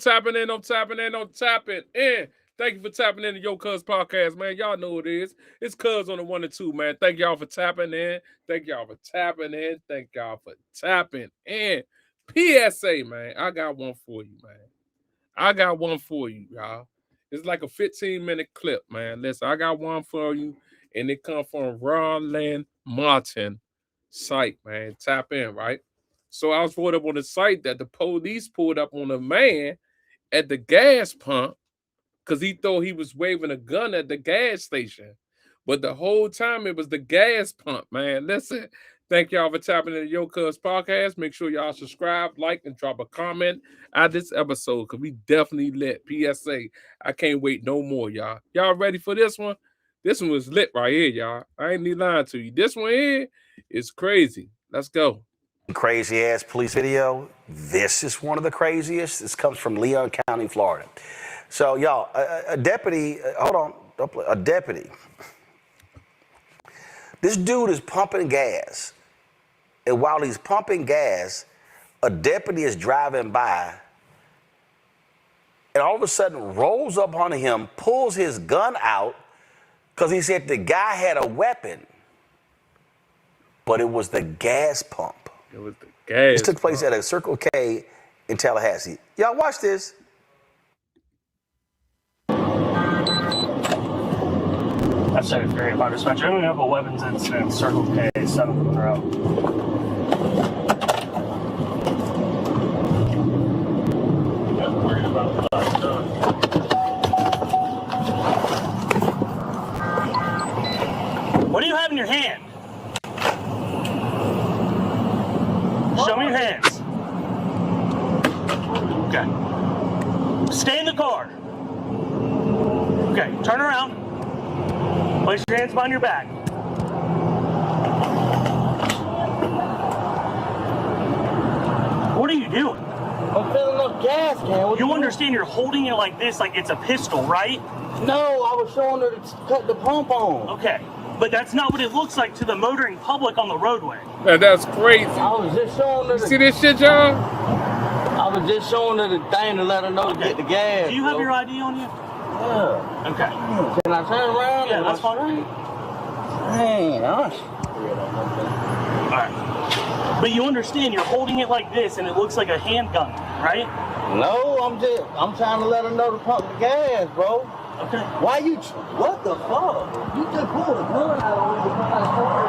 tapping in. Thank you for tapping into Yo Cuz Podcast, man. Y'all know what it is. It's Cuz on the 1 and 2, man. Thank y'all for tapping in. Thank y'all for tapping in. PSA, man. I got one for you, man. Y'all. It's like a 15-minute clip, man. Listen, I got one for you, and it comes from Roland Martin site, man. Tap in, right? So I was brought up on the site that the police pulled up on a man at the gas pump because he thought he was waving a gun at the gas station. But the whole time it was the gas pump, man. Listen, thank y'all for tapping into Yo Cuz Podcast. Make sure y'all subscribe, like, and drop a comment at this episode because we definitely lit. PSA, I can't wait no more, y'all. Y'all ready for this one? This one was lit right here, y'all. I ain't need lying to you. This one here is crazy. Let's go. Crazy ass police video. This is one of the craziest. This comes from Leon County, Florida. So, y'all, a deputy, hold on, don't play, a deputy. This dude is pumping gas. And while he's pumping gas, a deputy is driving by and all of a sudden rolls up on him, pulls his gun out because he said the guy had a weapon. But it was the gas pump. It was the gas. This took place at a Circle K in Tallahassee. Y'all watch this. That's Secretary of Dispatcher. I'm going to have a weapons incident, Circle K, 7th row. Not worried about that. What do you have in your hand? Show me your hands. Okay. Stay in the car. Okay, turn around. Place your hands behind your back. What are you doing? I'm filling up gas, man. You understand you're holding it like this, like it's a pistol, right? No, I was showing her to cut the pump on. Okay, but that's not what it looks like to the motoring public on the roadway. Man, that's crazy. I was just showing her. See this shit, y'all? I was just showing her the thing to let her know to get the gas. Do you have your ID on you? Yeah. Okay. Can I turn around? Yeah, that's fine. Dang, gosh. All right. But you understand you're holding it like this and it looks like a handgun, right? No, I'm trying to let her know to pump the gas, bro. Okay. Why you, what the fuck? You just pulled a gun out on me to put my car.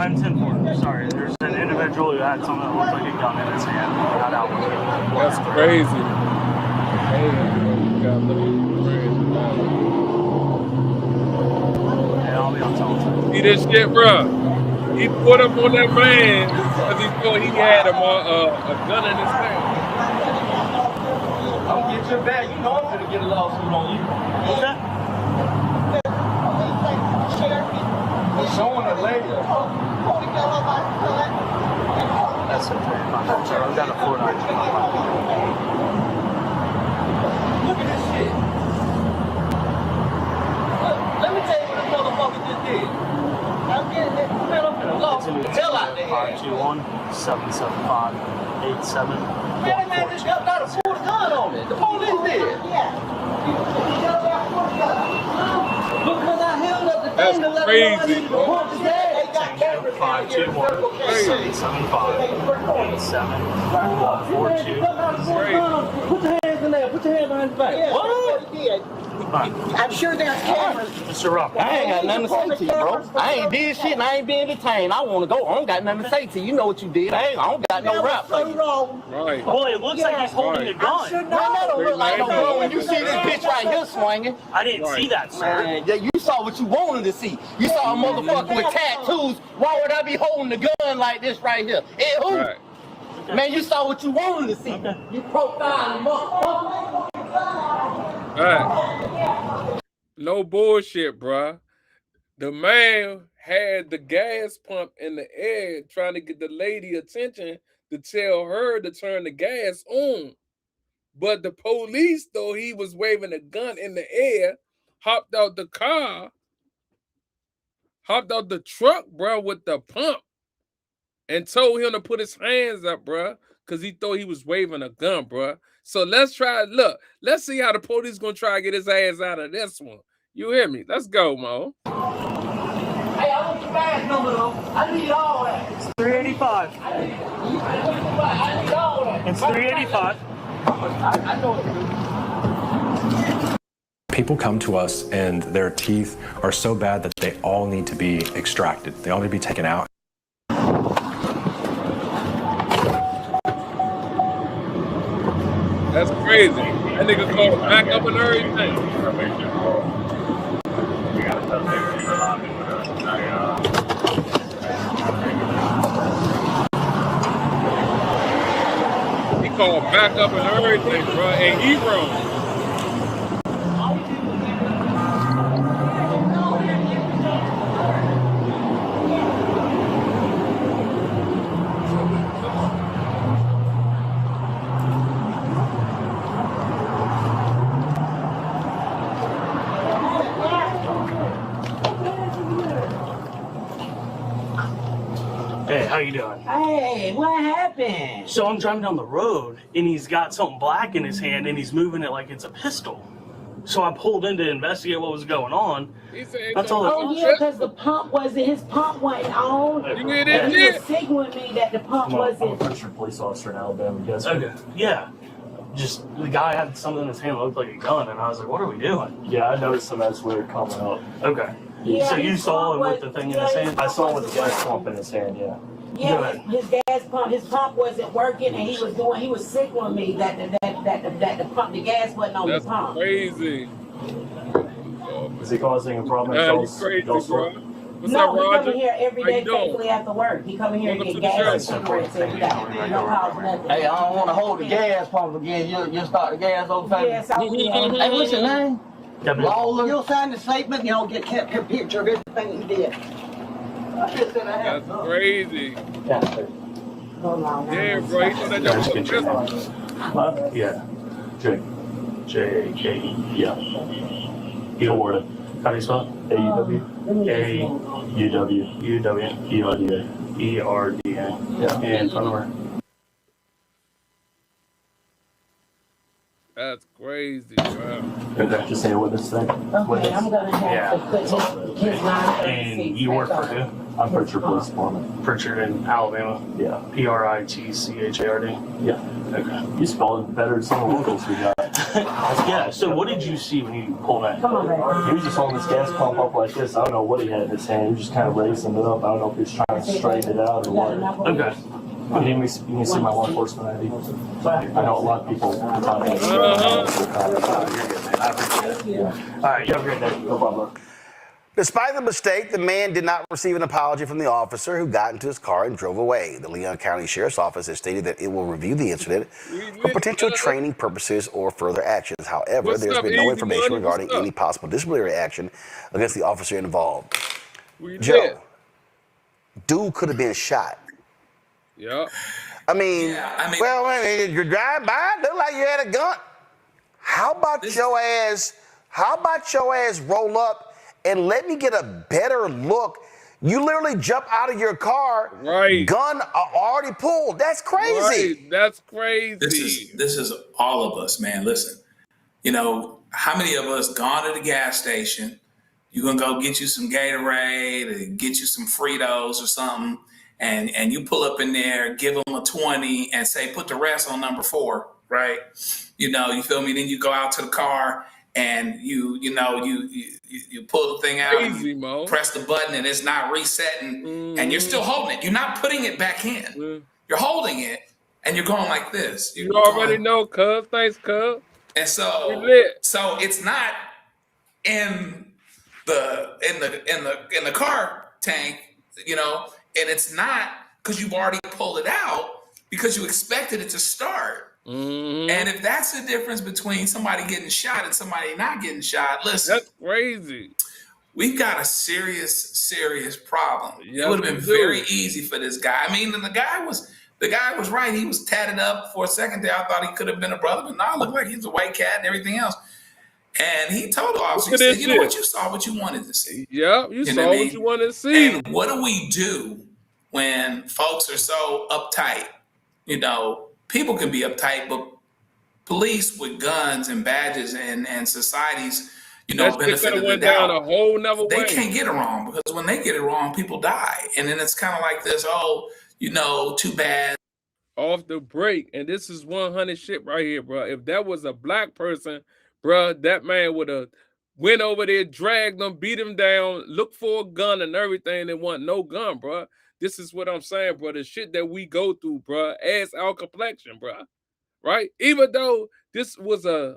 I'm 10-4. Sorry, there's an individual who had something that looked like a gun in his hand. Got out with it. That's crazy. Yeah, I'll be on telephone. See this shit, bro? He put up on that man because he thought he had a gun in his hand. I'll get your bag. You know I'm gonna get a lawsuit on you. What's that? Showing her later. That's okay. I've got a 4-9. Look at this shit. Look, let me tell you what this motherfucker just did. I'm getting it. Man, I'm finna lawsuit. Tell out there. 521-775-87. Man, that man just got out and pulled a gun on me. The police did. Look, when I held up the thing to let her know I need to pump the gas. 521-775-87-42. Put your hands in there. Put your hands behind your back. What? I'm sure there's cameras. Mr. Rock. I ain't got nothing to say to you, bro. I ain't did shit and I ain't being detained. I want to go. I don't got nothing to say to you. You know what you did. I don't got no rap for you. Right. Well, it looks like he's holding a gun. Man, that don't look like no gun when you see this bitch right here swinging. I didn't see that, sir. Man, yeah, you saw what you wanted to see. You saw a motherfucker with tattoos. Why would I be holding the gun like this right here? Hey, who? Right. Man, you saw what you wanted to see. You profiling motherfucker. Right. No bullshit, bruh. The man had the gas pump in the air trying to get the lady attention to tell her to turn the gas on. But the police, though he was waving a gun in the air, hopped out the car, hopped out the truck, bro, with the pump, and told him to put his hands up, bro, because he thought he was waving a gun, bro. So let's see how the police gonna try to get his ass out of this one. You hear me? Let's go, Mo. Hey, I want your badge number though. I need all that. It's 385. I need all that. It's 385. I know what to do. People come to us and their teeth are so bad that they all need to be extracted. They all need to be taken out. That's crazy. That nigga called back up and everything. He called back up and everything, bro, and he wrong. Hey, how you doing? Hey, what happened? So I'm driving down the road, and he's got something black in his hand, and he's moving it like it's a pistol. So I pulled in to investigate what was going on. That's all. Oh yeah, because the pump wasn't, his pump wasn't on. You hear this And he shit? was signaling me that the pump I'm wasn't. a Richard police officer in Alabama. Yes. Okay. Yeah. Just the guy had something in his hand that looked like a gun, and I was like, "What are we doing?" Yeah, I noticed some as we were coming up. Okay. Yeah, So you his saw him pump with the was- thing in yeah, his his hand? I saw him with the gas pump in his hand. Yeah. Yeah, his gas pump, his pump wasn't working, and he was signaling me that the pump, the gas wasn't on That's the pump. crazy. Is he causing a problem? Man, at you crazy, bro. store? What's up, No, he Roger? coming here every How you day doing? faithfully after work. He coming here and Welcome get to the gas show. and cigarettes every day. No cause nothing. Hey, I don't want to hold the gas pump again. You'll start the gas over. Yes, I will. Hey, what's your name? Lawler. You'll sign the statement, you'll get kept a picture of everything he did. That's crazy. Hold on. Yeah, bro. He thought that Just was a get your pistol. Huh? Yeah. Jake. J-A-K-E. Yeah. Florida. How do you spell it? A-U-W. A-U-W. U-W. E-R-D-A. E-R-D-A. Yeah. And phone number. That's crazy, bro. Okay. Just say a witness thing. Okay, I'm gonna have to put his line. And you work for who? I'm Pritchard Police Department. Pritchard in Alabama. Yeah. P-R-I-T-C-H-A-R-D. Yeah. Okay. You spelled it better than some of the locals we got. Yeah, so what did you see when you pulled that? Come on, baby. He was just holding this gas pump up like this. I don't know what he had in his hand. He was just kind of raising it up. I don't know if he was trying to straighten it out or what. Okay. You can see my law enforcement ID. I know a lot of people. All right, you have a great day. No problem. Despite the mistake, the man did not receive an apology from the officer who got into his car and drove away. The Leon County Sheriff's Office has stated that it will review the incident for potential training purposes or further actions. However, What's there's up, been no Easy information Money? regarding What's up? any possible disciplinary action against the officer involved. We Joe, did. dude could have been shot. Yeah. I mean, well, you're driving by, look like you had a gun. How about your ass roll up and let me get a better look? You literally jump out of your car, Right. gun already pulled. That's crazy. Right. That's crazy. This is all of us, man. Listen, you know, how many of us gone to the gas station? You're gonna go get you some Gatorade or get you some Fritos or something, and you pull up in there, give them a 20 and say, put the rest on number 4, right? You know, you feel me? Then you go out to the car and you pull the thing out, Crazy, and Mo. you press the button and it's not resetting, and you're still holding it. You're not putting it back in. You're holding it and you're going like this. You already know, cuz. Thanks, cuz. And so, We lit. so it's not in the car tank, you know, and it's not because you've already pulled it out because you expected it to start. And if that's the difference between somebody getting shot and somebody not getting shot, listen, That's crazy. we've got a serious problem. Yes, it would have we been do. very easy for this guy. I mean, and the guy was right. He was tatted up for a second there. I thought he could have been a brother, but now it looked like he's a white cat and everything else. And he told the officer, he said, you know what, you saw what you wanted to see. Yeah, you saw what you wanted to see. And what do we do when folks are so uptight? You know, people can be uptight, but police with guns and badges and societies, you know, benefit of the doubt, a whole nother they way. can't get it wrong, because when they get it wrong, people die. And then it's kind of like this, oh, you know, too bad. Off the break, and this is 100 shit right here, bro. If that was a black person, bro, that man would have went over there, dragged them, beat him down, looked for a gun and everything. They want no gun, bro. This is what I'm saying, bro. The shit that we go through, bro, as our complexion, bro. Right? Even though this was a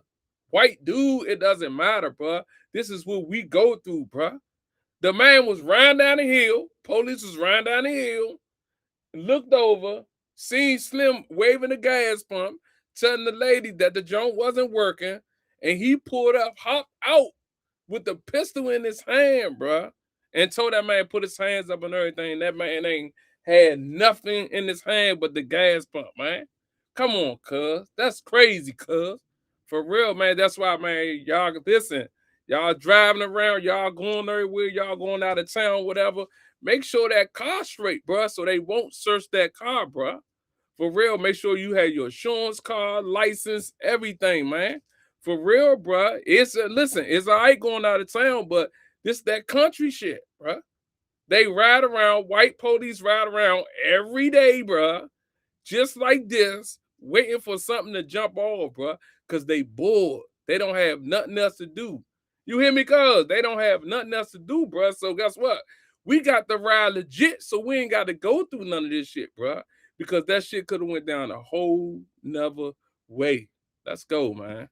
white dude, it doesn't matter, bro. This is what we go through, bro. The man was riding down the hill. Police was riding down the hill, looked over, seen Slim waving the gas pump, telling the lady that the joint wasn't working, and he pulled up, hopped out with the pistol in his hand, bro, and told that man put his hands up and everything. That man ain't had nothing in his hand but the gas pump, man. Come on, cuz. That's crazy, cuz. For real, man. That's why, man, y'all listen. Y'all driving around, y'all going everywhere, y'all going out of town, whatever. Make sure that car straight, bro, so they won't search that car, bro. For real, make sure you have your insurance card, license, everything, man. For real, bro. Listen, it's all right going out of town, but this that country shit, bro. They ride around, white police ride around every day, bro, just like this, waiting for something to jump off, bro, because they bored. They don't have nothing else to do. You hear me, cuz? They don't have nothing else to do, bro. So guess what? We got the ride legit, so we ain't got to go through none of this shit, bro, because that shit could have went down a whole nother way. Let's go, man.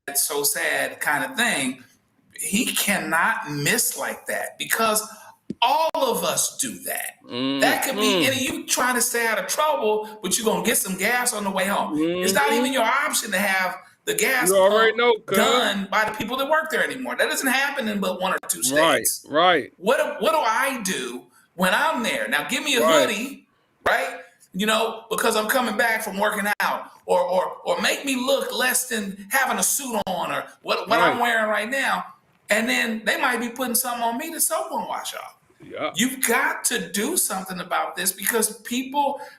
It's so sad kind of thing. He cannot miss like that, because all of us do that. That could be, and you trying to stay out of trouble, but you're going to get some gas on the way home. It's not even your option to have the gas done by the people that work there anymore. That doesn't happen in but 1 or 2 states. Right. What do I do when I'm there? Now, give me a hoodie, right? You know, because I'm coming back from working out, or make me look less than having a suit on, or what I'm wearing right now. And then they might be putting something on me that soap won't wash off. Yeah. You've got to do something about this, because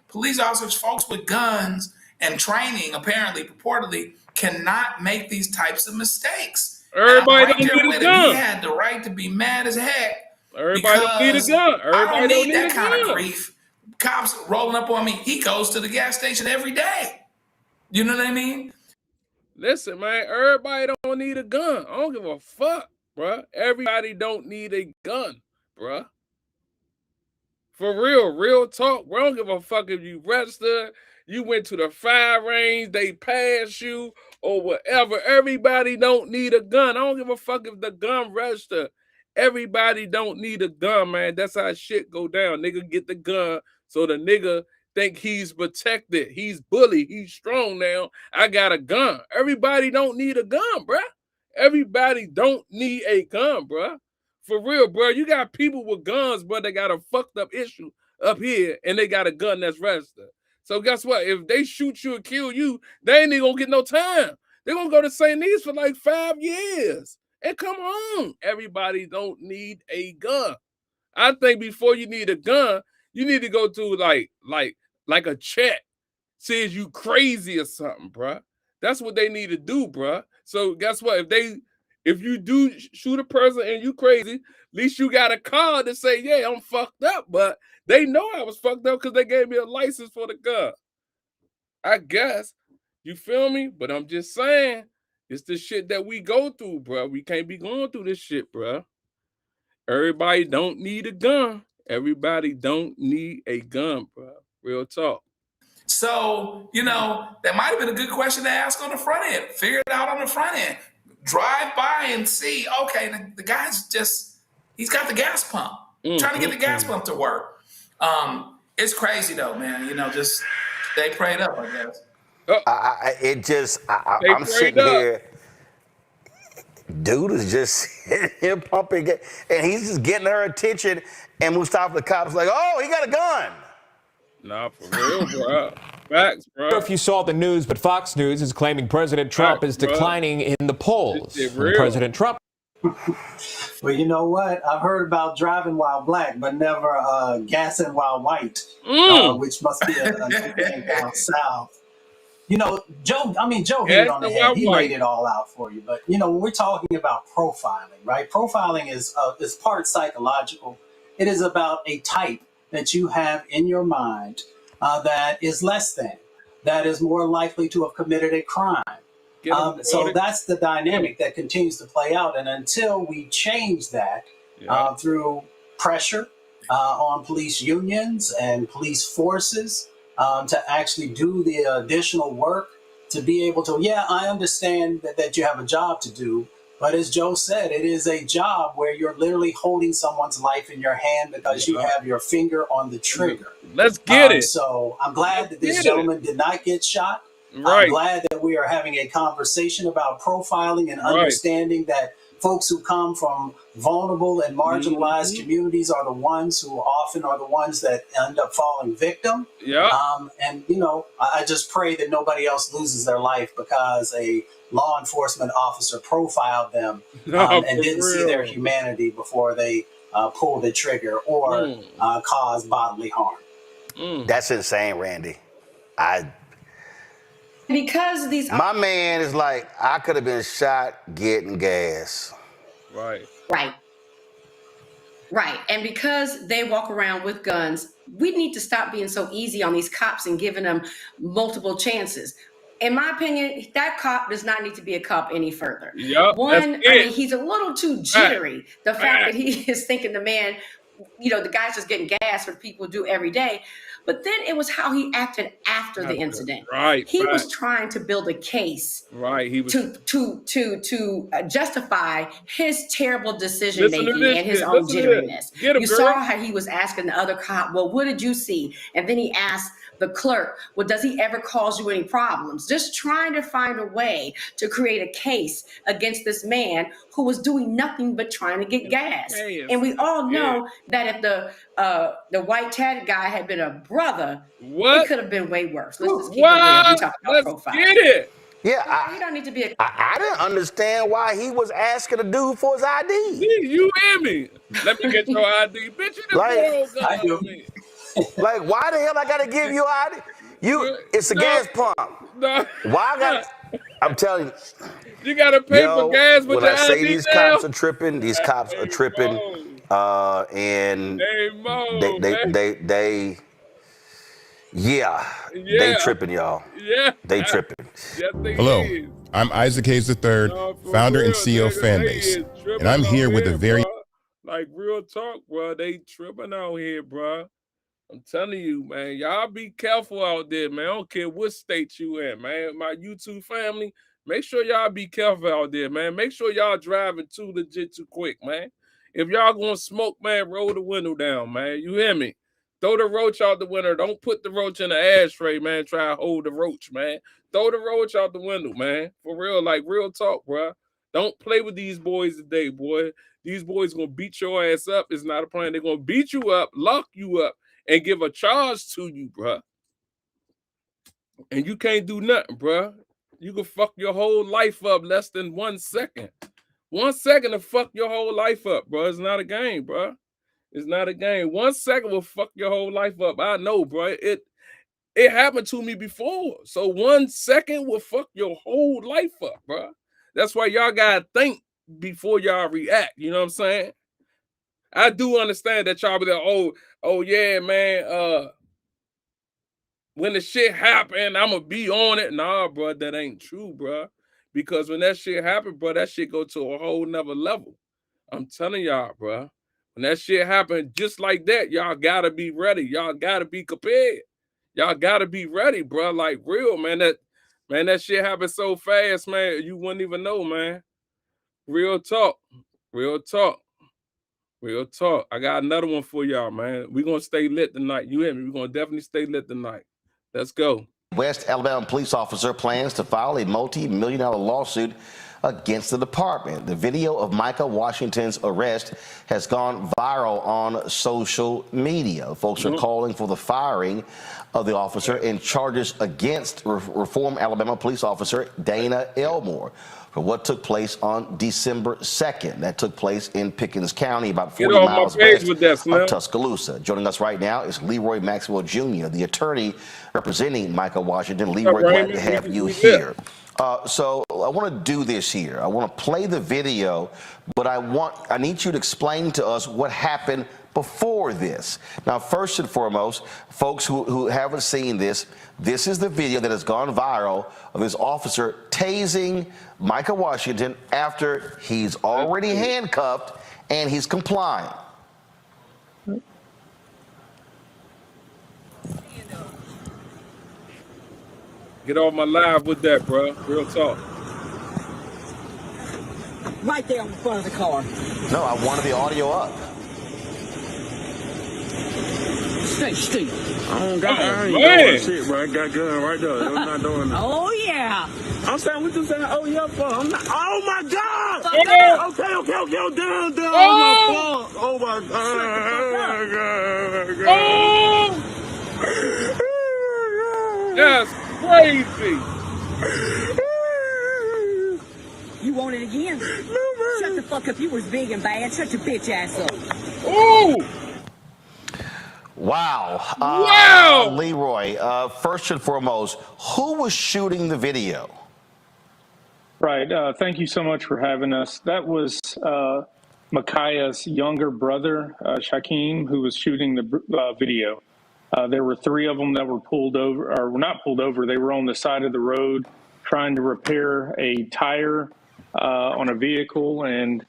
police officers, folks with guns and training, apparently, purportedly, cannot make these types of mistakes. Everybody don't need a gun. He had the right to be mad as heck. Everybody don't need a gun. I don't need that kind of grief. Cops rolling up on me. He goes to the gas station every day. You know what I mean? Listen, man, everybody don't need a gun. I don't give a fuck, bruh. Everybody don't need a gun, bruh. For real talk. We don't give a fuck if you registered, you went to the fire range, they passed you, or whatever. Everybody don't need a gun. I don't give a fuck if the gun registered. Everybody don't need a gun, man. That's how shit go down. Nigga get the gun, so the nigga think he's protected. He's bullied. He's strong now. I got a gun. Everybody don't need a gun, bruh. Everybody don't need a gun, bruh. For real, bro. You got people with guns, but they got a fucked up issue up here, and they got a gun that's registered. So guess what? If they shoot you and kill you, they ain't even gonna get no time. They're gonna go to St. Neves for like 5 years and come home. Everybody don't need a gun. I think before you need a gun, you need to go to like a check. Says you crazy or something, bruh. That's what they need to do, bruh. So guess what? If you do shoot a person and you crazy, at least you got a card to say, yeah, I'm fucked up. But they know I was fucked up because they gave me a license for the gun. I guess. You feel me? But I'm just saying, it's the shit that we go through, bro. We can't be going through this shit, bro. Everybody don't need a gun. Everybody don't need a gun, bro. Real talk. So, you know, that might have been a good question to ask on the front end. Figure it out on the front end. Drive by and see, okay, the guy's he's got the gas pump. Trying to get the gas pump to work. It's crazy though, man. You know, just stay prayed up, I guess. I'm sitting here. Dude is just sitting here pumping, and he's just getting her attention. And Mustafa, the cop's like, "Oh, he got a gun." Nah, for real, bro. Facts, bro. I don't know if you saw the news, but Fox News is claiming President Trump is declining in the polls. President Trump. Well, you know what? I've heard about driving while black, but never gassing while white, which must be a new thing down south. You know, Joe hit it on the head. He laid it all out for you. But, you know, when we're talking about profiling, right? Profiling is part psychological. It is about a type that you have in your mind that is less than, that is more likely to have committed a crime. So that's the dynamic that continues to play out. And until we change that through pressure on police unions and police forces to actually do the additional work to be able to, I understand that you have a job to do. But as Joe said, it is a job where you're literally holding someone's life in your hand because you have your finger on the trigger. Let's get it. So I'm glad that this gentleman did not get shot. I'm glad that we are having a conversation about profiling and understanding that folks who come from vulnerable and marginalized communities are the ones who often are the ones that end up falling victim. And, you know, I just pray that nobody else loses their life because a law enforcement officer profiled them and didn't see their humanity before they pulled the trigger or caused bodily harm. That's insane, Randy. Because my man is like, I could have been shot getting gas. Right. And because they walk around with guns, we need to stop being so easy on these cops and giving them multiple chances. In my opinion, that cop does not need to be a cop any further. He's a little too jittery. The fact that he is thinking the man, you know, the guy's just getting gas, what people do every day. But then it was how he acted after the incident. He was trying to build a case he was to justify his terrible decision making and his own jitteriness. You saw how he was asking the other cop, well, what did you see? And then he asked the clerk, well, does he ever cause you any problems? Just trying to find a way to create a case against this man who was doing nothing but trying to get gas. And we all know that if the white tatted guy had been a brother, it could have been way worse. Let's just keep it real. We talk about profile. Get it. Yeah, you don't need to be a. I didn't understand why he was asking a dude for his ID. You hear me? Let me get your ID, bitch. I do. Like, why the hell I gotta give you ID? It's a gas pump. Why I got? I'm telling you. You gotta pay for gas with your ID. When I say these cops are tripping, these cops are tripping, and they tripping, y'all. They tripping. Hello, I'm Isaac Hayes III, founder and CEO of Fanbase, and I'm here with a very like real talk, bro. They tripping out here, bro. I'm telling you, man, y'all be careful out there, man. I don't care what state you in, man. My YouTube family, make sure y'all be careful out there, man. Make sure y'all driving too legit too quick, man. If y'all gonna smoke, man, roll the window down, man. You hear me? Throw the roach out the window. Don't put the roach in the ashtray, man. Try to hold the roach, man. Throw the roach out the window, man. For real, like real talk, bro. Don't play with these boys today, boy. These boys gonna beat your ass up. It's not a plan. They're gonna beat you up, lock you up, and give a charge to you, bruh. And you can't do nothing, bruh. You can fuck your whole life up less than 1 second. 1 second to fuck your whole life up, bruh. It's not a game, bruh. It's not a game. 1 second will fuck your whole life up. I know, bruh. It happened to me before. So 1 second will fuck your whole life up, bruh. That's why y'all gotta think before y'all react. You know what I'm saying? I do understand that y'all be like, oh yeah, man. When the shit happen, I'ma be on it. Nah, bro, that ain't true, bro. Because when that shit happen, bro, that shit go to a whole nother level. I'm telling y'all, bro. When that shit happen just like that, y'all gotta be ready. Y'all gotta be prepared. Y'all gotta be ready, bro. Like real, man. That shit happened so fast, man. You wouldn't even know, man. Real talk. Real talk. Real talk. I got another one for y'all, man. We're going to stay lit tonight. You hear me? We're going to definitely stay lit tonight. Let's go. West Alabama police officer plans to file a multi-million-dollar lawsuit against the department. The video of Micah Washington's arrest has gone viral on social media. Folks are calling for the firing of the officer and charges against Reform Alabama police officer Dana Elmore for what took place on December 2nd. That took place in Pickens County, about 40 miles west of Tuscaloosa. Joining us right now is Leroy Maxwell Jr., the attorney representing Micah Washington. Leroy, glad to have you here. So I want to do this here. I want to play the video, but I need you to explain to us what happened before this. Now, first and foremost, folks who haven't seen this, this is the video that has gone viral of this officer tasing Micah Washington after he's already handcuffed and he's complying. Get on my live with that, bro. Real talk. Right there in front of the car. No, I wanted the audio up. Stay. I ain't doing shit, bro. I got gun right there. I'm not doing that. Oh, yeah. I'm saying, what you saying? Oh, yeah, for? I'm not. Oh, my God. Okay. Down. Oh, my God. That's crazy. You want it again? No, man. Shut the fuck up. You was big and bad. Shut your bitch ass up. Ooh. Wow. Leroy, first and foremost, who was shooting the video? Right. Thank you so much for having us. That was Micaiah's younger brother, Shaquem, who was shooting the video. There were three of them that were pulled over, or not pulled over. They were on the side of the road trying to repair a tire on a vehicle. And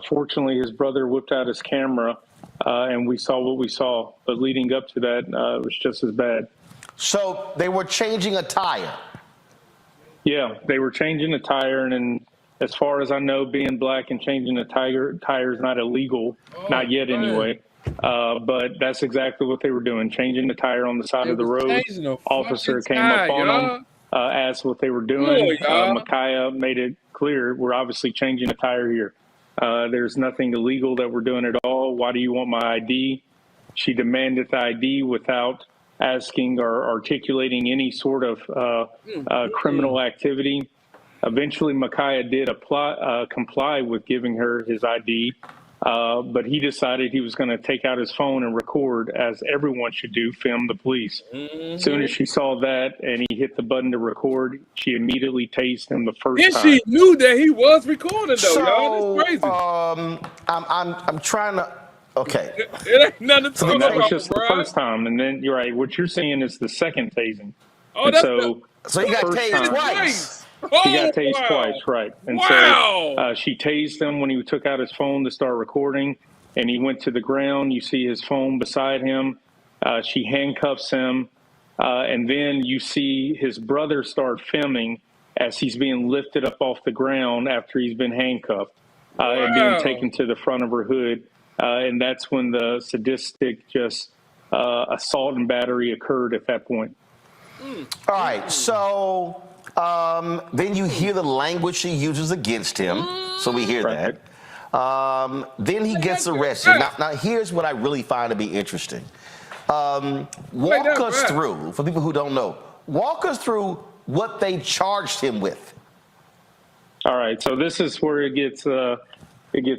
fortunately, his brother whipped out his camera. And we saw what we saw, but leading up to that, it was just as bad. So they were changing a tire? Yeah, they were changing a tire, and as far as I know, being black and changing a tire is not illegal, not yet anyway. But that's exactly what they were doing, changing the tire on the side of the road. Officer came up on them, asked what they were doing. Micaiah made it clear, we're obviously changing a tire here. There's nothing illegal that we're doing at all. Why do you want my ID? She demanded the ID without asking or articulating any sort of criminal activity. Eventually, Micaiah did comply with giving her his ID, but he decided he was going to take out his phone and record, as everyone should do, film the police. As soon as she saw that and he hit the button to record, she immediately tased him the first time. And she knew that he was recording, though, y'all. That's crazy. I'm trying to. Okay. It ain't nothing to talk That was about, just the first time, and then you're right. What you're seeing is the second tasing. Oh, and that's so he got tased twice. He got tased twice, right? And so she tased him when he took out his phone to start recording, and he went to the ground. You see his phone beside him. She handcuffs him, and then you see his brother start filming as he's being lifted up off the ground after he's been handcuffed and being taken to the front of her hood. And that's when the sadistic assault and battery occurred at that point. All right, so then you hear the language she uses against him. So we hear that. Then he gets arrested. Now, here's what I really find to be interesting. Walk us through, for people who don't know, walk us through what they charged him with. All right, so this is where it gets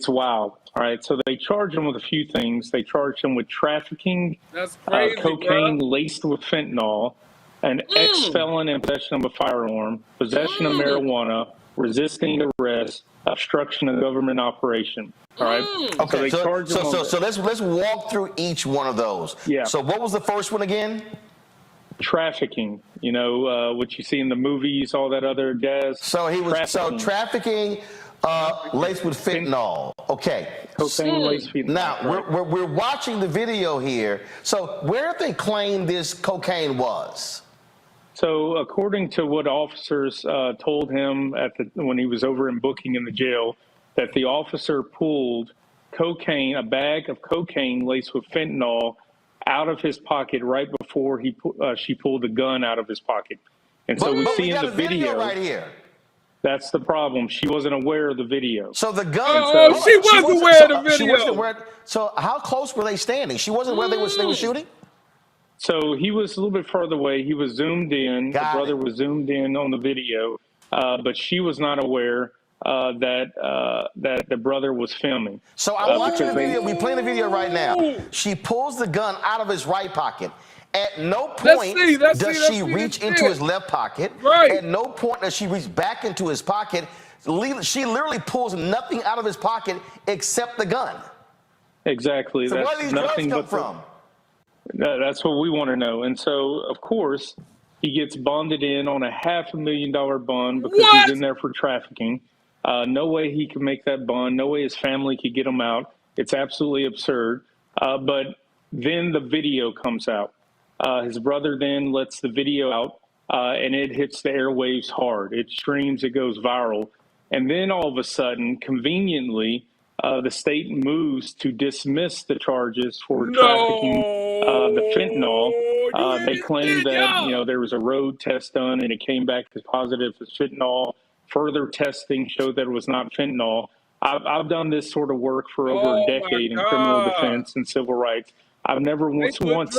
wild. All right, so they charge him with a few things. They charge him with trafficking, cocaine laced with fentanyl, an ex-felon in possession of a firearm, possession of marijuana, resisting arrest, obstruction of government operation. All right. Okay. So let's walk through each one of those. Yeah. So what was the first one again? Trafficking. You know what you see in the movies, all that other jazz. So he was trafficking laced with fentanyl. Okay. Cocaine laced fentanyl. Now we're watching the video here. So where did they claim this cocaine was? So according to what officers told him when he was over in booking in the jail, that the officer pulled cocaine, a bag of cocaine laced with fentanyl, out of his pocket right before she pulled the gun out of his pocket. And so we see in the video right here. That's the problem. She wasn't aware of the video. So the gun. She was aware of the video. She wasn't aware. So how close were they standing? She wasn't where they were shooting. So he was a little bit further away. He was zoomed in. The brother was zoomed in on the video, but she was not aware that the brother was filming. So I'm watching the video. We playing the video right now. She pulls the gun out of his right pocket. At no point does she reach into his left pocket. Right. At no point does she reach back into his pocket. She literally pulls nothing out of his pocket except the gun. Exactly. So where do these drugs come from? That's what we want to know. And so, of course, he gets bonded in on a $500,000 bond because he's in there for trafficking. No way he can make that bond. No way his family could get him out. It's absolutely absurd. But then the video comes out. His brother then lets the video out, and it hits the airwaves hard. It streams, it goes viral. And then all of a sudden, conveniently, the state moves to dismiss the charges for trafficking the fentanyl. They claim that there was a road test done and it came back as positive as fentanyl. Further testing showed that it was not fentanyl. I've done this sort of work for over a decade in criminal defense and civil rights. I've never once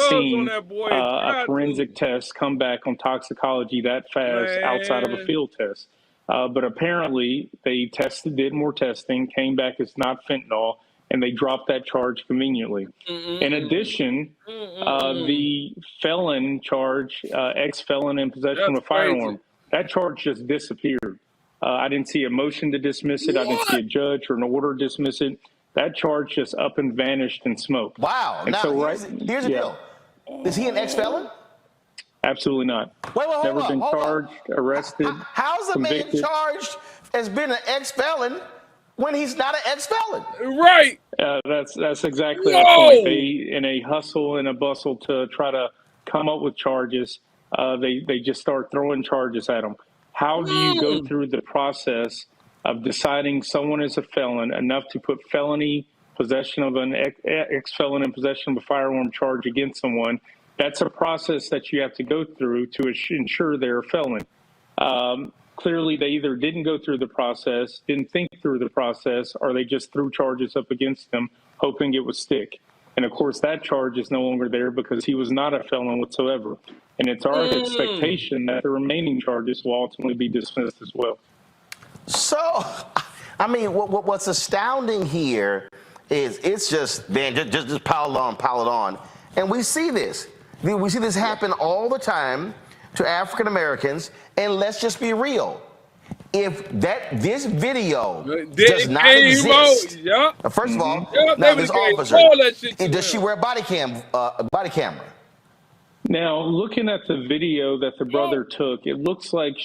seen a forensic test come back on toxicology that fast outside of a field test. But apparently they did more testing, came back as not fentanyl, and they dropped that charge conveniently. In addition, the felon charge, ex-felon in possession of a firearm, that charge just disappeared. I didn't see a motion to dismiss it. I didn't see a judge or an order to dismiss it. That charge just up and vanished in smoke. Wow. And now, so here's the deal. Is he an ex-felon? Absolutely not. Never been charged, arrested. How's a man charged as being an ex-felon when he's not an ex-felon? Right. That's exactly the point. They, in a hustle and a bustle to try to come up with charges, they just start throwing charges at them. How do you go through the process of deciding someone is a felon enough to put felony possession of an ex-felon in possession of a firearm charge against someone? That's a process that you have to go through to ensure they're a felon. Clearly, they either didn't go through the process, didn't think through the process, or they just threw charges up against them, hoping it would stick. And of course, that charge is no longer there because he was not a felon whatsoever. And it's our expectation that the remaining charges will ultimately be dismissed as well. So, I mean, what's astounding here is it's just, man, just pile it on. And we see this. We see this happen all the time to African Americans. And let's just be real. If this video does not exist, first of all, now this officer, does she wear a body camera? Now, looking at the video that the brother took, it looks like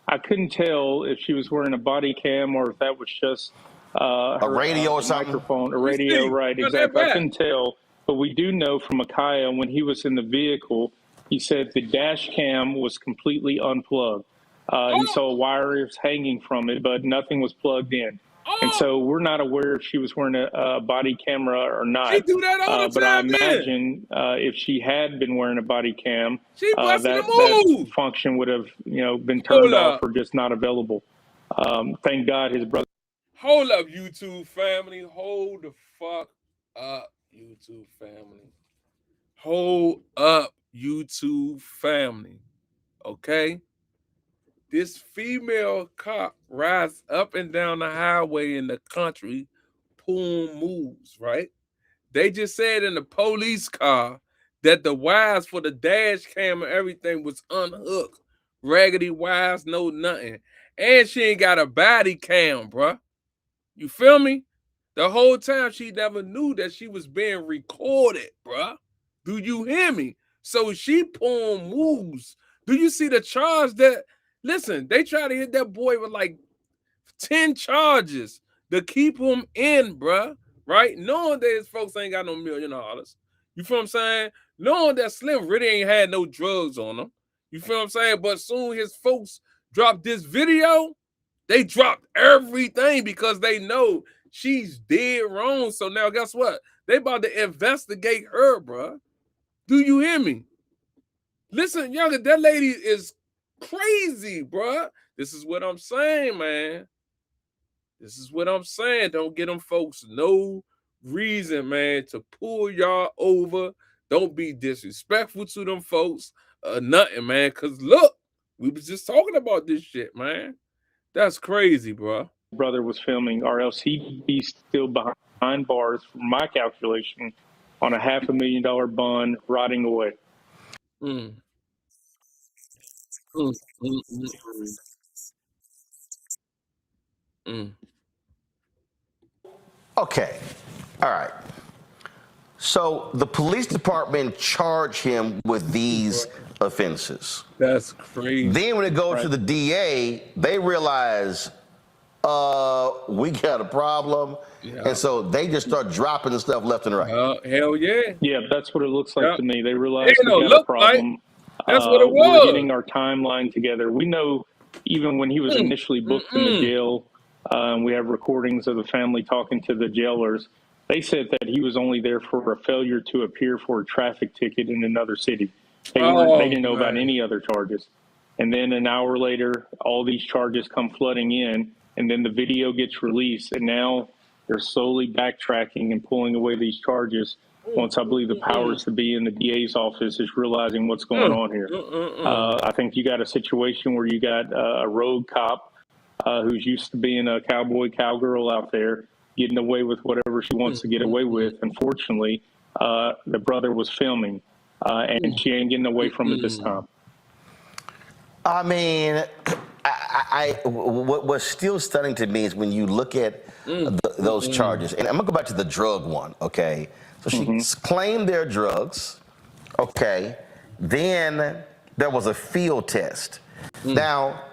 I couldn't tell if she was wearing a body cam or if that was just a radio or something. Microphone, a radio, right? Exactly. I couldn't tell, but we do know from Micaiah when he was in the vehicle, he said the dash cam was completely unplugged. He saw wires hanging from it, but nothing was plugged in. And so we're not aware if she was wearing a body camera or not. She do that all the but I time, imagine if she had been wearing a body cam, that function would have been turned off or just not available. Thank God his brother. Hold up, YouTube family. Hold the fuck up, YouTube family. Hold up, YouTube family. Okay? This female cop rides up and down the highway in the country, pulling moves, right? They just said in the police car that the wires for the dash cam and everything was unhooked. Raggedy wires, no nothing. And she ain't got a body cam, bruh. You feel me? The whole time she never knew that she was being recorded, bruh. Do you hear me? So she pulling moves. Do you see the charge that... Listen, they try to hit that boy with like 10 charges to keep him in, bruh, right? Knowing that his folks ain't got no $1 million. You feel what I'm saying? Knowing that Slim really ain't had no drugs on him. You feel what I'm saying? But soon his folks dropped this video, they dropped everything because they know she's dead wrong. So now guess what? They about to investigate her, bruh. Do you hear me? Listen, younger, that lady is crazy, bruh. This is what I'm saying, man. This is what I'm saying. Don't get them folks no reason, man, to pull y'all over. Don't be disrespectful to them folks or nothing, man. Because look, we was just talking about this shit, man. That's crazy, bro. Brother was filming, or else he'd be still behind bars, from my calculation, on a $500,000 bond, rotting away. Mm. Okay. All right. So the police department charged him with these offenses. That's crazy. Then when it goes to the DA, they realize, we got a problem. Yeah. And so they just start dropping the stuff left and right. Hell yeah. Yeah, that's what it looks like to me. They realize Ain't no we got a look problem. like. That's what it was. We're getting our timeline together. We know even when he was initially booked in the jail, we have recordings of the family talking to the jailers. They said that he was only there for a failure to appear for a traffic ticket in another city. They didn't know about any other charges. And then an hour later, all these charges come flooding in, and then the video gets released, and now they're slowly backtracking and pulling away these charges. Once I believe the powers to be in the DA's office is realizing what's going on here. I think you got a situation where you got a rogue cop who's used to being a cowboy, cowgirl out there, getting away with whatever she wants to get away with. Unfortunately, the brother was filming, and she ain't getting away from it this time. I mean, what's still stunning to me is when you look at those charges, and I'm gonna go back to the drug one, okay? So she claimed they're drugs, okay? Then there was a field test. Now,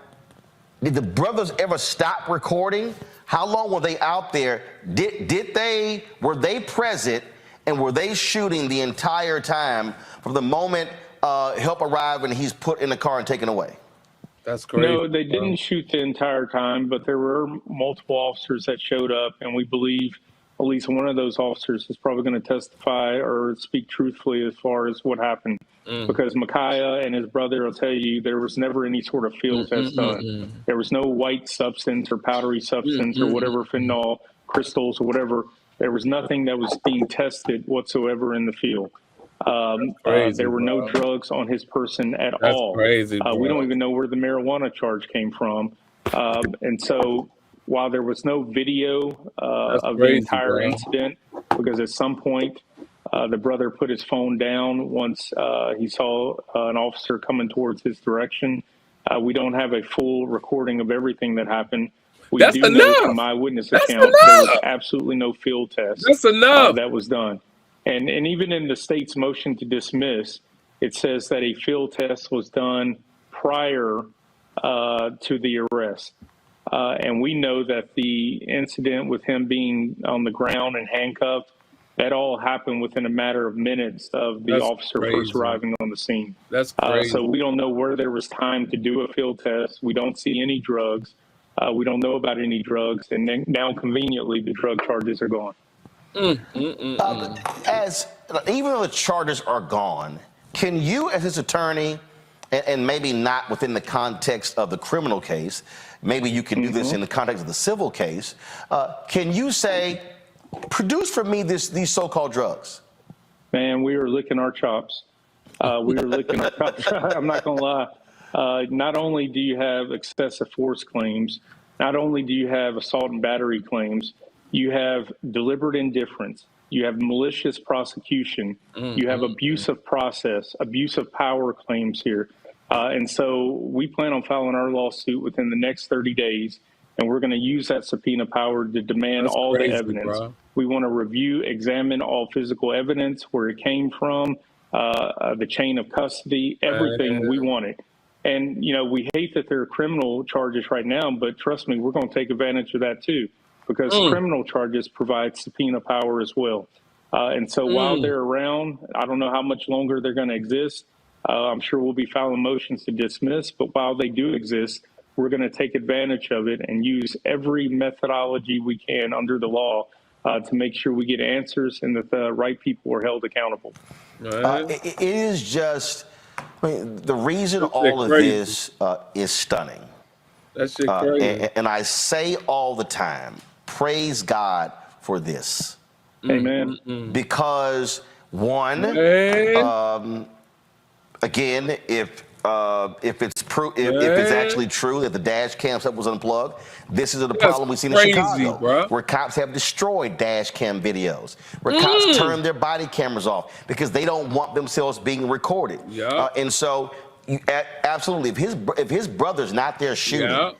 did the brothers ever stop recording? How long were they out there? Were they present, and were they shooting the entire time from the moment help arrived and he's put in the car and taken away? That's great. No, they didn't shoot the entire time, but there were multiple officers that showed up, and we believe at least one of those officers is probably going to testify or speak truthfully as far as what happened. Because Micaiah and his brother will tell you there was never any sort of field test done. There was no white substance or powdery substance or whatever, fentanyl, crystals or whatever. There was nothing that was being tested whatsoever in the field. There were no drugs on his person at all. Crazy, we don't even know where the marijuana charge came from. And so while there was no video of the entire incident, because at some point the brother put his phone down once he saw an officer coming towards his direction. We don't have a full recording of everything that happened. We do know from my witness account there was absolutely no field test that was done. And even in the state's motion to dismiss, it says that a field test was done prior to the arrest. And we know that the incident with him being on the ground and handcuffed, that all happened within a matter of minutes of the officer first arriving on the scene. That's crazy. So we don't know where there was time to do a field test. We don't see any drugs. We don't know about any drugs. And then now conveniently, the drug charges are gone. As even though the charges are gone, can you, as his attorney, and maybe not within the context of the criminal case, maybe you can do this in the context of the civil case, can you say, produce for me these so-called drugs? Man, we were licking our chops. We were licking our chops. I'm not going to lie. Not only do you have excessive force claims, not only do you have assault and battery claims, you have deliberate indifference, you have malicious prosecution, you have abuse of process, abuse of power claims here. And so we plan on filing our lawsuit within the next 30 days, and we're going to use that subpoena power to demand all the evidence. Bro. We want to review, examine all physical evidence, where it came from, the chain of custody, everything. We want it. And, you know, we hate that there are criminal charges right now, but trust me, we're going to take advantage of that too, because criminal charges provide subpoena power as well. And so while they're around, I don't know how much longer they're going to exist. I'm sure we'll be filing motions to dismiss, but while they do exist, we're going to take advantage of it and use every methodology we can under the law to make sure we get answers and that the right people are held accountable. It is just I mean, the reason all of this is stunning. That shit crazy. And I say all the time, praise God for this. Amen. Because one, again, if it's actually true that the dash cam stuff was unplugged, this is the problem we've seen in Chicago, where cops have destroyed dash cam videos, where cops turn their body cameras off because they don't want themselves being recorded. And so, absolutely, if his brother's not there shooting,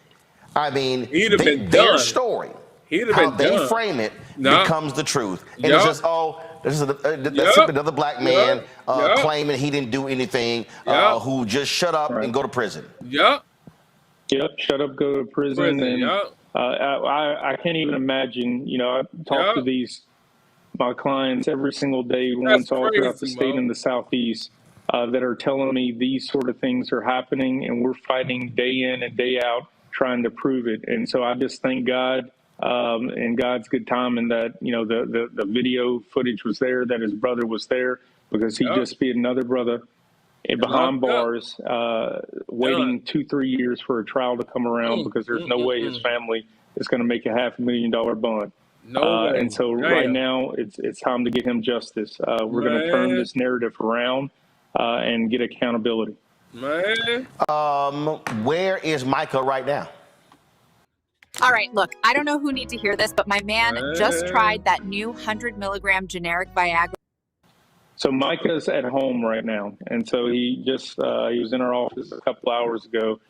I mean, their story, how they frame it becomes the truth, and it's just this is another black man claiming he didn't do anything, who just shut up and go to prison. Yep, shut up, go to prison. And I can't even imagine, I talk to my clients every single day, once all throughout the state and the Southeast, that are telling me these sort of things are happening, and we're fighting day in and day out trying to prove it. And so I just thank God and God's good timing that, the video footage was there, that his brother was there, because he'd just be another brother behind bars, waiting 2-3 years for a trial to come around, because there's no way his family is going to make a $500,000 bond. And so right now it's time to get him justice. We're going to turn this narrative around and get accountability. Where is Micah right now? All right, look, I don't know who need to hear this, but my man just tried that new 100 milligram generic Viagra. So Micah's at home right now. And so he was in our office a couple hours ago.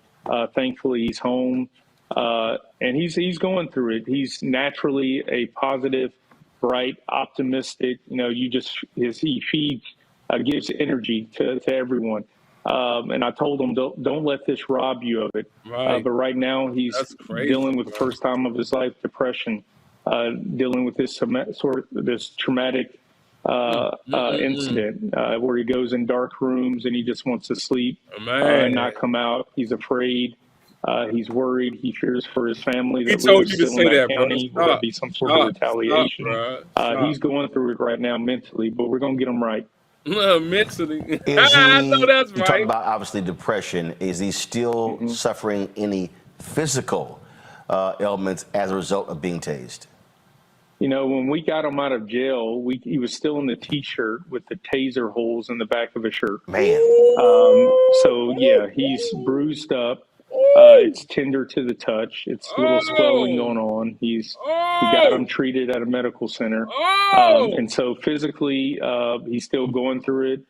Thankfully, he's home. And he's going through it. He's naturally a positive, bright, optimistic, he feeds, gives energy to everyone. And I told him, don't let this rob you of it. But right now he's dealing with the first time of his life, depression, dealing with this traumatic incident where he goes in dark rooms and he just wants to sleep and not come out. He's afraid. He's worried. He fears for his family. He told you to say that, bro. Will there be some sort of retaliation? He's going through it right now mentally, but we're going to get him right. Mentally. I know that's right. You talk about, obviously, depression. Is he still suffering any physical ailments as a result of being tased? When we got him out of jail, he was still in the T-shirt with the taser holes in the back of his shirt. Man. So, yeah, he's bruised up. It's tender to the touch. It's a little swelling going on. We got him treated at a medical center. And so physically, he's still going through it.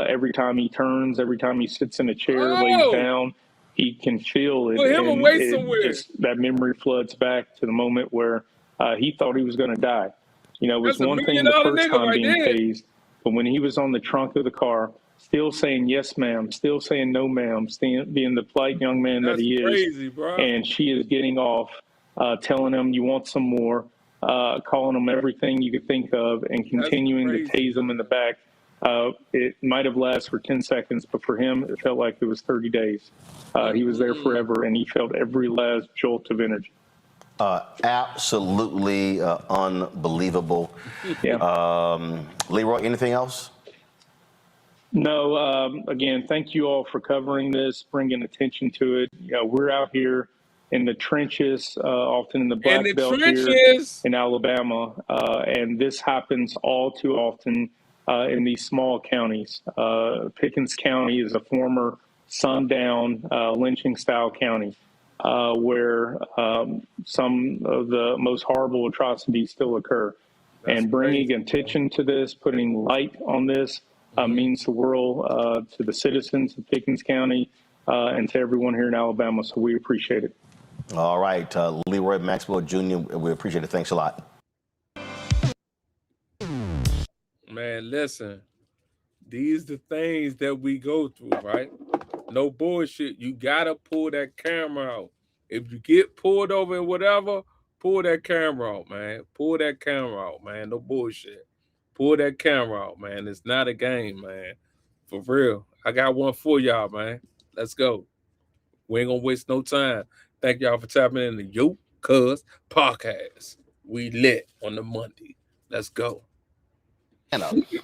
Every time he turns, every time he sits in a chair, lays down, he can feel it. Put him away somewhere. That memory floods back to the moment where he thought he was going to die. It was one thing the first time being tased, but when he was on the trunk of the car, still saying yes, ma'am, still saying no, ma'am, being the polite young man that he is. Crazy, bro. And she is getting off, telling him you want some more, calling him everything you could think of, and continuing to tase him in the back. It might have lasted for 10 seconds, but for him, it felt like it was 30 days. He was there forever, and he felt every last jolt of energy. Absolutely unbelievable. Leroy, anything else? No, again, thank you all for covering this, bringing attention to it. We're out here in the trenches, often in the Black Belt here in Alabama, and this happens all too often in these small counties. Pickens County is a former sundown lynching-style county where some of the most horrible atrocities still occur. And bringing attention to this, putting light on this, means the world to the citizens of Pickens County and to everyone here in Alabama. So we appreciate it. All right. Leroy Maxwell Jr., we appreciate it. Thanks a lot. Man, listen, these the things that we go through, right? No bullshit. You got to pull that camera out. If you get pulled over or whatever, pull that camera out, man. Pull that camera out, man. No bullshit. Pull that camera out, man. It's not a game, man. For real. I got one for y'all, man. Let's go. We ain't gonna waste no time. Thank y'all for tapping in the Yo Cuz podcast. We lit on the Monday. Let's go.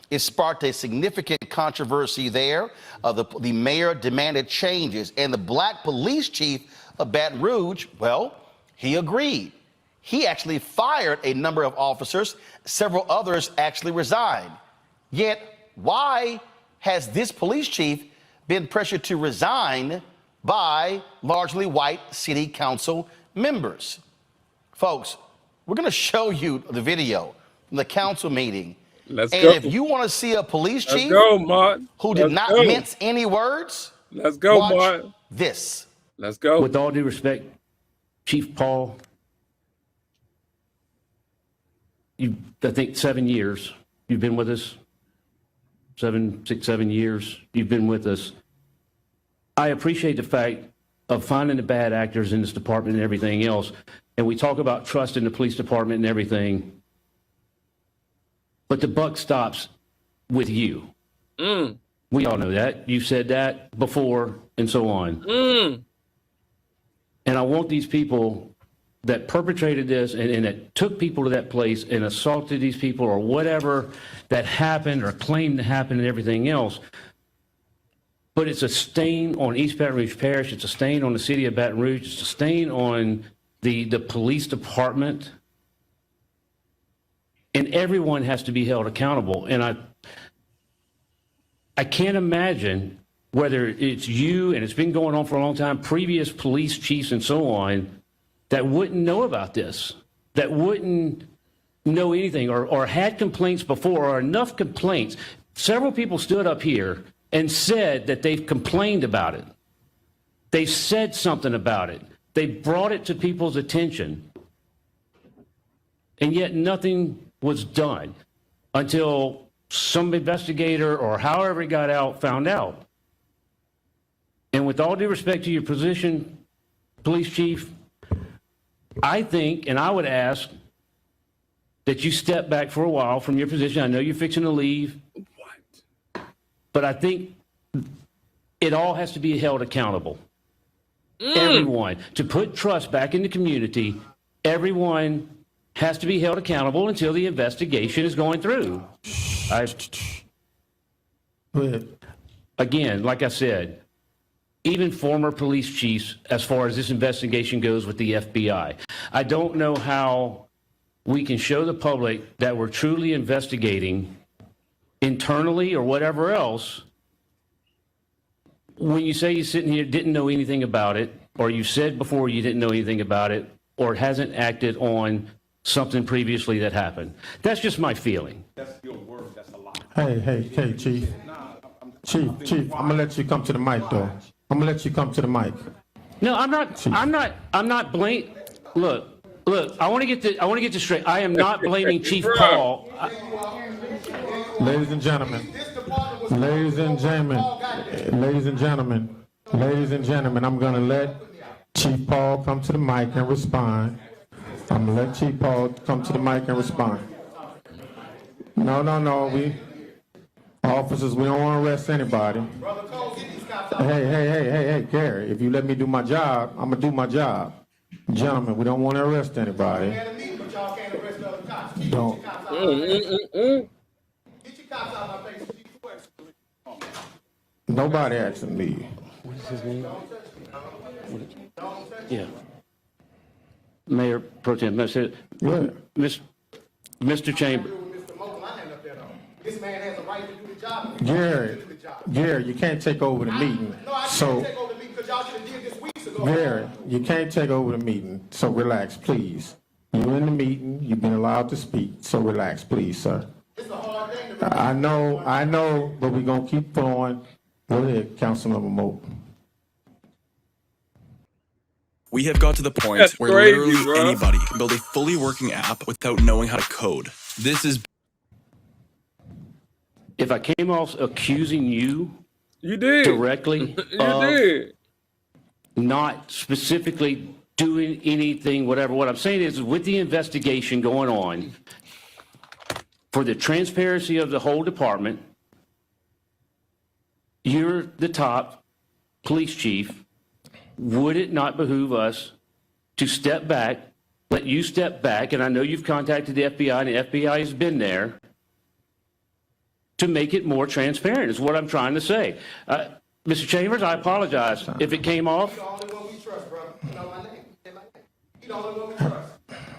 It sparked a significant controversy there. The mayor demanded changes, and the black police chief of Baton Rouge, well, he agreed. He actually fired a number of officers. Several others actually resigned. Yet, why has this police chief been pressured to resign by largely white city council members? Folks, we're going to show you the video from the council meeting. Let's and go. If you want to see a police chief who did not mince any words, let's go, watch Martin. This. Let's go. With all due respect, Chief Paul, I think 7 years you've been with us. 7 years you've been with us. I appreciate the fact of finding the bad actors in this department and everything else. And we talk about trust in the police department and everything. But the buck stops with you. We all know that. You've said that before and so on. And I want these people that perpetrated this and that took people to that place and assaulted these people or whatever that happened or claimed to happen and everything else. But it's a stain on East Baton Rouge Parish. It's a stain on the city of Baton Rouge. It's a stain on the police department. And everyone has to be held accountable. And I can't imagine whether it's you, and it's been going on for a long time, previous police chiefs and so on, that wouldn't know about this, that wouldn't know anything or had complaints before or enough complaints. Several people stood up here and said that they've complained about it. They've said something about it. They brought it to people's attention. And yet nothing was done until some investigator or however it got out found out. And with all due respect to your position, police chief, I think, and I would ask that you step back for a while from your position. I know you're fixing to leave. What? But I think it all has to be held accountable. Everyone. To put trust back in the community, everyone has to be held accountable until the investigation is going through. Again, like I said, even former police chiefs, as far as this investigation goes with the FBI. I don't know how we can show the public that we're truly investigating internally or whatever else when you say you're sitting here didn't know anything about it, or you said before you didn't know anything about it, or it hasn't acted on something previously that happened. That's just my feeling. That's your word. That's a lie. Hey, Chief. Chief, I'm gonna let you come to the mic, though. I'm gonna let you come to the mic. No, I'm not blaming. Look. I want to get this straight. I am not blaming Chief Paul. Ladies and gentlemen, I'm gonna let Chief Paul come to the mic and respond. I'm gonna let Chief Paul come to the mic and respond. No. We officers, we don't want to arrest anybody. Hey, Gary, if you let me do my job, I'm gonna do my job. Gentlemen, we don't want to arrest anybody. Don't. Nobody asked him to leave. What is his name? Yeah. Mayor Pro Tem. Mr. Chambers. This man has a right to do the job. Gary, you can't take over the meeting. So, Gary, you can't take over the meeting. So relax, please. You're in the meeting. You've been allowed to speak. So relax, please, sir. I know, but we're gonna keep going. Go ahead, Councilmember Moe. We have got to the point where literally anybody can build a fully working app without knowing how to code. This is. If I came off accusing you did directly, you did not specifically doing anything, whatever. What I'm saying is, with the investigation going on, for the transparency of the whole department, you're the top police chief. Would it not behoove us to step back, let you step back, and I know you've contacted the FBI, and the FBI has been there, to make it more transparent, is what I'm trying to say. Mr. Chambers, I apologize if it came off. You're the only one we trust, brother. You know my name. You're the only one we trust.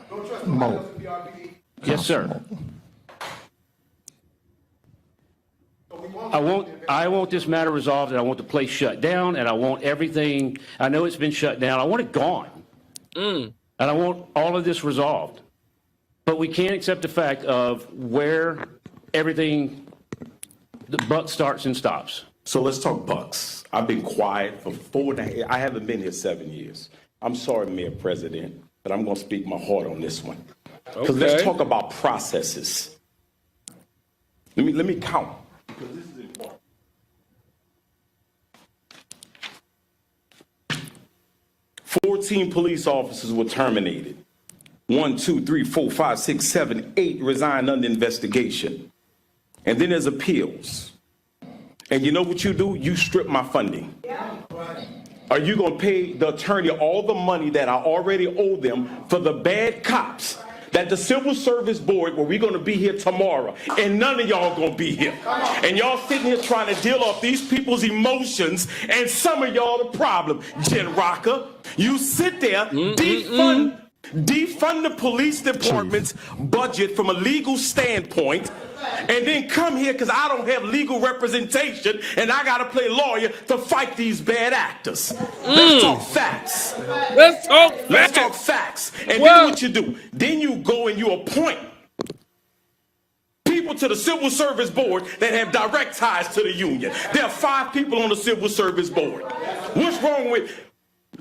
Don't trust nobody else in BRPD. Yes, sir. I want this matter resolved, and I want the place shut down, and I want everything. I know it's been shut down. I want it gone. And I want all of this resolved. But we can't accept the fact of where everything, the buck starts and stops. So let's talk bucks. I've been quiet for I haven't been here 7 years. I'm sorry, Mayor President, but I'm going to speak my heart on this one. Because let's talk about processes. Let me count. Because this is important. 14 police officers were terminated. 1, 2, 3, 4, 5, 6, 7, 8 resigned under investigation. And then there's appeals. And you know what you do? You strip my funding. Are you going to pay the attorney all the money that I already owe them for the bad cops that the Civil Service Board, where we're going to be here tomorrow, and none of y'all going to be here. And y'all sitting here trying to deal off these people's emotions, and some of y'all the problem. Jen Rocker, you sit there, defund the police department's budget from a legal standpoint, and then come here because I don't have legal representation and I got to play lawyer to fight these bad actors. Let's talk facts. Let's talk facts. And then what you do? Then you go and you appoint people to the Civil Service Board that have direct ties to the union. There are 5 people on the Civil Service Board. What's wrong with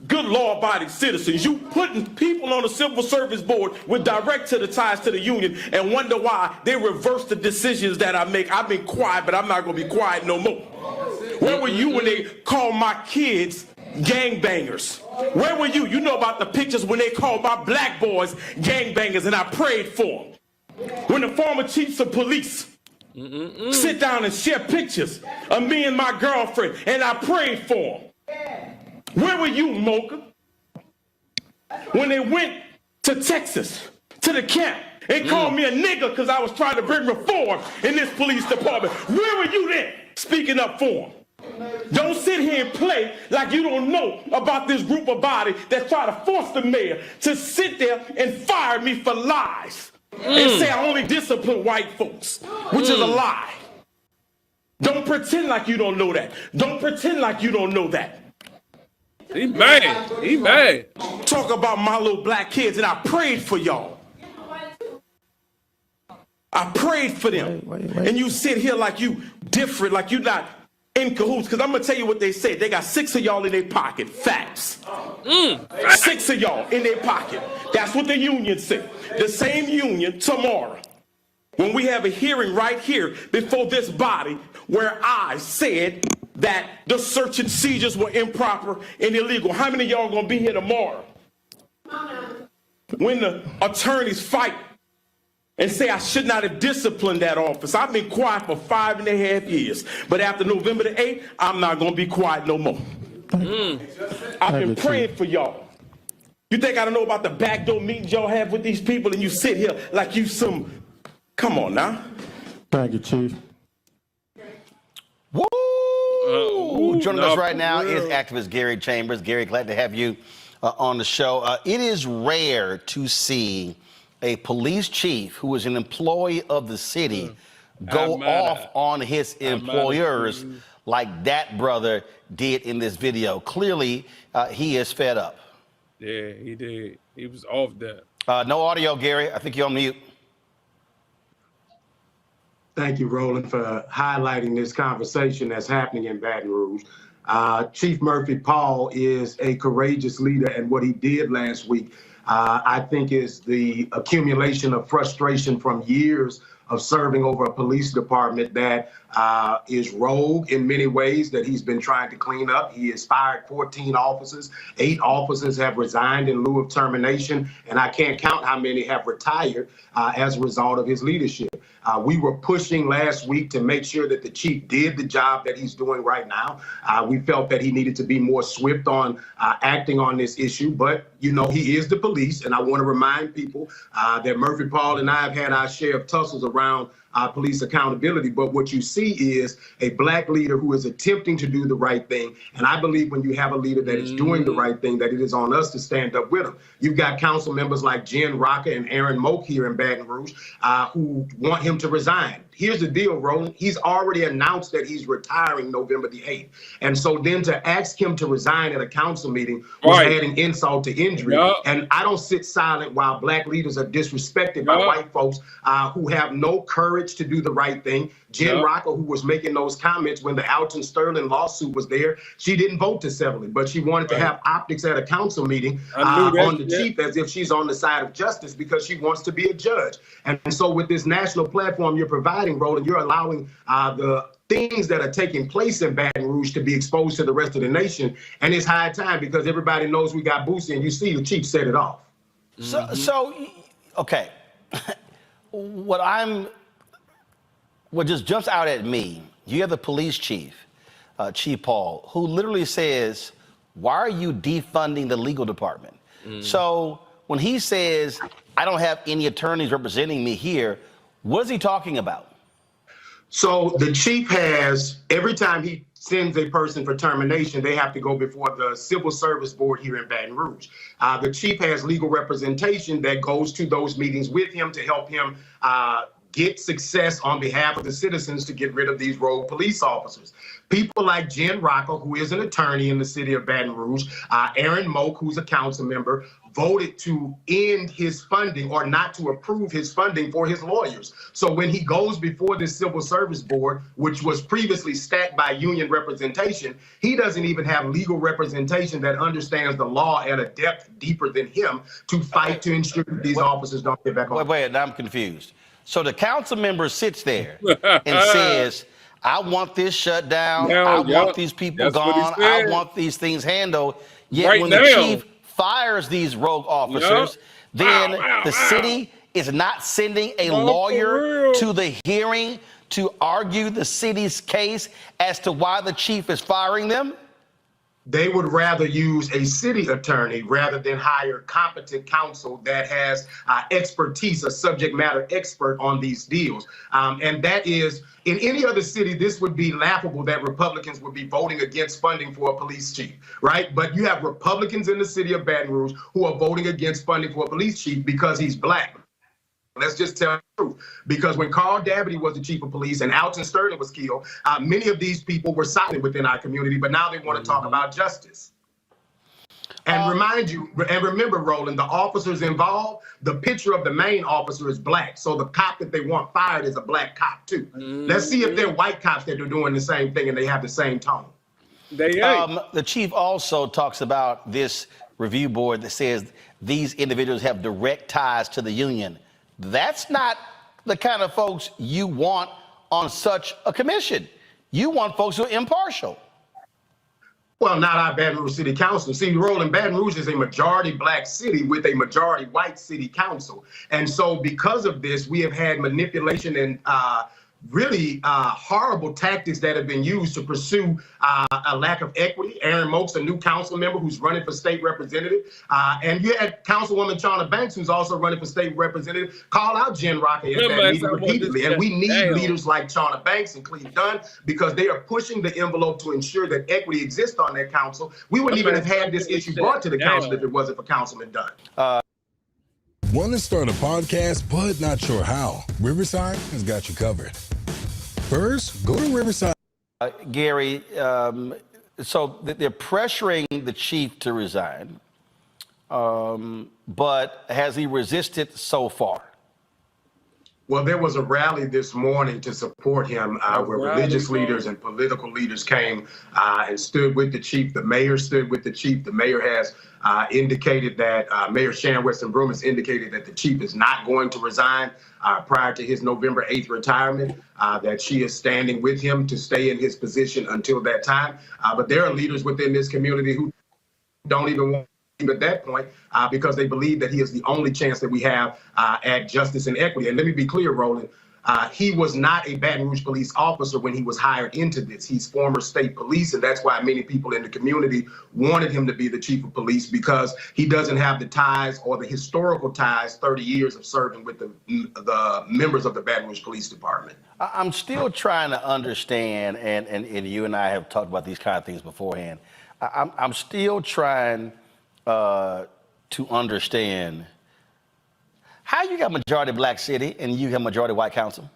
good law-abiding citizens? You putting people on the Civil Service Board with direct ties to the union and wonder why they reverse the decisions that I make. I've been quiet, but I'm not going to be quiet no more. Where were you when they called my kids gangbangers? Where were you? You know about the pictures when they called my black boys gangbangers, and I prayed for them. When the former chiefs of police sit down and share pictures of me and my girlfriend, and I prayed for them. Where were you, Mocha? When they went to Texas, to the camp, and called me a nigger because I was trying to bring reform in this police department. Where were you then, speaking up for them? Don't sit here and play like you don't know about this group of body that's trying to force the mayor to sit there and fire me for lies and say I only discipline white folks, which is a lie. Don't pretend like you don't know that. Don't pretend like you don't know that. He mad. He mad. Talk about my little black kids, and I prayed for y'all. I prayed for them. And you sit here like you different, like you not in cahoots. Because I'm going to tell you what they said. They got 6 of y'all in their pocket. Facts. 6 of y'all in their pocket. That's what the union said. The same union tomorrow, when we have a hearing right here before this body, where I said that the search and seizures were improper and illegal. How many of y'all gonna be here tomorrow when the attorneys fight and say I should not have disciplined that officer? I've been quiet for 5.5 years, but after November the 8th, I'm not gonna be quiet no more. I've been praying for y'all. You think I don't know about the backdoor meetings y'all have with these people, and you sit here like you some, come on now. Thank you, Chief. Woo! Joining us right now is activist Gary Chambers. Gary, glad to have you on the show. It is rare to see a police chief who is an employee of the city go off on his employers like that brother did in this video. Clearly, he is fed up. Yeah, he did. He was off that. No audio, Gary. I think you're on mute. Thank you, Roland, for highlighting this conversation that's happening in Baton Rouge. Chief Murphy Paul is a courageous leader, and what he did last week, I think, is the accumulation of frustration from years of serving over a police department that is rogue in many ways, that he's been trying to clean up. He has fired 14 officers. 8 officers have resigned in lieu of termination, and I can't count how many have retired as a result of his leadership. We were pushing last week to make sure that the chief did the job that he's doing right now. We felt that he needed to be more swift on acting on this issue, but, you know, he is the police, and I want to remind people that Murphy Paul and I have had our share of tussles around police accountability. But what you see is a black leader who is attempting to do the right thing. And I believe when you have a leader that is doing the right thing, that it is on us to stand up with him. You've got council members like Jen Rocker and Aaron Moak here in Baton Rouge who want him to resign. Here's the deal, Roland. He's already announced that he's retiring November the 8th. And so then to ask him to resign at a council meeting was adding insult to injury. And I don't sit silent while black leaders are disrespected by white folks who have no courage to do the right thing. Jen Rocker, who was making those comments when the Alton Sterling lawsuit was there, she didn't vote to settle it, but she wanted to have optics at a council meeting on the cheap as if she's on the side of justice because she wants to be a judge. And so with this national platform you're providing, Roland, you're allowing the things that are taking place in Baton Rouge to be exposed to the rest of the nation. And it's high time because everybody knows we got Boosie, and you see the chief set it off. So okay, what just jumps out at me, you have the police chief, Chief Paul, who literally says, why are you defunding the legal department? So when he says, I don't have any attorneys representing me here, what is he talking about? So the chief has, every time he sends a person for termination, they have to go before the Civil Service Board here in Baton Rouge. The chief has legal representation that goes to those meetings with him to help him get success on behalf of the citizens to get rid of these rogue police officers. People like Jen Rocker, who is an attorney in the city of Baton Rouge, Aaron Moak, who's a council member, voted to end his funding or not to approve his funding for his lawyers. So when he goes before the Civil Service Board, which was previously stacked by union representation, he doesn't even have legal representation that understands the law at a depth deeper than him to fight to ensure that these officers don't get back on. Wait, I'm confused. So the council member sits there and says, I want this shut down. I want these people gone. I want these things handled. Yet when the chief fires these rogue officers, then the city is not sending a lawyer to the hearing to argue the city's case as to why the chief is firing them? They would rather use a city attorney rather than hire competent counsel that has expertise, a subject matter expert on these deals. And that is, in any other city, this would be laughable that Republicans would be voting against funding for a police chief, right? But you have Republicans in the city of Baton Rouge who are voting against funding for a police chief because he's black. Let's just tell the truth. Because when Carl Dabney was the chief of police and Alton Sterling was killed, many of these people were silent within our community, but now they want to talk about justice. And remember, Roland, the officers involved, the picture of the main officer is black. So the cop that they want fired is a black cop, too. Let's see if they're white cops that are doing the same thing and they have the same tone. The chief also talks about this review board that says these individuals have direct ties to the union. That's not the kind of folks you want on such a commission. You want folks who are impartial. Well, not our Baton Rouge City Council. See, Roland, Baton Rouge is a majority black city with a majority white city council. And so because of this, we have had manipulation and really horrible tactics that have been used to pursue a lack of equity. Aaron Moak's a new council member who's running for state representative. And you had Councilwoman Chawna Banks, who's also running for state representative, call out Jen Rocker at that meeting repeatedly. And we need leaders like Chawna Banks and Cleve Dunn because they are pushing the envelope to ensure that equity exists on that council. We wouldn't even have had this issue brought to the council if it wasn't for Councilman Dunn. Want to start a podcast but not sure how? Riverside has got you covered. First, go to Riverside. Gary, so they're pressuring the chief to resign, but has he resisted so far? Well, there was a rally this morning to support him where religious leaders and political leaders came and stood with the chief. The mayor stood with the chief. The mayor has indicated that Mayor Shan Weston Broome has indicated that the chief is not going to resign prior to his November 8th retirement, that she is standing with him to stay in his position until that time. But there are leaders within this community who don't even want at that point because they believe that he is the only chance that we have at justice and equity. And let me be clear, Roland, He was not a Baton Rouge police officer when he was hired into this. He's former state police, and that's why many people in the community wanted him to be the chief of police, because he doesn't have the ties or the historical ties, 30 years of serving with the members of the Baton Rouge Police Department. I'm still trying to understand, and you and I have talked about these kind of things beforehand. I'm still trying to understand how you got majority black city and you have majority white council.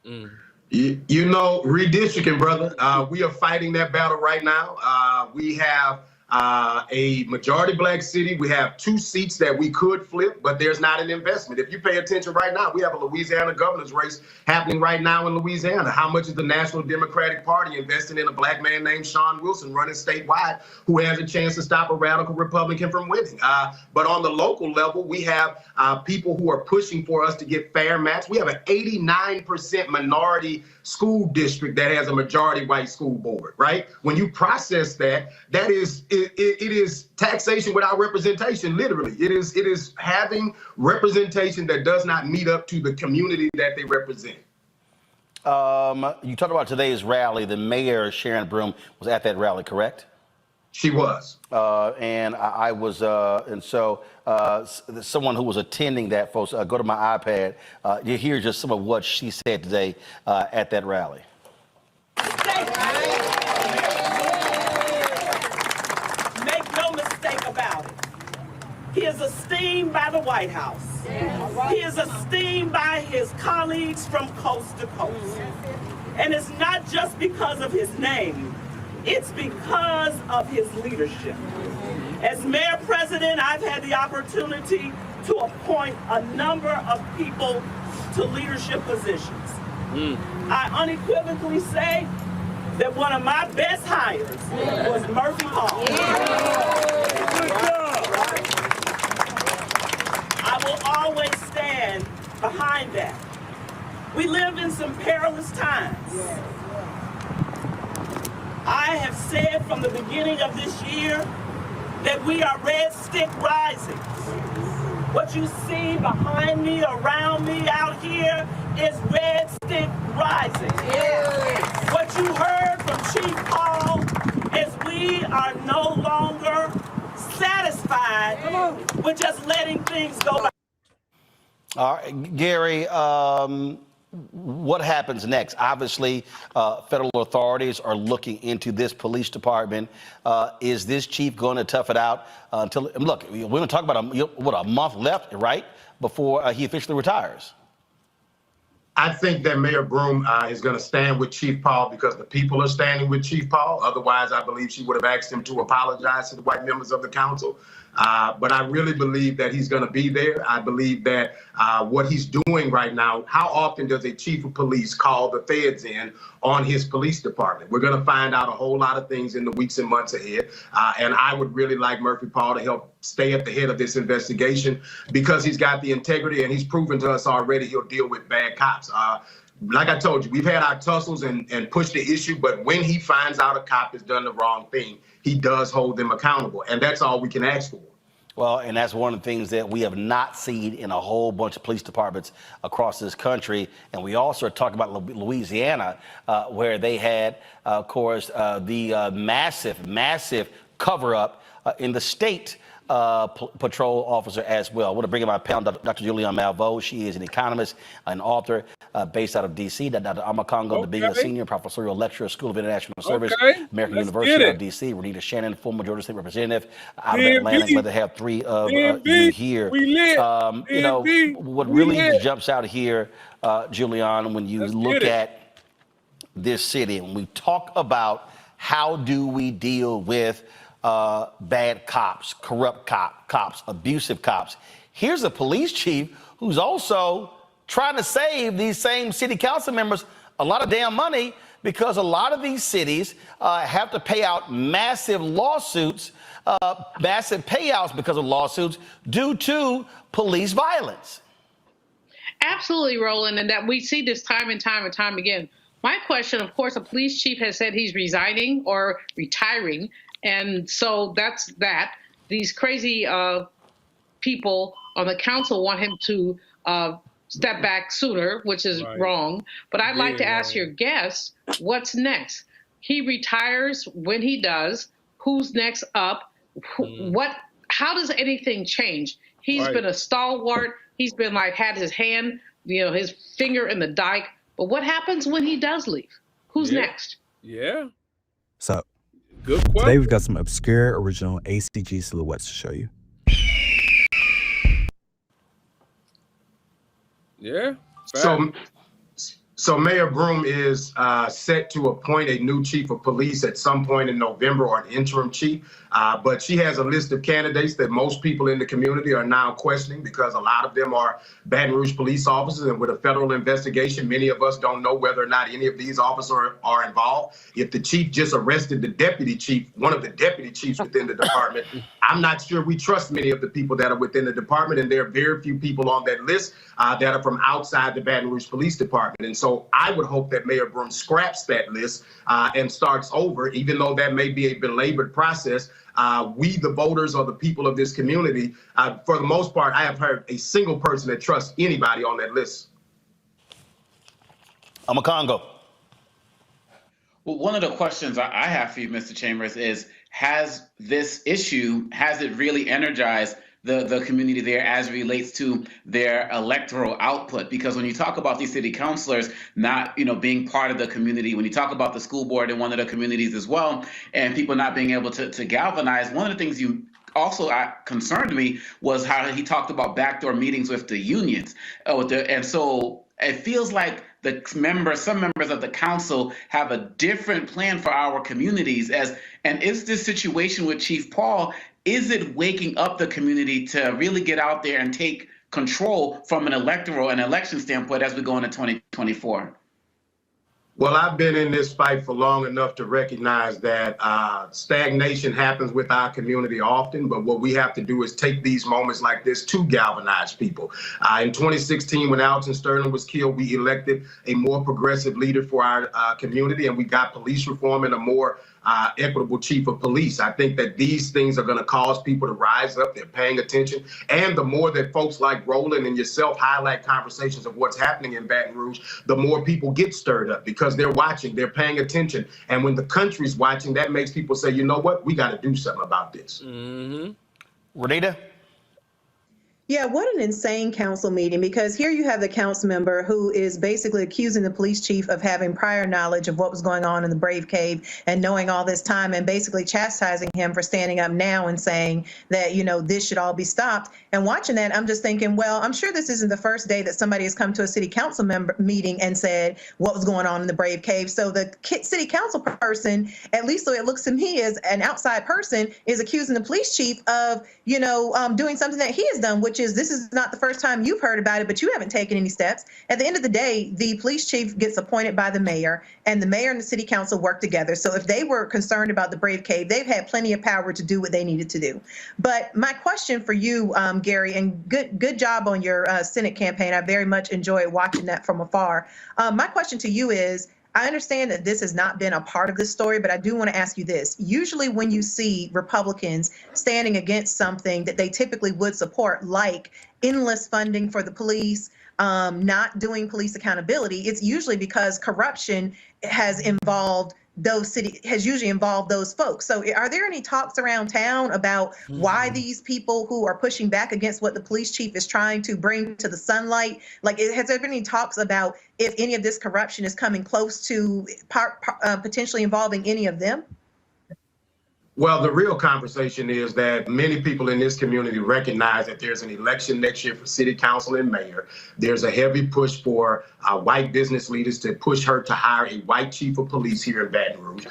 You know, redistricting, brother. We are fighting that battle right now. We have a majority black city. We have 2 seats that we could flip, but there's not an investment. If you pay attention right now, we have a Louisiana governor's race happening right now in Louisiana. How much is the National Democratic Party investing in a black man named Sean Wilson running statewide, who has a chance to stop a radical Republican from winning? But on the local level, we have people who are pushing for us to get fair match. We have an 89% minority school district that has a majority white school board, right? When you process that, that is it is taxation without representation, literally. It is having representation that does not meet up to the community that they represent. You talked about today's rally. The mayor, Sharon Broome, was at that rally, correct? She was. And I was, and so someone who was attending that, folks, go to my iPad. You hear just some of what she said today at that rally. Make no mistake about it. He is esteemed by the White House. He is esteemed by his colleagues from coast to coast. And it's not just because of his name. It's because of his leadership. As mayor president, I've had the opportunity to appoint a number of people to leadership positions. I unequivocally say that one of my best hires was Murphy Paul. I will always stand behind that. We live in some perilous times. I have said from the beginning of this year that we are red stick rising. What you see behind me, around me, out here is red stick rising. What you heard from Chief Paul is we are no longer satisfied with just letting things go by. All right, Gary, what happens next? Obviously, federal authorities are looking into this police department. Is this chief going to tough it out until, look, we're going to talk about a month left, right, before he officially retires? I think that Mayor Broome is going to stand with Chief Paul because the people are standing with Chief Paul. Otherwise, I believe she would have asked him to apologize to the white members of the council. But I really believe that he's going to be there. I believe that what he's doing right now, how often does a chief of police call the feds in on his police department? We're going to find out a whole lot of things in the weeks and months ahead. And I would really like Murphy Paul to help stay at the head of this investigation because he's got the integrity and he's proven to us already he'll deal with bad cops. Like I told you, we've had our tussles and pushed the issue, but when he finds out a cop has done the wrong thing, he does hold them accountable, and that's all we can ask for. Well, and that's one of the things that we have not seen in a whole bunch of police departments across this country. And we also are talking about Louisiana, where they had, of course, the massive cover-up in the state patrol officer as well. I want to bring in my panel, Dr. Julianne Malveaux. She is an economist, an author based out of D.C. Dr. Amakongo, the Biga Senior, professorial lecturer, School of International Service, American University of D.C. Renita Shannon, former Georgia State Representative out of Atlanta. Glad to have three of you here. You know, what really jumps out here, Julianne, when you look at this city, and we talk about how do we deal with bad cops, corrupt cops, abusive cops. Here's a police chief who's also trying to save these same city council members a lot of damn money because a lot of these cities have to pay out massive lawsuits, massive payouts because of lawsuits due to police violence. Absolutely, Roland, and that we see this time and time again. My question, of course, a police chief has said he's resigning or retiring. And so that's that. These crazy people on the council want him to step back sooner, which is wrong. But I'd like to ask your guests, what's next? He retires. When he does, who's next up? How does anything change? He's been a stalwart. He's been had his hand, his finger in the dike. But what happens when he does leave? Who's next? Yeah. What's up? Good question. Today we've got some obscure original ACG silhouettes to show you. Yeah. So Mayor Broome is set to appoint a new chief of police at some point in November, or an interim chief. But she has a list of candidates that most people in the community are now questioning, because a lot of them are Baton Rouge police officers. And with a federal investigation, many of us don't know whether or not any of these officers are involved. If the chief just arrested the deputy chief, one of the deputy chiefs within the department, I'm not sure we trust many of the people that are within the department. And there are very few people on that list that are from outside the Baton Rouge Police Department. And so I would hope that Mayor Broome scraps that list and starts over, even though that may be a belabored process. We, the voters, or the people of this community, for the most part, I have heard a single person that trusts anybody on that list. I'm a Congo. Well, one of the questions I have for you, Mr. Chambers, is has it really energized the community there as it relates to their electoral output? Because when you talk about these city councilors not, being part of the community, when you talk about the school board in one of the communities as well, and people not being able to galvanize, one of the things you also concerned me was how he talked about backdoor meetings with the unions. And so it feels like some members of the council have a different plan for our communities. And is this situation with Chief Paul, is it waking up the community to really get out there and take control from an electoral and election standpoint as we go into 2024? Well, I've been in this fight for long enough to recognize that stagnation happens with our community often, but what we have to do is take these moments like this to galvanize people. In 2016, when Alton Sterling was killed, we elected a more progressive leader for our community, and we got police reform and a more equitable chief of police. I think that these things are going to cause people to rise up. They're paying attention. And the more that folks like Roland and yourself highlight conversations of what's happening in Baton Rouge, the more people get stirred up, because they're watching, they're paying attention. And when the country's watching, that makes people say, you know what, we got to do something about this. Renita? Yeah, what an insane council meeting, because here you have the council member who is basically accusing the police chief of having prior knowledge of what was going on in the Brave Cave and knowing all this time, and basically chastising him for standing up now and saying that, this should all be stopped. And watching that, I'm just thinking, well, I'm sure this isn't the first day that somebody has come to a city council member meeting and said what was going on in the Brave Cave. So the city council person, at least so it looks to me as an outside person, is accusing the police chief of, doing something that he has done, which is, this is not the first time you've heard about it, but you haven't taken any steps. At the end of the day, the police chief gets appointed by the mayor, and the mayor and the city council work together. So if they were concerned about the Brave Cave, they've had plenty of power to do what they needed to do. But my question for you, Gary, and good job on your Senate campaign. I very much enjoyed watching that from afar. My question to you is, I understand that this has not been a part of this story, but I do want to ask you this. Usually when you see Republicans standing against something that they typically would support, like endless funding for the police, not doing police accountability, it's usually because corruption has usually involved those folks. So are there any talks around town about why these people who are pushing back against what the police chief is trying to bring to the sunlight, has there been any talks about if any of this corruption is coming close to potentially involving any of them? Well, the real conversation is that many people in this community recognize that there's an election next year for city council and mayor. There's a heavy push for white business leaders to push her to hire a white chief of police here in Baton Rouge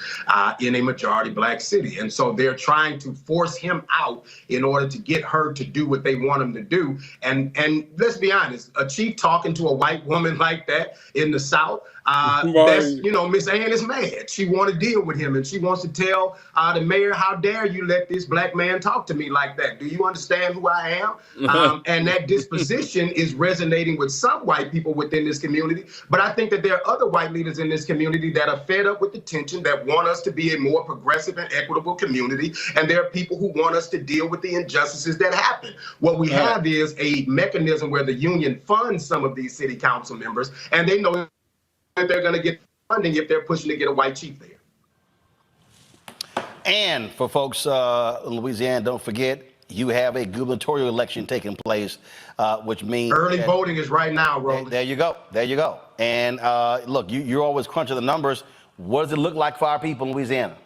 in a majority black city. And so they're trying to force him out in order to get her to do what they want him to do. And let's be honest, a chief talking to a white woman like that in the South, That's, you know, Miss Ann is mad. She want to deal with him, and she wants to tell the mayor, how dare you let this black man talk to me like that? Do you understand who I am? And that disposition is resonating with some white people within this community. But I think that there are other white leaders in this community that are fed up with the tension, that want us to be a more progressive and equitable community. And there are people who want us to deal with the injustices that happen. What we have is a mechanism where the union funds some of these city council members, and they know that they're going to get funding if they're pushing to get a white chief there. And for folks in Louisiana, don't forget, you have a gubernatorial election taking place, which means early voting is right now, Roland. There you go. There you go. And look, you're always crunching the numbers. What does it look like for our people in Louisiana?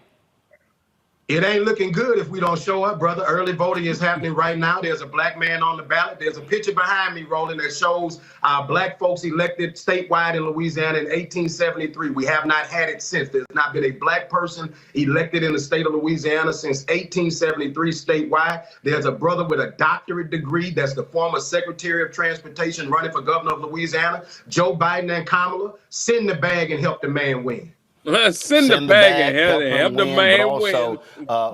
It ain't looking good if we don't show up, brother. Early voting is happening right now. There's a black man on the ballot. There's a picture behind me, Roland, that shows black folks elected statewide in Louisiana in 1873. We have not had it since. There's not been a black person elected in the state of Louisiana since 1873 statewide. There's a brother with a doctorate degree. That's the former Secretary of Transportation running for governor of Louisiana. Joe Biden and Kamala, send the bag and help the man win. Send the bag and help the man also,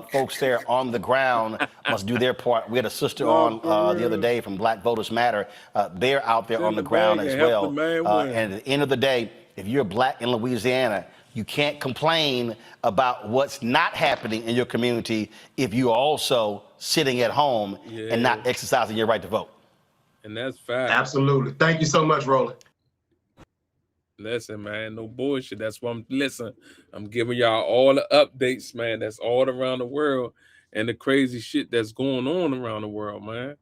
folks there on the ground must do their part. We had a sister on the other day from Black Voters Matter. They're out there on the ground as well. And at the end of the day, if you're black in Louisiana, you can't complain about what's not happening in your community if you're also sitting at home and not exercising your right to vote. And that's fact. Absolutely. Thank you so much, Roland. Listen, man, no bullshit. That's why I'm giving y'all all the updates, man. That's all around the world and the crazy shit that's going on around the world, man.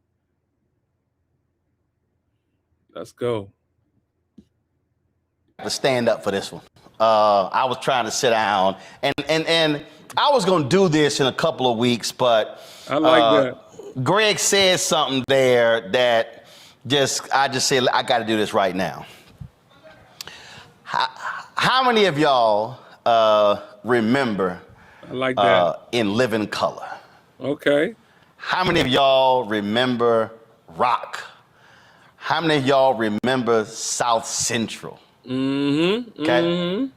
Let's go. Let's stand up for this one. I was trying to sit down and I was gonna do this in a couple of weeks, but I like that. Greg said something there that I just said I got to do this right now. How many of y'all remember I like that. In Living Color? Okay. How many of y'all remember Rock? How many of y'all remember South Central? Okay.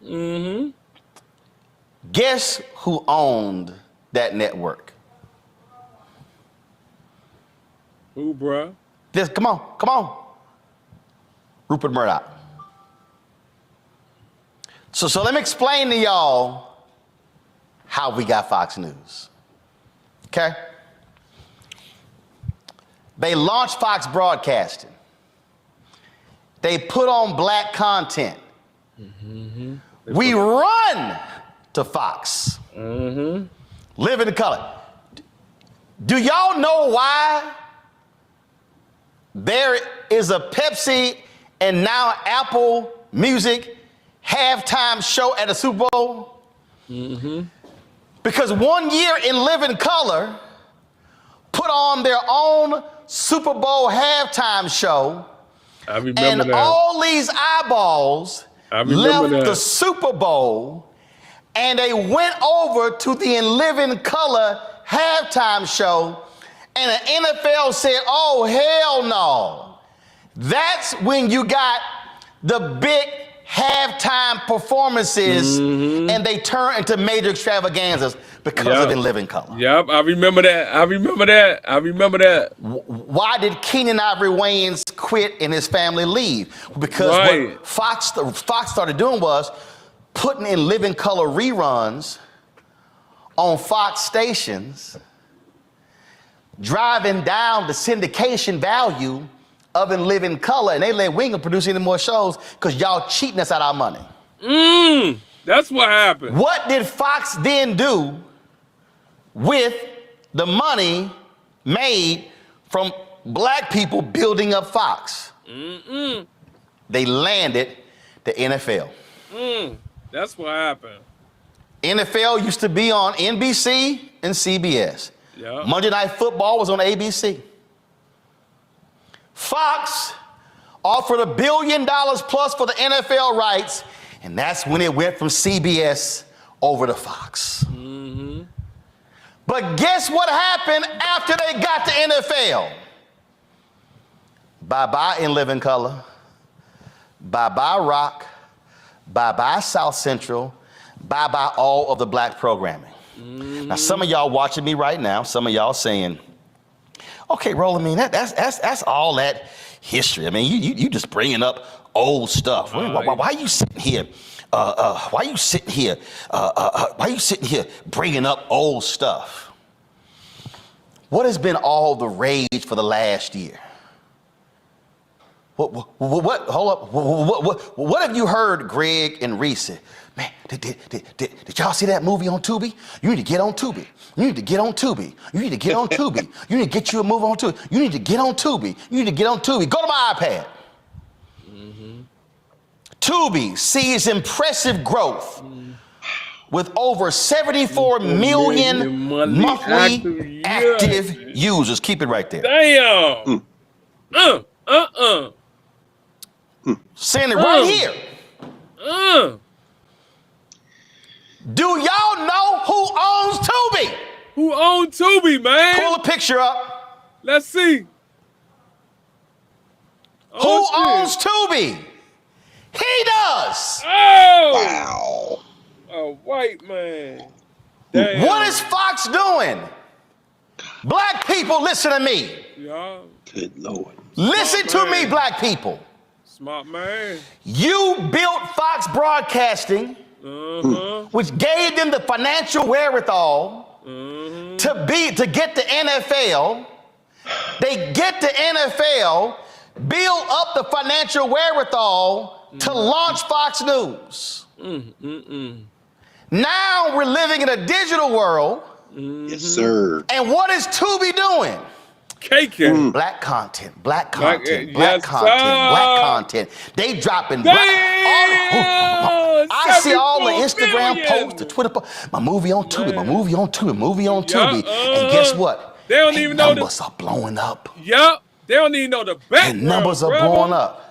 Guess who owned that network? Who, bruh? Come on. Rupert Murdoch. So let me explain to y'all how we got Fox News. Okay? They launched Fox Broadcasting. They put on black content. We run to Fox. Living Color. Do y'all know why there is a Pepsi and now Apple Music halftime show at a Super Bowl? Because 1 year in Living Color put on their own Super Bowl halftime show, and all these eyeballs left the Super Bowl and they went over to the In Living Color halftime show, and the NFL said, oh, hell no. That's when you got the big halftime performances and they turn into major extravaganzas because of In Living Color. Yep, I remember that. Why did Keenan Ivory Wayans quit and his family leave? Because what Fox started doing was putting In Living Color reruns on Fox stations, driving down the syndication value of In Living Color, and they let we ain't gonna produce any more shows because y'all cheating us out our money. That's what happened. What did Fox then do with the money made from black people building up Fox? They landed the NFL. That's what happened. NFL used to be on NBC and CBS. Monday Night Football was on ABC. Fox offered $1 billion plus for the NFL rights, and that's when it went from CBS over to Fox. But guess what happened after they got the NFL? Bye-bye In Living Color, bye-bye Rock, bye-bye South Central, bye-bye all of the black programming. Now, some of y'all watching me right now, some of y'all saying, okay, Roland, I mean, that's all that history. I mean, you just bringing up old stuff. Why are you sitting here? Why are you sitting here bringing up old stuff? What has been all the rage for the last year? What? Hold up. What have you heard, Greg and Reese? Man, did y'all see that movie on Tubi? You need to get on Tubi. You need to get on Tubi. You need to get on Tubi. You need to get you a movie on Tubi. You need to get on Tubi. You need to get on Tubi. Go to my iPad. Tubi sees impressive growth with over 74 million monthly active users. Keep it right there. Damn. Saying it right here. Do y'all know who owns Tubi? Who owns Tubi, man? Pull a picture up. Let's see. Who owns Tubi? He does. Oh! Wow. A white man. Damn. What is Fox doing? Black people, listen to me. Yeah. Good Lord. Listen to me, black people. Smart man. You built Fox Broadcasting, which gave them the financial wherewithal to get the NFL. They get the NFL, build up the financial wherewithal to launch Fox News. Now we're living in a digital world. Yes, sir. And what is Tubi doing? Caking. Black content, black content, Black content. They dropping black. I see all the Instagram posts, the Twitter posts. My movie on Tubi, my movie on Tubi, movie on Tubi. And guess what? They don't even know numbers are blowing up. Yup. They don't even know the background. And numbers are blowing up.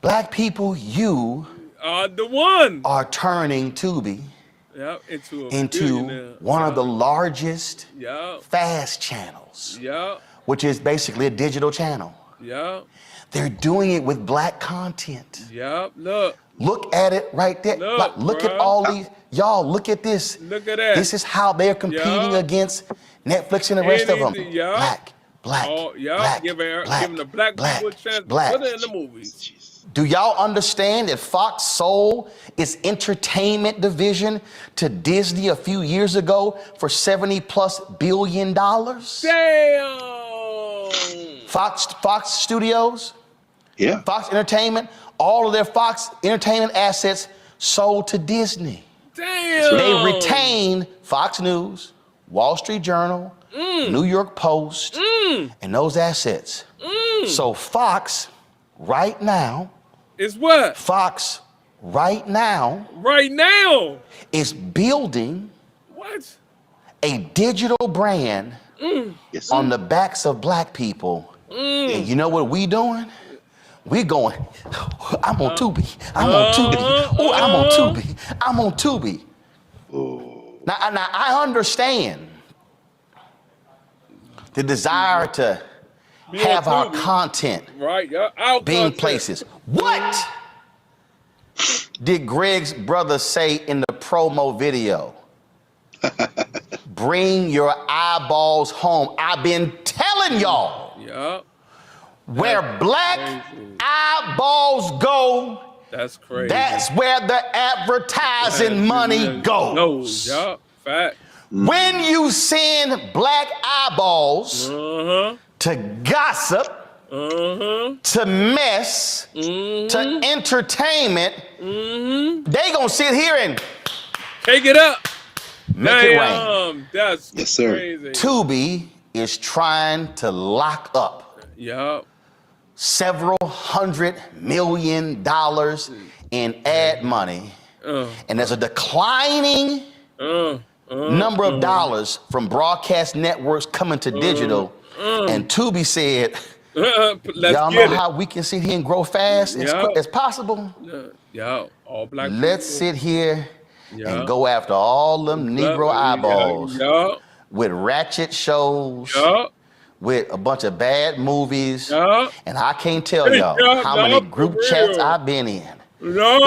Black people, you the one are turning Tubi into one of the largest fast channels, which is basically a digital channel. They're doing it with black content. Look at it right there. Look at all these. Y'all, look at this. Look at that. This is how they're competing against Netflix and the rest of them. Black. Giving the black people a chance to put it in the movies. Do y'all understand that Fox sold its entertainment division to Disney a few years ago for $70+ billion? Damn. Fox Studios? Yeah. Fox Entertainment, all of their Fox Entertainment assets sold to Disney. Damn. They retain Fox News, Wall Street Journal, New York Post, and those assets. So Fox right now is what? Fox right now is building what? A digital brand on the backs of black people. And you know what we doing? We going, I'm on Tubi. I'm on Tubi. Oh, I'm on Tubi. I'm on Tubi. Now I understand the desire to have our content being places. What did Greg's brother say in the promo video? Bring your eyeballs home. I've been telling y'all. Where black eyeballs go, that's crazy. That's where the advertising money goes. Fact. When you send black eyeballs to gossip, to mess, to entertainment, they gonna sit here and take it up. Make it rain. That's crazy. Tubi is trying to lock up several $100 million in ad money, and there's a declining number of dollars from broadcast networks coming to digital, and Tubi said, y'all know how we can sit here and grow fast as possible? All black Let's sit here and go after all them Negro eyeballs with ratchet shows, with a bunch of bad movies, and I can't tell y'all how many group chats I've been in No.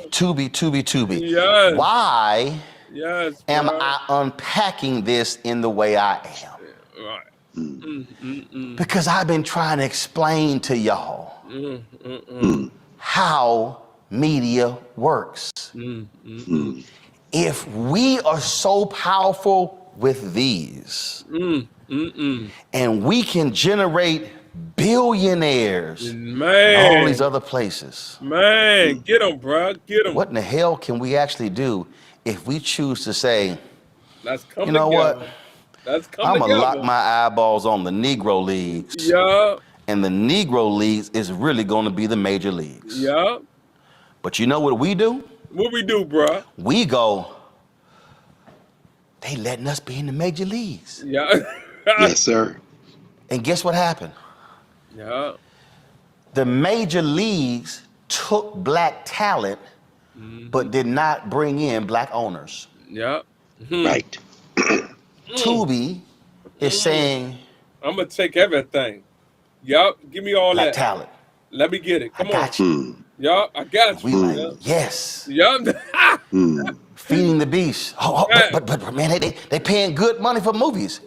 Tubi. Yes. Why Yes. am bro. I unpacking this in the way I am? Right. Because I've been trying to explain to y'all how media works. If we are so powerful with these, and we can generate billionaires in all these other places, Man, get them, bro. Get them. what in the hell can we actually do if we choose to say, Let's come you know together. what? Let's come I'm together. gonna lock my eyeballs on the Negro Leagues. Yeah. And the Negro Leagues is really gonna be the major leagues. Yeah. But you know what we do? What we do, bro? We go, they letting us be in the major leagues. Yeah. Yes, sir. And guess what happened? Yeah. The major leagues took black talent, but did not bring in black owners. Yeah. Right. Tubi is saying, I'm gonna take everything. Yup. Give me all black that talent. Let me get it. Come on. Got you. Yup. I got We you. like, yes. Yup. Feeding the beast. But man, they paying good money for movies.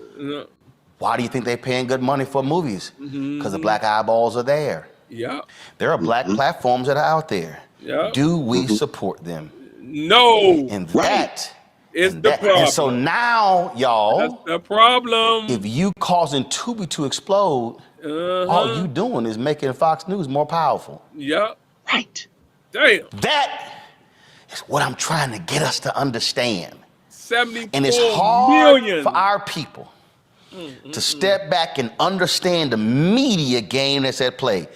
Why do you think they paying good money for movies? Because the black eyeballs are there. Yeah. There are black platforms that are out there. Yeah. Do we support them? No. And that is the problem. And so now, y'all, That's the problem. if you causing Tubi to explode, all you doing is making Fox News more powerful. Yup. Right. Damn. That is what I'm trying to get us to understand. 74 And it's hard million. for our people to step back and understand the media game that's at play.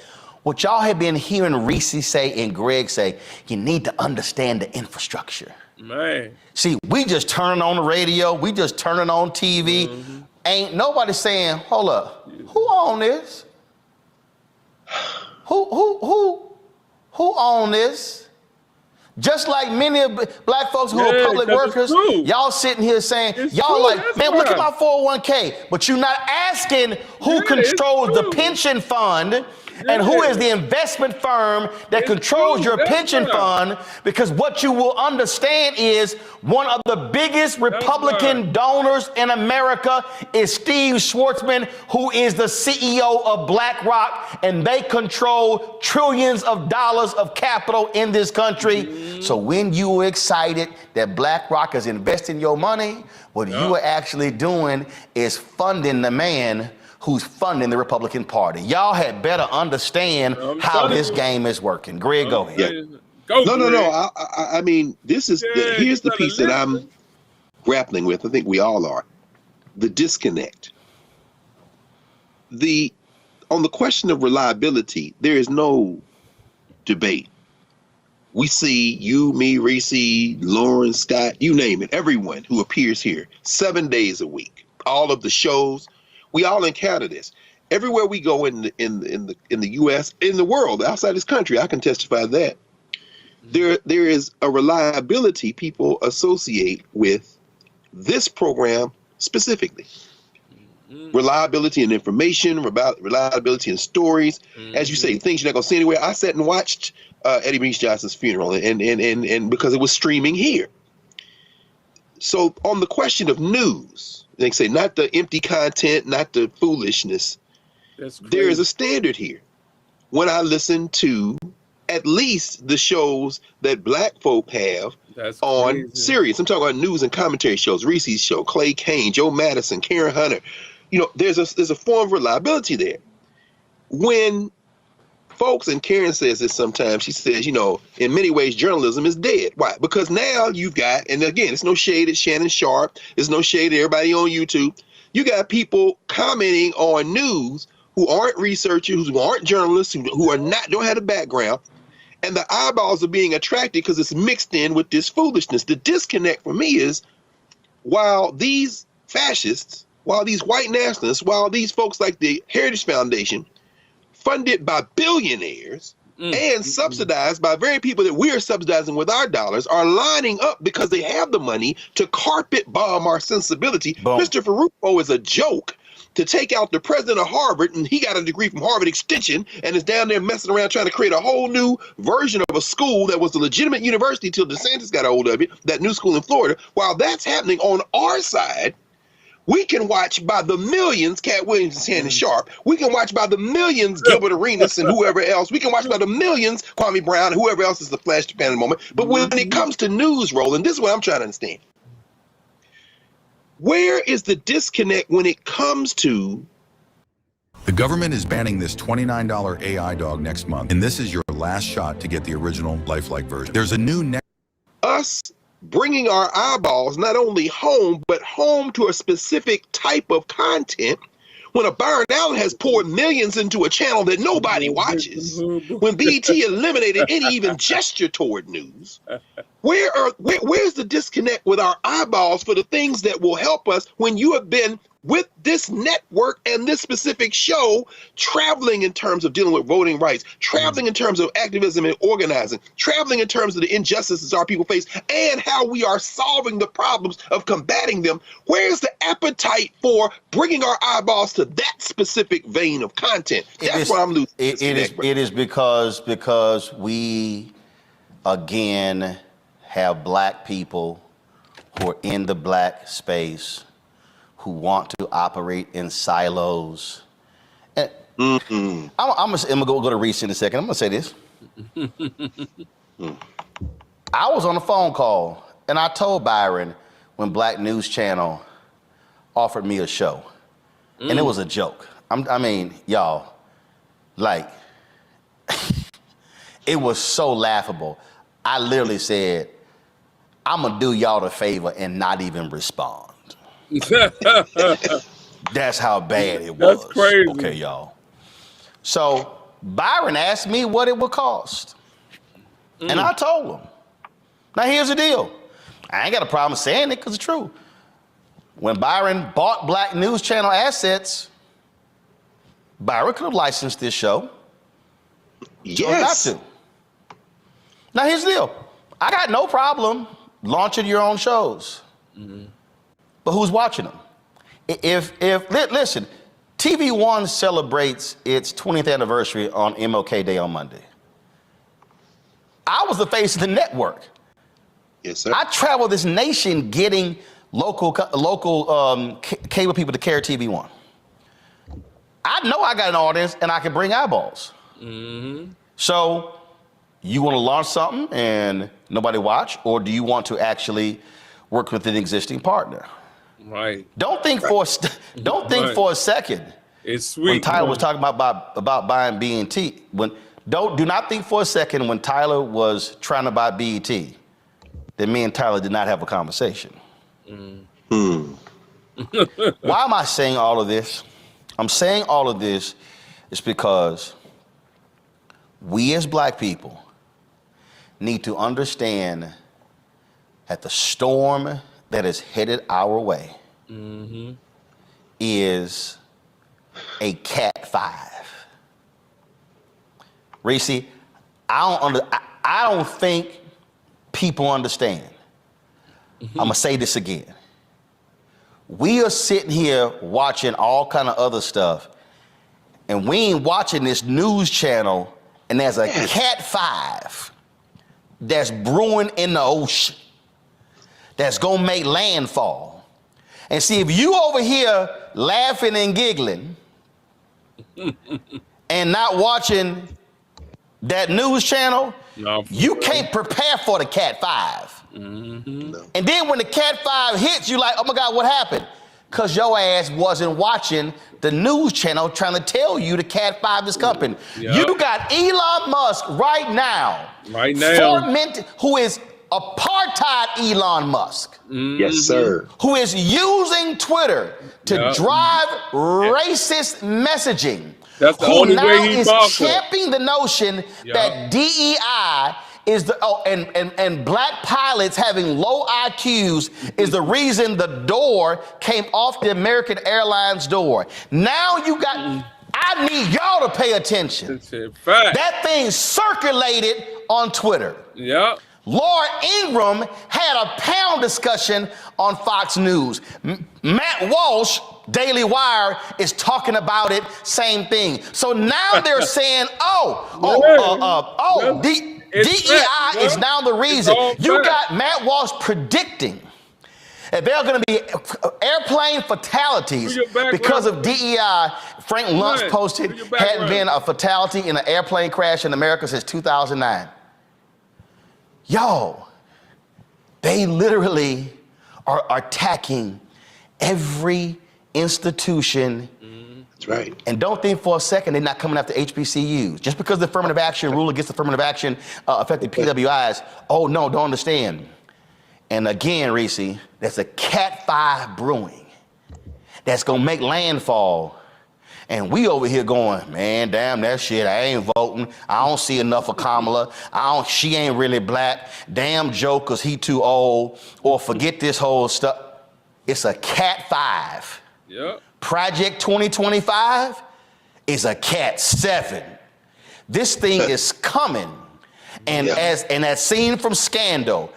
What y'all have been hearing Reese say and Greg say, you need to understand the infrastructure. Man. See, we just turning on the radio, we just turning on TV. Ain't nobody saying, hold up, who own this? Who own this? Just like many of black folks who are public workers, y'all sitting here saying, y'all true, like, that's man, look at right. my 401k, but you're not asking who controls the pension fund and who is the investment firm that controls your pension fund, because what you will understand is one of the biggest Republican donors in America is Steve Schwarzman, who is the CEO of BlackRock, and they control trillions of dollars of capital in this country. So when you are excited that BlackRock is investing your money, what you are actually doing is funding the man who's funding the Republican Party. Y'all had better understand how this game is working. Greg, go ahead. Yeah. No. I mean, this is here's the piece that I'm grappling with. I think we all are. The disconnect. On the question of reliability, there is no debate. We see you, me, Reese, Lauren, Scott, you name it, everyone who appears here 7 days a week. All of the shows. We all encounter this everywhere we go in the U.S., in the world, outside this country. I can testify that there is a reliability people associate with this program specifically. Reliability in information, reliability in stories, as you say, things you're not gonna see anywhere. I sat and watched Eddie Meese Johnson's funeral, and because it was streaming here. So on the question of news. They say not the empty content, not the foolishness. There is a standard here. When I listen to at least the shows that black folk have on Sirius, I'm talking about news and commentary shows, Reese's show, Clay Kane, Joe Madison, Karen Hunter. You know, there's a form of reliability there. When folks, and Karen says this sometimes, she says, you know, in many ways, journalism is dead. Why? Because now you've got, and again, it's no shade at Shannon Sharp. There's no shade at everybody on YouTube. You got people commenting on news who aren't researchers, who aren't journalists, who are not, don't have the background. And the eyeballs are being attracted because it's mixed in with this foolishness. The disconnect for me is, while these fascists, while these white nationalists, while these folks like the Heritage Foundation, funded by billionaires and subsidized by very people that we're subsidizing with our dollars, are lining up because they have the money to carpet bomb our sensibility. Mr. Farruko is a joke to take out the president of Harvard, and he got a degree from Harvard Extension and is down there messing around trying to create a whole new version of a school that was a legitimate university till DeSantis got a hold of it, that new school in Florida. While that's happening on our side, we can watch by the millions Cat Williams and Shannon Sharp. We can watch by the millions Gilbert Arenas and whoever else. We can watch by the millions Kwame Brown and whoever else is the flash to pan at the moment. But when it comes to news, Roland, this is what I'm trying to understand. Where is the disconnect when it comes to... The government is banning this $29 AI dog next month, and this is your last shot to get the original lifelike version. There's a new... Us bringing our eyeballs not only home, but home to a specific type of content. When a Byron Allen has poured millions into a channel that nobody watches, when BET eliminated any even gesture toward news, where's the disconnect with our eyeballs for the things that will help us when you have been with this network and this specific show traveling in terms of dealing with voting rights, traveling in terms of activism and organizing, traveling in terms of the injustices our people face and how we are solving the problems of combating them? Where's the appetite for bringing our eyeballs to that specific vein of content? That's what I'm losing. It is because we, again, have black people who are in the black space who want to operate in silos. And I'm gonna go to Reese in a second. I'm gonna say this. I was on a phone call and I told Byron when Black News Channel offered me a show, and it was a joke. I mean, y'all, like, it was so laughable. I literally said, I'm gonna do y'all the favor and not even respond. That's how bad it was. That's crazy. Okay, y'all. So Byron asked me what it would cost. And I told him. Now here's the deal. I ain't got a problem saying it because it's true. When Byron bought Black News Channel assets, Byron could have licensed this show. Yes. Chose not to. Now here's the deal. I got no problem launching your own shows. But who's watching them? Listen, TV One celebrates its 20th anniversary on MLK Day on Monday. I was the face of the network. Yes, sir. I traveled this nation getting local cable people to carry TV One. I know I got an audience and I can bring eyeballs. So you want to launch something and nobody watch, or do you want to actually work with an existing partner? Right. Don't think for a second. It's sweet. When Tyler was talking about buying BET, do not think for a second when Tyler was trying to buy BET that me and Tyler did not have a conversation. Why am I saying all of this? I'm saying all of this is because we as black people need to understand that the storm that is headed our way is a Cat 5. Reese, I don't think people understand. I'm gonna say this again. We are sitting here watching all kind of other stuff, and we ain't watching this news channel, and there's a Cat 5 that's brewing in the ocean that's gonna make landfall. And see, if you over here laughing and giggling and not watching that news channel, you can't prepare for the Cat 5. And then when the Cat 5 hits, you like, oh my God, what happened? Because your ass wasn't watching the news channel trying to tell you the Cat 5 is coming. You got Elon Musk right now. Who is apartheid Elon Musk. Yes, sir. Who is using Twitter to drive racist messaging. That's the only way he is championing the notion that DEI is and black pilots having low IQs is the reason the door came off the American Airlines door. Now you got, I need y'all to pay attention. That thing circulated on Twitter. Laura Ingraham had a panel discussion on Fox News. Matt Walsh Daily Wire is talking about it, same thing. So now they're saying, DEI is now the reason. You got Matt Walsh predicting that there are going to be airplane fatalities because of DEI. Frank Luntz posted, hadn't been a fatality in an airplane crash in America since 2009. Yo, they literally are attacking every institution. That's right. And don't think for a second they're not coming after HBCUs. Just because the affirmative action rule against affirmative action affected PWIs, oh no, don't understand. And again, Reese, that's a Cat 5 brewing that's gonna make landfall. And we over here going, man, damn that shit, I ain't voting. I don't see enough of Kamala. She ain't really black. Damn Joe, cause he too old. Or forget this whole stuff. It's a Cat 5. Yep. Project 2025 is a Cat 7. This thing is coming. And as that scene from Scandal,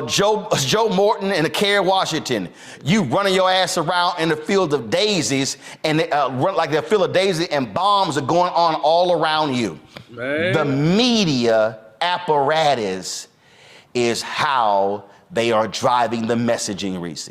Joe Morton and Kerry Washington, you running your ass around in the field of daisies and run like they're field of daisies and bombs are going on all around you. Man. The media apparatus is how they are driving the messaging, Reese.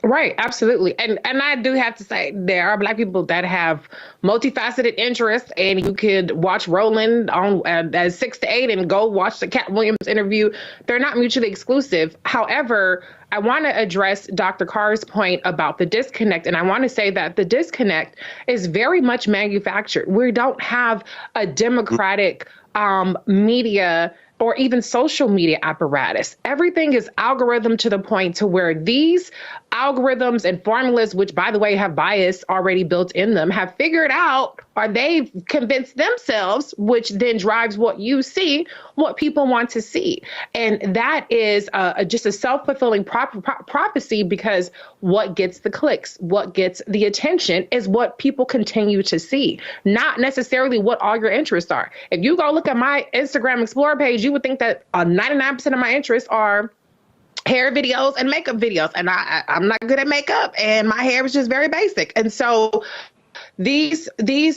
Right, absolutely. And I do have to say, there are Black people that have multifaceted interests, and you could watch Roland on at 6 to 8 and go watch the Cat Williams interview. They're not mutually exclusive. However, I want to address Dr. Carr's point about the disconnect. And I want to say that the disconnect is very much manufactured. We don't have a democratic media or even social media apparatus. Everything is algorithm to the point to where these algorithms and formulas, which by the way have bias already built in them, have figured out, or they've convinced themselves, which then drives what you see, what people want to see. And that is just a self-fulfilling prophecy, because what gets the clicks, what gets the attention is what people continue to see, not necessarily what all your interests are. If you go look at my Instagram Explorer page, you would think that 99% of my interests are hair videos and makeup videos. And I'm not good at makeup, and my hair is just very basic. And so these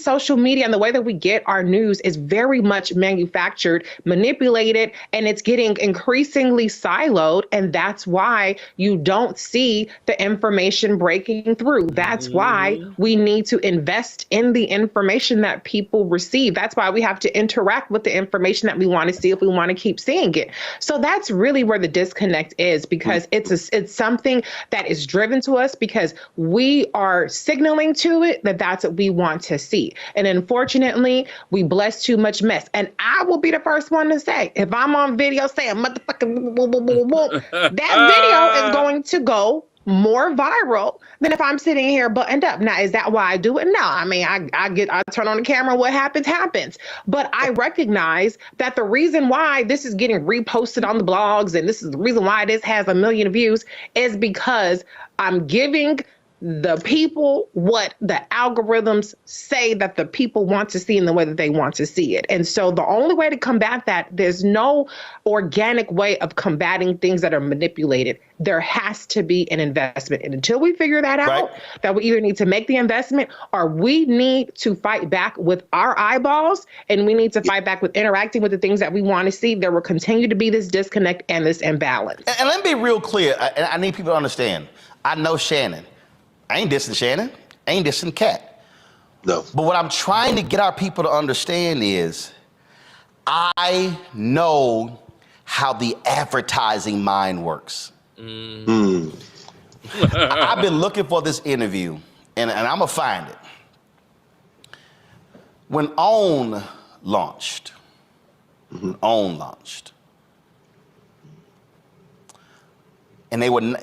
social media and the way that we get our news is very much manufactured, manipulated, and it's getting increasingly siloed. And that's why you don't see the information breaking through. That's why we need to invest in the information that people receive. That's why we have to interact with the information that we want to see if we want to keep seeing it. So that's really where the disconnect is, because it's something that is driven to us because we are signaling to it that that's what we want to see. And unfortunately, we bless too much mess. And I will be the first one to say, if I'm on video saying motherfucking that video is going to go more viral than if I'm sitting here buttoned up. Now, is that why I do it? No. I mean, I turn on the camera, what happens. But I recognize that the reason why this is getting reposted on the blogs, and this is the reason why this has 1 million views, is because I'm giving the people what the algorithms say that the people want to see in the way that they want to see it. And so the only way to combat that, there's no organic way of combating things that are manipulated. There has to be an investment. And until we figure that out, that we either need to make the investment or we need to fight back with our eyeballs, and we need to fight back with interacting with the things that we want to see. There will continue to be this disconnect and this imbalance. And let me be real clear. I need people to understand. I know Shannon. I ain't dissing Shannon. I ain't dissing Cat. No. But what I'm trying to get our people to understand is I know how the advertising mind works. I've been looking for this interview, and I'm going to find it. When OWN launched, and they were,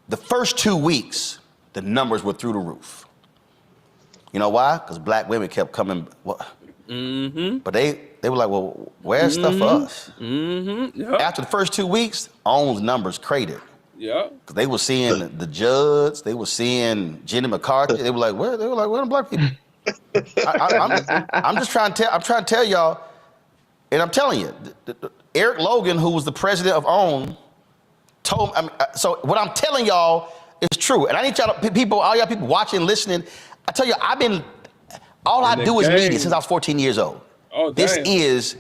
the first 2 weeks, the numbers were through the roof. You know why? Because Black women kept coming. But they were like, well, where's stuff for us? After the first 2 weeks, OWN's numbers cratered. Because they were seeing the Judds, they were seeing Jenny McCarthy. They were like, where? They were like, where are the Black people? I'm just trying to tell y'all, and I'm telling you, Eric Logan, who was the president of OWN, told. So what I'm telling y'all, It's true. And I need y'all people, all y'all people watching, listening. I tell you, all I do is media since I was 14 years old. Oh, this damn. is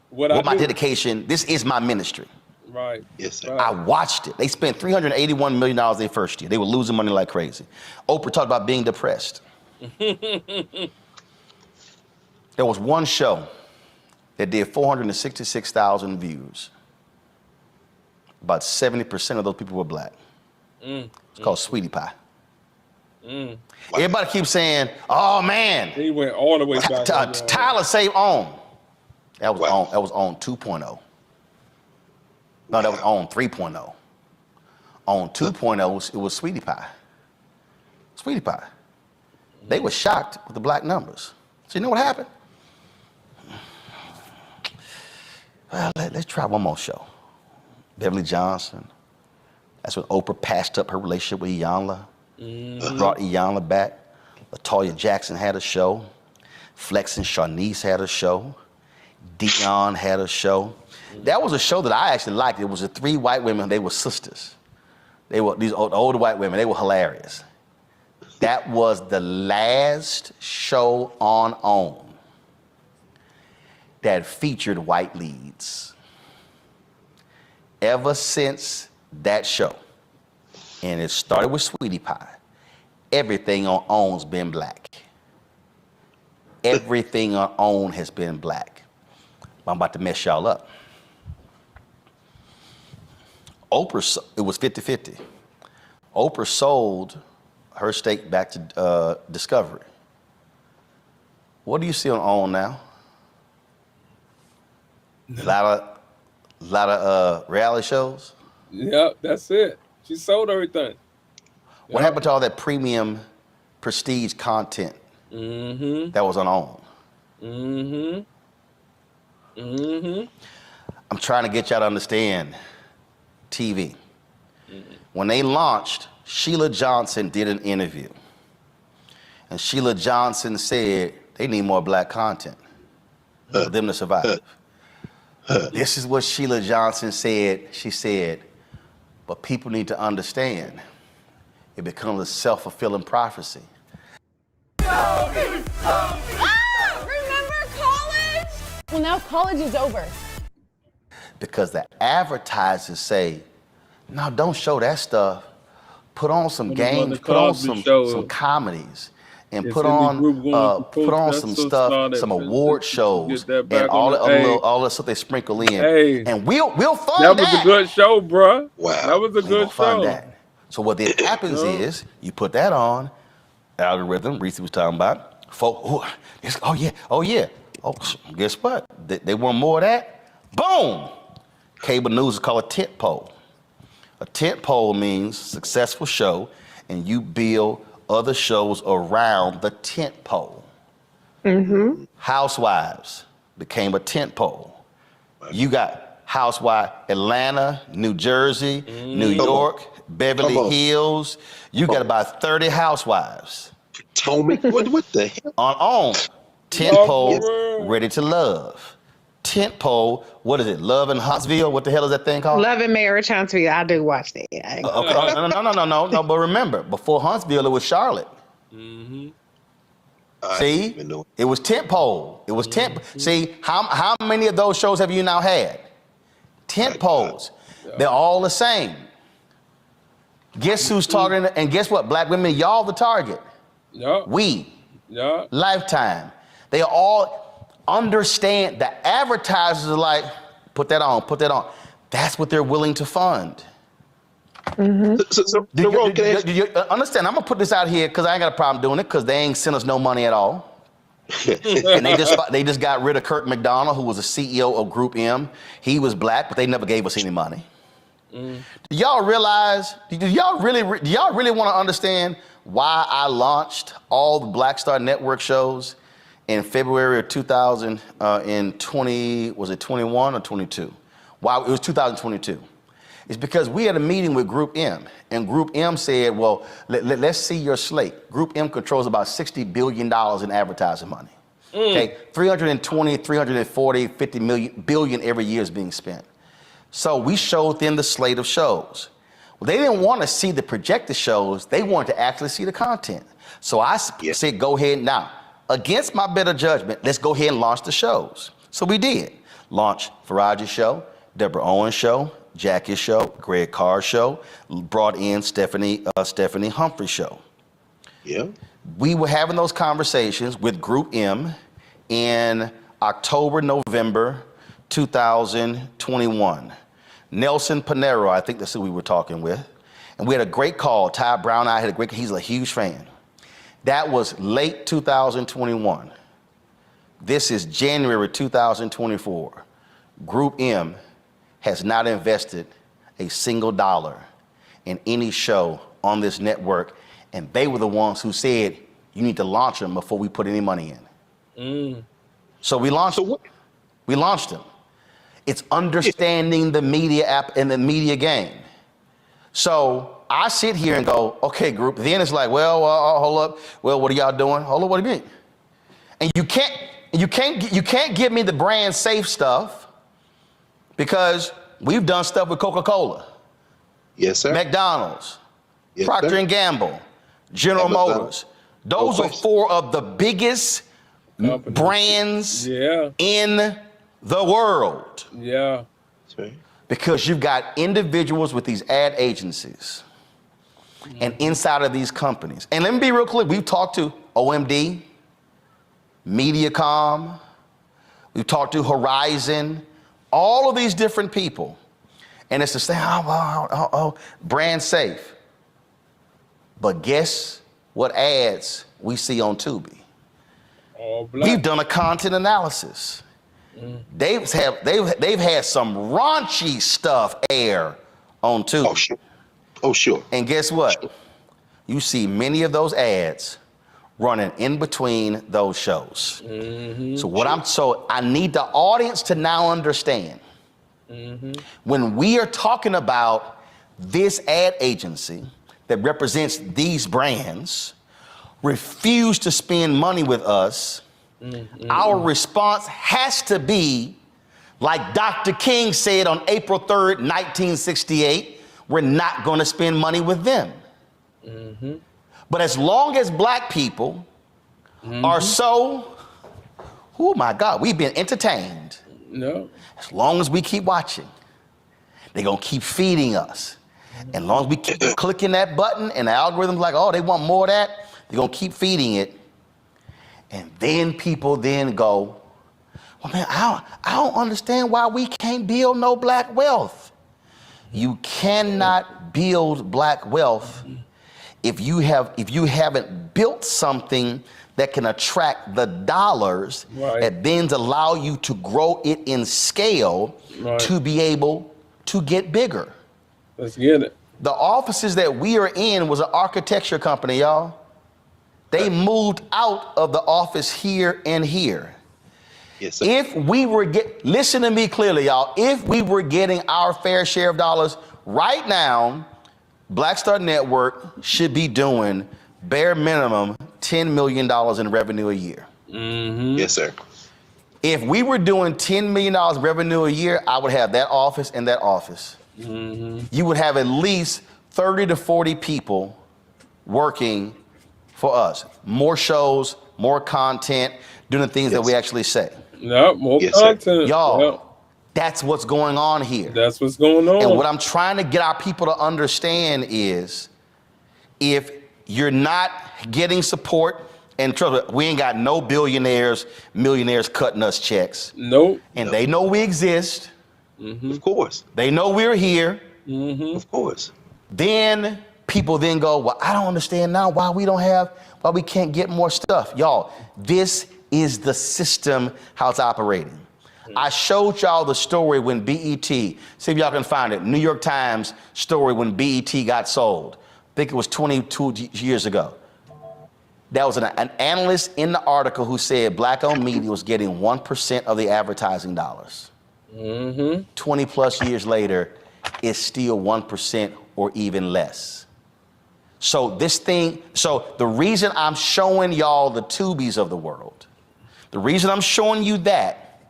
what my dedication, this is my ministry. Right. Yes, sir. Right. I watched it. They spent $381 million their first year. They were losing money like crazy. Oprah talked about being depressed. There was one show that did 466,000 views. About 70% of those people were black. It's called Sweetie Pie. Everybody keeps saying, oh man. He went all the way back. Tyler saved OWN. That was OWN 2.0. No, that was OWN 3.0. OWN 2.0, it was Sweetie Pie. Sweetie Pie. They were shocked with the black numbers. So you know what happened? Well, let's try one more show. Beverly Johnson. That's when Oprah patched up her relationship with Iyanla. Brought Iyanla back. LaToya Jackson had a show. Flex and Sharnice had a show. Dion had a show. That was a show that I actually liked. It was the 3 white women. They were sisters. They were these older white women. They were hilarious. That was the last show on OWN that featured white leads. Ever since that show, and it started with Sweetie Pie, everything on OWN's been black. Everything on OWN has been black. I'm about to mess y'all up. Oprah, it was 50-50. Oprah sold her stake back to Discovery. What do you see on OWN now? A lot of reality shows. Yep, that's it. She sold everything. What happened to all that premium prestige content that was on OWN? I'm trying to get y'all to understand TV. When they launched, Sheila Johnson did an interview. And Sheila Johnson said they need more black content for them to survive. This is what Sheila Johnson said. She said, but people need to understand it becomes a self-fulfilling prophecy. Remember college? Well, now college is over. Because the advertisers say, no, don't show that stuff. Put on some games, put on some comedies, and put on some stuff, some award shows, and all the stuff they sprinkle in. And we'll fund that. That was a good show, bro. Wow. That was a good show. That. So what then happens is you put that on, algorithm, Reese was talking about, folk, oh yeah. Oh, guess what? They want more of that? Boom! Cable news is called a tent pole. A tent pole means successful show, and you build other shows around the tent pole. Housewives became a tent pole. You got Housewives Atlanta, New Jersey, New York, Beverly Hills. You got about 30 housewives. Potomac, what the hell? On OWN. Tent pole, Ready to Love. Tent pole, what is it? Love in Huntsville? What the hell is that thing called? Love and Marriage Huntsville. I do watch that. Okay. No. But remember, before Huntsville, it was Charlotte. See, it was tent pole. It was tent. See, how many of those shows have you now had? Tent poles. They're all the same. Guess who's targeting? And guess what? Black women, y'all the target. We. Lifetime. They all understand. The advertisers are like, put that on. That's what they're willing to fund. So do you understand? I'm gonna put this out here because I ain't got a problem doing it because they ain't sent us no money at all. And they just got rid of Kirk McDonald, who was the CEO of Group M. He was black, but they never gave us any money. Do y'all realize? Do y'all really want to understand why I launched all the Black Star Network shows in February of 2020? Was it 21 or 22? Why it was 2022? It's because we had a meeting with Group M, and Group M said, well, let's see your slate. Group M controls about $60 billion in advertising money. Okay, 320, 340, 50 billion every year is being spent. So we showed them the slate of shows. Well, they didn't want to see the projected shows. They wanted to actually see the content. So I said, go ahead now. Against my better judgment, let's go ahead and launch the shows. So we did. Launch Farage's show, Deborah Owens' show, Jackie's show, Greg Carr's show, brought in Stephanie Humphrey's show. Yeah. We were having those conversations with Group M in October, November 2021. Nelson Panero, I think that's who we were talking with. And we had a great call. Ty Brown and I had a great, he's a huge fan. That was late 2021. This is January 2024. Group M has not invested a single dollar in any show on this network. And they were the ones who said, you need to launch them before we put any money in. So we launched them. We launched them. It's understanding the media app and the media game. So I sit here and go, okay, Group. Then it's like, well, hold up. Well, what are y'all doing? Hold up, what do you mean? And you can't give me the brand safe stuff because we've done stuff with Coca-Cola. Yes, sir. McDonald's, yes, Procter sir. & Gamble, General Motors. Those are 4 of the biggest brands in the world. Yeah. That's right. Because you've got individuals with these ad agencies and inside of these companies. And let me be real clear. We've talked to OMD, Mediacom, we've talked to Horizon, all of these different people. And it's to say, brand safe. But guess what ads we see on Tubi? We've done a content analysis. They've had some raunchy stuff air on Tubi. Oh, sure. Oh, sure. And guess what? Sure. You see many of those ads running in between those shows. So I need the audience to now understand when we are talking about this ad agency that represents these brands refuse to spend money with us, our response has to be, like Dr. King said on April 3rd, 1968, we're not going to spend money with them. But as long as black people are so, oh my God, we've been entertained. No. As long as we keep watching, they're going to keep feeding us. And as long as we keep clicking that button and the algorithm's like, oh, they want more of that, they're going to keep feeding it. And then people then go, well, man, I don't understand why we can't build no black wealth. You cannot build black wealth if you haven't built something that can attract the dollars that then allow you to grow it in scale to be able to get bigger. Let's get it. The offices that we are in was an architecture company, y'all. They moved out of the office here and here. Yes, sir. If we were listen to me clearly, y'all. If we were getting our fair share of dollars right now, Black Star Network should be doing bare minimum $10 million in revenue a year. Yes, sir. If we were doing $10 million revenue a year, I would have that office and that office. You would have at least 30 to 40 people working for us. More shows, more content, doing the things that we actually say. More content. Y'all, that's what's going on here. That's what's going on. And what I'm trying to get our people to understand is if you're not getting support, and trust me, we ain't got no millionaires cutting us checks. Nope. And they know we exist. Of course. They know we're here. Of course. Then people then go, well, I don't understand now why we can't get more stuff. Y'all, this is the system, how it's operating. I showed y'all the story when BET, see if y'all can find it, New York Times story when BET got sold. I think it was 22 years ago. There was an analyst in the article who said black-owned media was getting 1% of the advertising dollars. 20 plus years later, it's still 1% or even less. So the reason I'm showing y'all the Tubis of the world, the reason I'm showing you that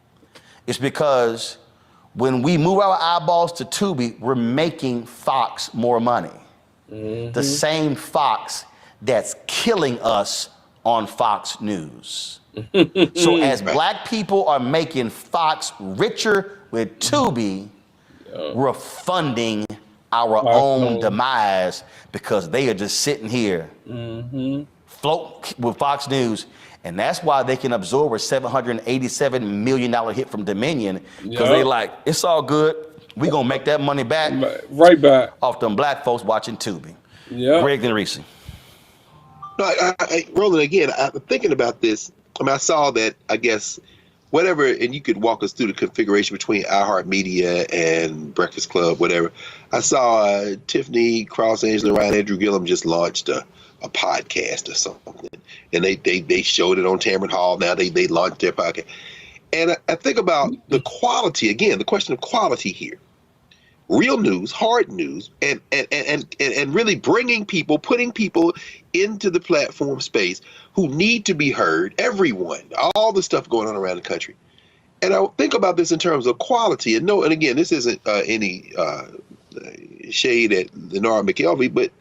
is because when we move our eyeballs to Tubi, we're making Fox more money. The same Fox that's killing us on Fox News. So as black people are making Fox richer with Tubi, we're funding our own demise because they are just sitting here float with Fox News. And that's why they can absorb a $787 million hit from Dominion, because they like, it's all good. We're going to make that money back. Right back. Off them black folks watching Tubi. Yeah. Greg and Reese. No, Roland, again, I'm thinking about this. I mean, I saw that, I guess, whatever, and you could walk us through the configuration between iHeartMedia and Breakfast Club, whatever. I saw Tiffany Cross, Angela, Ryan, Andrew Gillum just launched a podcast or something, and they showed it on Tamron Hall. Now they launched their podcast, and I think about the quality again. The question of quality here, real news, hard news, and really putting people into the platform space who need to be heard. Everyone, all the stuff going on around the country, and I think about this in terms of quality. And again, this isn't any shade at Denard McKelvey, but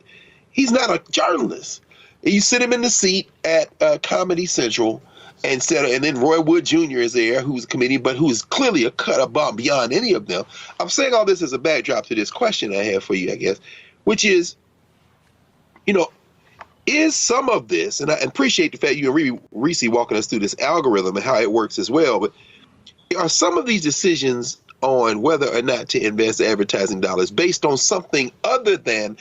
he's not a journalist. You sit him in the seat at Comedy Central, and then Roy Wood Jr. is there, who's a comedian, but who's clearly a cut above beyond any of them. I'm saying all this as a backdrop to this question I have for you, I guess, which is, is some of this, and I appreciate the fact you and Reese walking us through this algorithm and how it works as well, but are some of these decisions on whether or not to invest advertising dollars based on something other than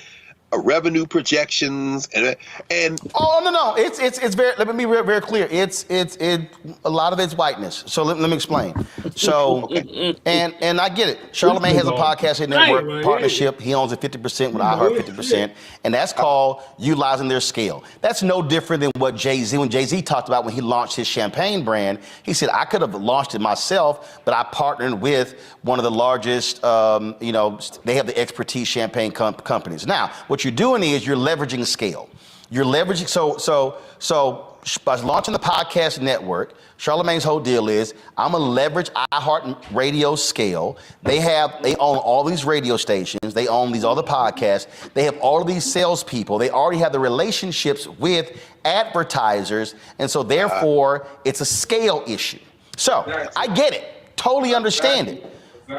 revenue projections and no, it's very, let me be very clear. It's a lot of it's whiteness. So let me explain. So and I get it. Charlamagne has a podcasting network partnership. He owns it 50% with iHeart 50%, and that's called utilizing their scale. That's no different than what Jay-Z, when Jay-Z talked about when he launched his champagne brand. He said, I could have launched it myself, but I partnered with one of the largest, they have the expertise champagne companies. Now, what you're doing is you're leveraging scale. You're leveraging, so by launching the podcast network, Charlamagne's whole deal is, I'm gonna leverage iHeart Radio scale. They own all these radio stations. They own these other podcasts. They have all of these salespeople. They already have the relationships with advertisers. And so therefore, it's a scale issue. So I get it, totally understand it.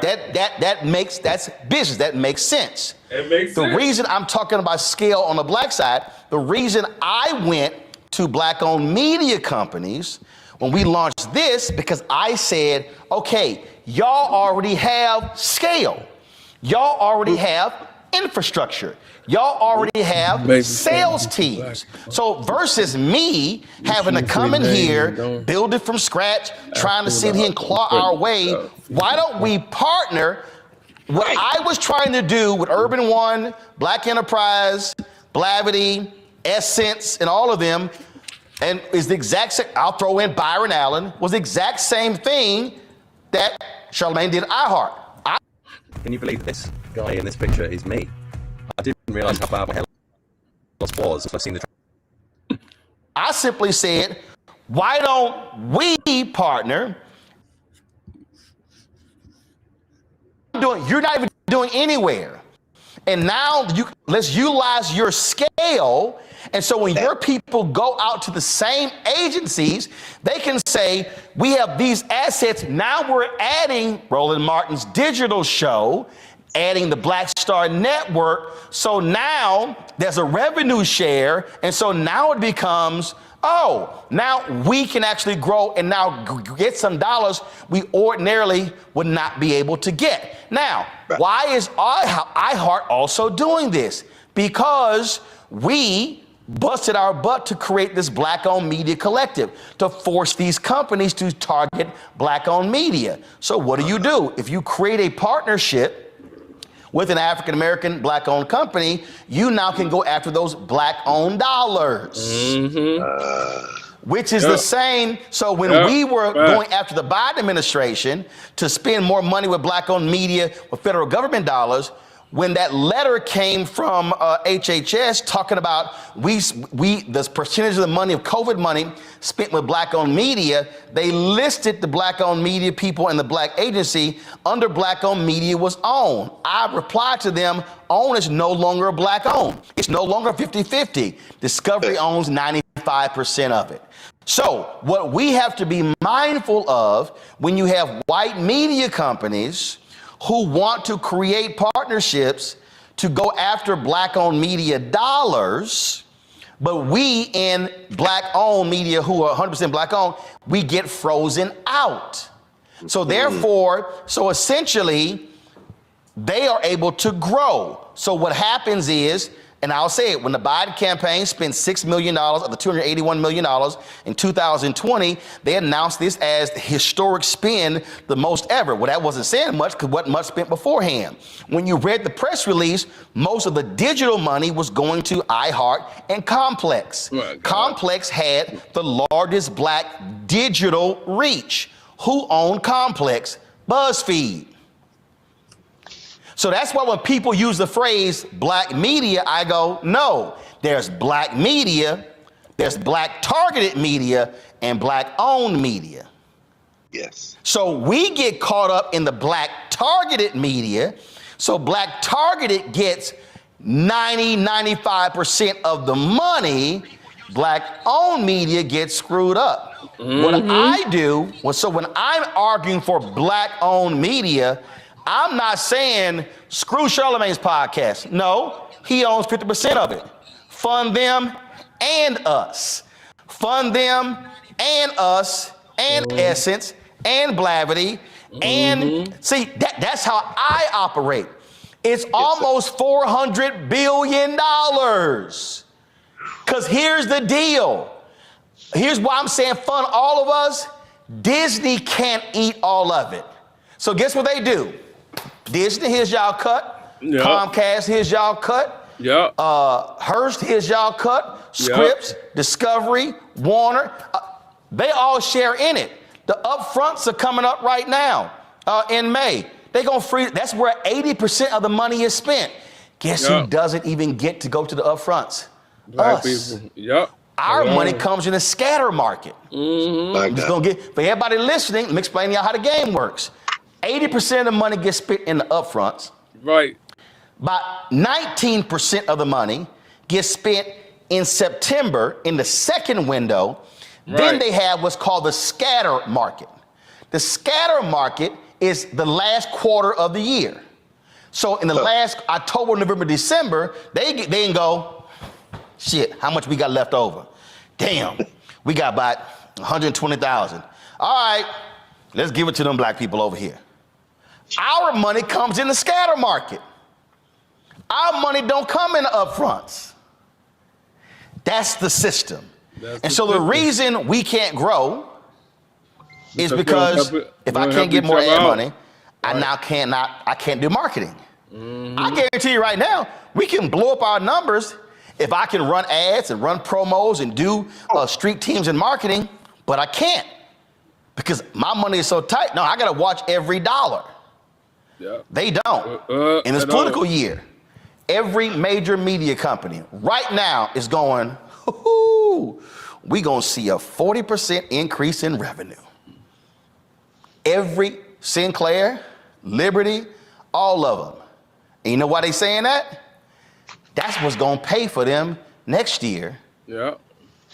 That's business. That makes sense. It makes sense. The reason I'm talking about scale on the black side, the reason I went to black-owned media companies when we launched this, because I said, okay, y'all already have scale. Y'all already have infrastructure. Y'all already have sales teams. So versus me having to come in here, build it from scratch, trying to sit here and claw our way, why don't we partner? What I was trying to do with Urban One, Black Enterprise, Blavity, Essence, and all of them, and is the exact same, I'll throw in Byron Allen, was the exact same thing that Charlamagne did at iHeart. Can you believe this guy in this picture is me? I didn't realize how bad my hair loss was until I've seen the. I simply said, why don't we partner? You're not even doing anywhere. And now let's utilize your scale. And so when your people go out to the same agencies, they can say, we have these assets. Now we're adding Roland Martin's digital show, adding the Black Star Network. So now there's a revenue share. And so now it becomes, now we can actually grow and now get some dollars we ordinarily would not be able to get. Now, why is iHeart also doing this? Because we busted our butt to create this black-owned media collective to force these companies to target black-owned media. So what do? If you create a partnership with an African-American black-owned company, you now can go after those black-owned dollars, which is the same. So when we were going after the Biden administration to spend more money with black-owned media with federal government dollars, when that letter came from HHS talking about the percentage of the money of COVID money spent with Black-owned media, they listed the Black-owned media people and the Black agency under Black-owned media was OWN. I replied to them, OWN is no longer Black-owned. It's no longer 50-50. Discovery owns 95% of it. So what we have to be mindful of when you have white media companies who want to create partnerships to go after Black-owned media dollars, but we in Black-owned media who are 100% Black-owned, we get frozen out. So therefore, so essentially, they are able to grow. So what happens is, and I'll say it, when the Biden campaign spent $6 million of the $281 million in 2020, they announced this as the historic spend, the most ever. Well, that wasn't saying much because what much spent beforehand. When you read the press release, most of the digital money was going to iHeart and Complex. Complex had the largest Black digital reach. Who owned Complex? BuzzFeed. So that's why when people use the phrase Black media, I go, no, there's Black media, there's Black targeted media, and Black owned media. Yes. So we get caught up in the Black targeted media. So Black targeted gets 95% of the money. Black owned media gets screwed up. What I do, when I'm arguing for Black owned media, I'm not saying screw Charlamagne's podcast. No, he owns 50% of it. Fund them and us. Fund them and us and Essence and Blavity. And see, that's how I operate. It's almost $400 billion. Because here's the deal. Here's why I'm saying fund all of us. Disney can't eat all of it. So guess what they do? Disney, here's y'all cut. Yep. Comcast, here's y'all cut. Yep. Hearst, here's y'all cut. Scripps, Discovery, Warner, they all share in it. The upfronts are coming up right now in May. They're going to free, that's where 80% of the money is spent. Guess who doesn't even get to go to the upfronts? Black Us. people. Yep. Our money comes in the scatter market. I'm just gonna for everybody listening, let me explain to y'all how the game works. 80% of the money gets spent in the upfronts. Right. About 19% of the money gets spent in September in the second window. Right. Then they have what's called the scatter market. The scatter market is the last quarter of the year. So in the last October, November, December, they can go, shit, how much we got left over? Damn, we got about 120,000. All right, let's give it to them black people over here. Our money comes in the scatter market. Our money don't come in the upfronts. That's the system. The reason we can't grow is because if I can't get more ad money, I can't do marketing. I guarantee you right now, we can blow up our numbers if I can run ads and run promos and do street teams and marketing, but I can't because my money is so tight. No, I got to watch every dollar. Yeah. They don't. In this political year, every major media company right now is going, we going to see a 40% increase in revenue. Every Sinclair, Liberty, all of them. And you know why they saying that? That's what's going to pay for them next year. Yeah.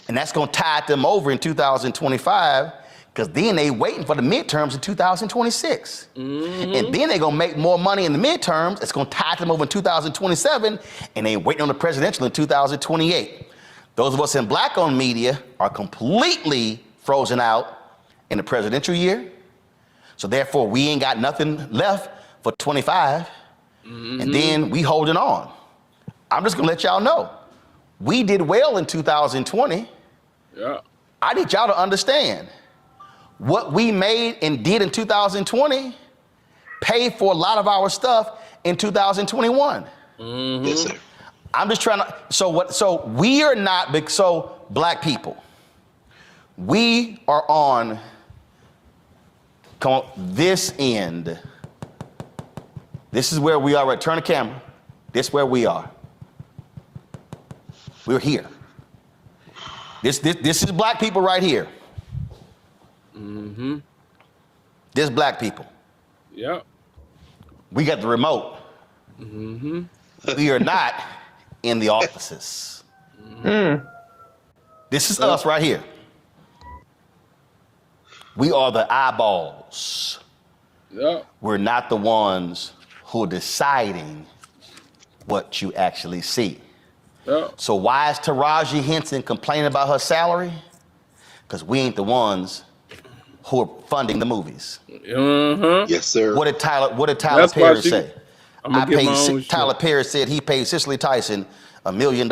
And that's going to tide them over in 2025 because then they waiting for the midterms in 2026. And then they're going to make more money in the midterms. It's going to tide them over in 2027 and they waiting on the presidential in 2028. Those of us in black-owned media are completely frozen out in the presidential year. So therefore, we ain't got nothing left for 25. And then we holding on. I'm just gonna let y'all know, we did well in 2020. Yeah. I need y'all to understand what we made and did in 2020 paid for a lot of our stuff in 2021. Yes, sir. I'm just trying to, so we are not big, so black people, we are on, come on, this end. This is where we are, right? Turn the camera. This where we are. We're here. This is black people right here. Mm-hmm. This black people. Yep. We got the remote. Mm-hmm. We are not in the offices. Mm. This is us right here. We are the eyeballs. Yep. We're not the ones who are deciding what you actually see. Yep. So why is Taraji Henson complaining about her salary? Because we ain't the ones who are funding the movies. Uh-huh. Yes, sir. What did Tyler That's why Perry she- say? I'ma get my own Tyler shit. Perry said he paid Cicely Tyson $1 million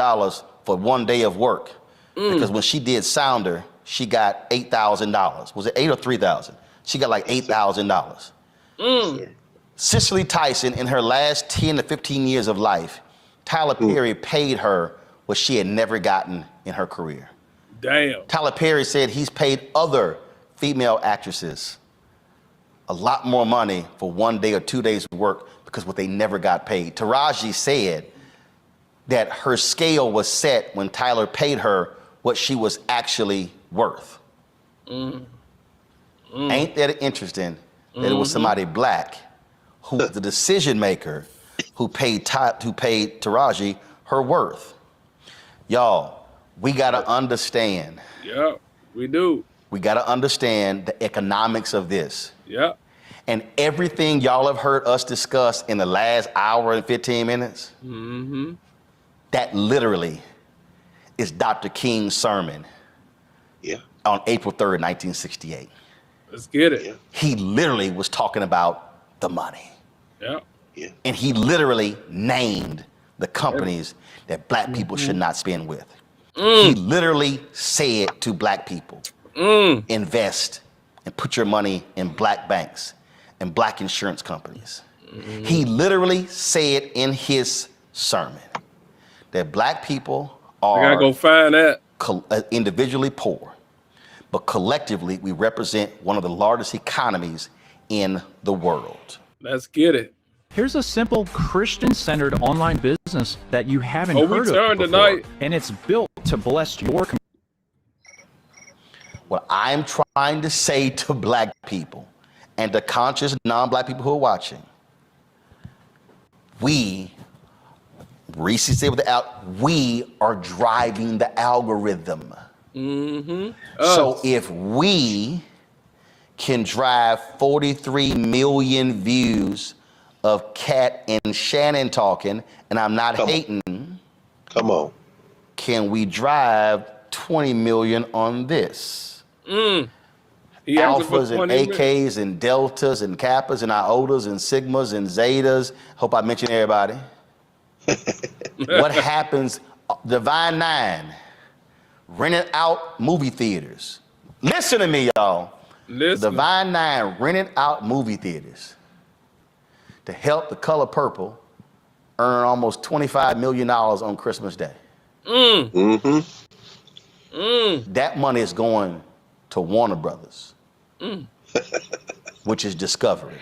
for 1 day of work because when she did Sounder, she got $8,000. Was it $8,000 or $3,000? She got like $8,000. Cicely Tyson, in her last 10 to 15 years of life, Tyler Perry paid her what she had never gotten in her career. Damn. Tyler Perry said he's paid other female actresses a lot more money for 1 day or 2 days of work because what they never got paid. Taraji said that her scale was set when Tyler paid her what she was actually worth. Ain't that interesting that it was somebody black who was the decision maker who paid Taraji her worth? Y'all, we gotta understand. Yeah, we do. We gotta understand the economics of this. Yeah. And everything y'all have heard us discuss in the last hour and 15 minutes, Mm-hmm. that literally is Dr. King's sermon on April 3rd, 1968. Let's get it. He literally was talking about the money. Yeah. And he literally named the companies that black people should not spend with. He literally said to black people, invest and put your money in black banks and black insurance companies. He literally said in his sermon that black people are I gotta go find that. Individually poor, but collectively we represent one of the largest economies in the world. Let's get it. Here's a simple Christian-centered online business that you haven't we heard of turned before, tonight. and it's built to bless your community. What I'm trying to say to black people and to conscious non-black people who are watching, Reese said with we are driving the algorithm. Mm-hmm. So if we can drive 43 million views of Kat and Shannon talking, and I'm not hating. Come on. Can we drive 20 million on this? He asked for Alphas and 20 million. AKs and Deltas and Kappas and Iotas and Sigmas and Zetas. Hope I mentioned everybody. What happens? Divine Nine rented out movie theaters. Listen to me, y'all. Listen. Divine Nine rented out movie theaters to help The Color Purple earn almost $25 million on Christmas Day. That money is going to Warner Brothers, which is Discovery.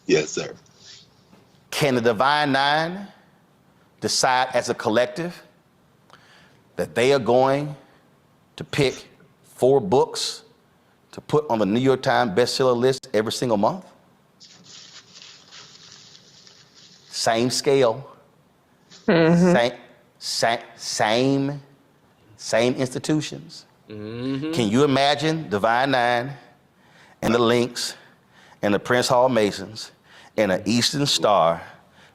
Yes, sir. Can the Divine Nine decide as a collective that they are going to pick 4 books to put on the New York Times bestseller list every single month? Same scale, same institutions. Can you imagine Divine Nine and the Lynx and the Prince Hall Masons and the Eastern Star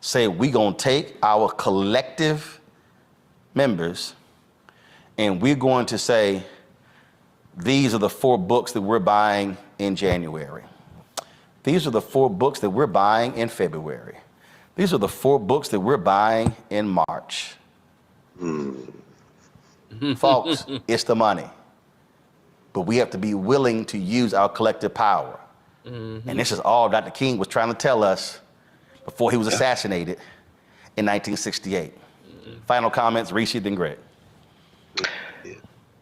say we're gonna take our collective members and we're going to say these are the 4 books that we're buying in January. These are the 4 books that we're buying in February. These are the 4 books that we're buying in March. Folks, it's the money. But we have to be willing to use our collective power. And this is all Dr. King was trying to tell us before he was assassinated in 1968. Final comments, Reese, then Greg.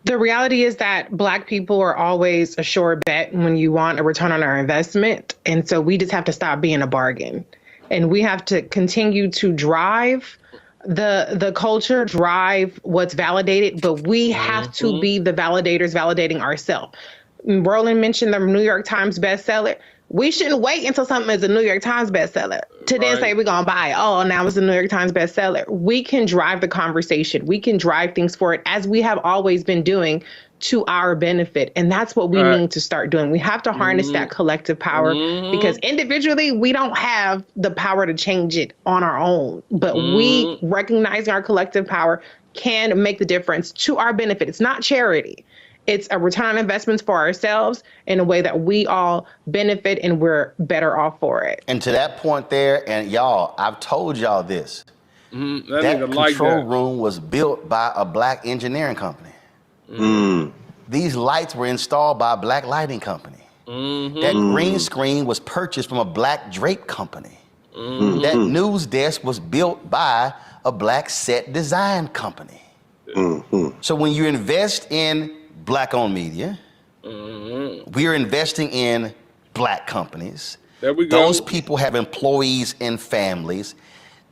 The reality is that Black people are always a sure bet when you want a return on our investment. And so we just have to stop being a bargain. and we have to continue to drive the culture, drive what's validated, but we have to be the validators validating ourselves. Roland mentioned the New York Times bestseller. We shouldn't wait until something is a New York Times bestseller to then say we're going to buy it. Oh, now it's a New York Times bestseller. We can drive the conversation. We can drive things forward as we have always been doing to our benefit. And that's what we need to start doing. We have to harness that collective power because individually we don't have the power to change it on our own. But we recognizing our collective power can make the difference to our benefit. It's not charity. It's a return on investments for ourselves in a way that we all benefit and we're better off for it. And to that point there, and y'all, I've told y'all this. That control room was built by a black engineering company. These lights were installed by a black lighting company. That green screen was purchased from a black drape company. That news desk was built by a black set design company. So when you invest in black-owned media, we're investing in black companies. There we go. Those people have employees and families.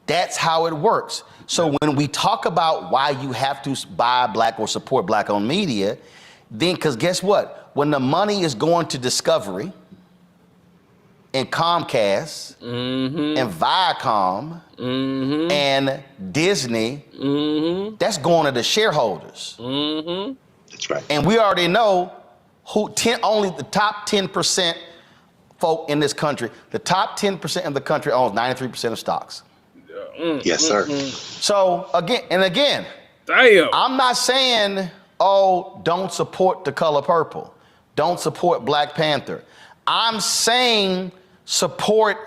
That's how it works. So when we talk about why you have to buy black or support black-owned media, then, because guess what? When the money is going to Discovery and Comcast and Viacom and Disney, that's going to the shareholders. That's right. And we already know who only the top 10% folk in this country, the top 10% of the country owns 93% of stocks. Yes, sir. So again, damn. I'm not saying, oh, don't support The Color Purple. Don't support Black Panther. I'm saying support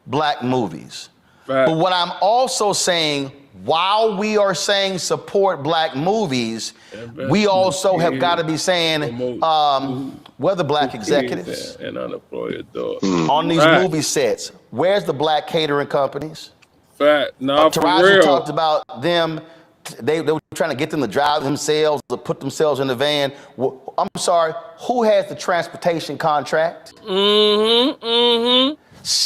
black movies. But what I'm also saying, while we are saying support black movies, we also have got to be saying, where the black executives and unemployed on these movie sets? Where's the black catering companies? Taraji talked about them. They were trying to get them to drive themselves, to put themselves in the van. I'm sorry, who has the transportation contract?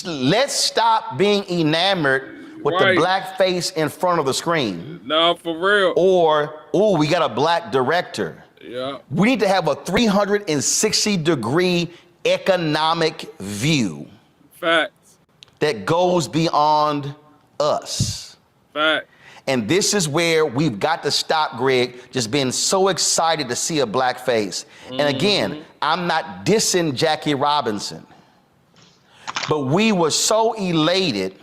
Let's stop being enamored with the black face in front of the screen. No, for real. Or, oh, we got a black director. Yeah. We need to have a 360-degree economic view. Facts. That goes beyond us. Facts. And this is where we've got to stop, Greg, just being so excited to see a black face. And again, I'm not dissing Jackie Robinson, but we were so elated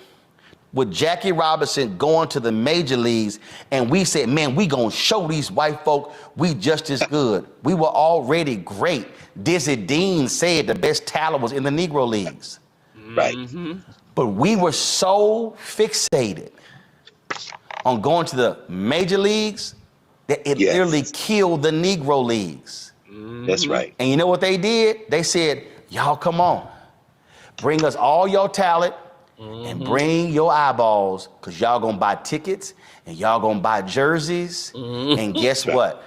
with Jackie Robinson going to the major leagues, and we said, man, we gonna show these white folk we just as good. We were already great. Dizzy Dean said the best talent was in the Negro leagues. Right. But we were so fixated on going to the major leagues that it literally killed the Negro leagues. That's right. And you know what they did? They said, y'all come on, bring us all your talent and bring your eyeballs, because y'all gonna buy tickets and y'all gonna buy jerseys. And guess what?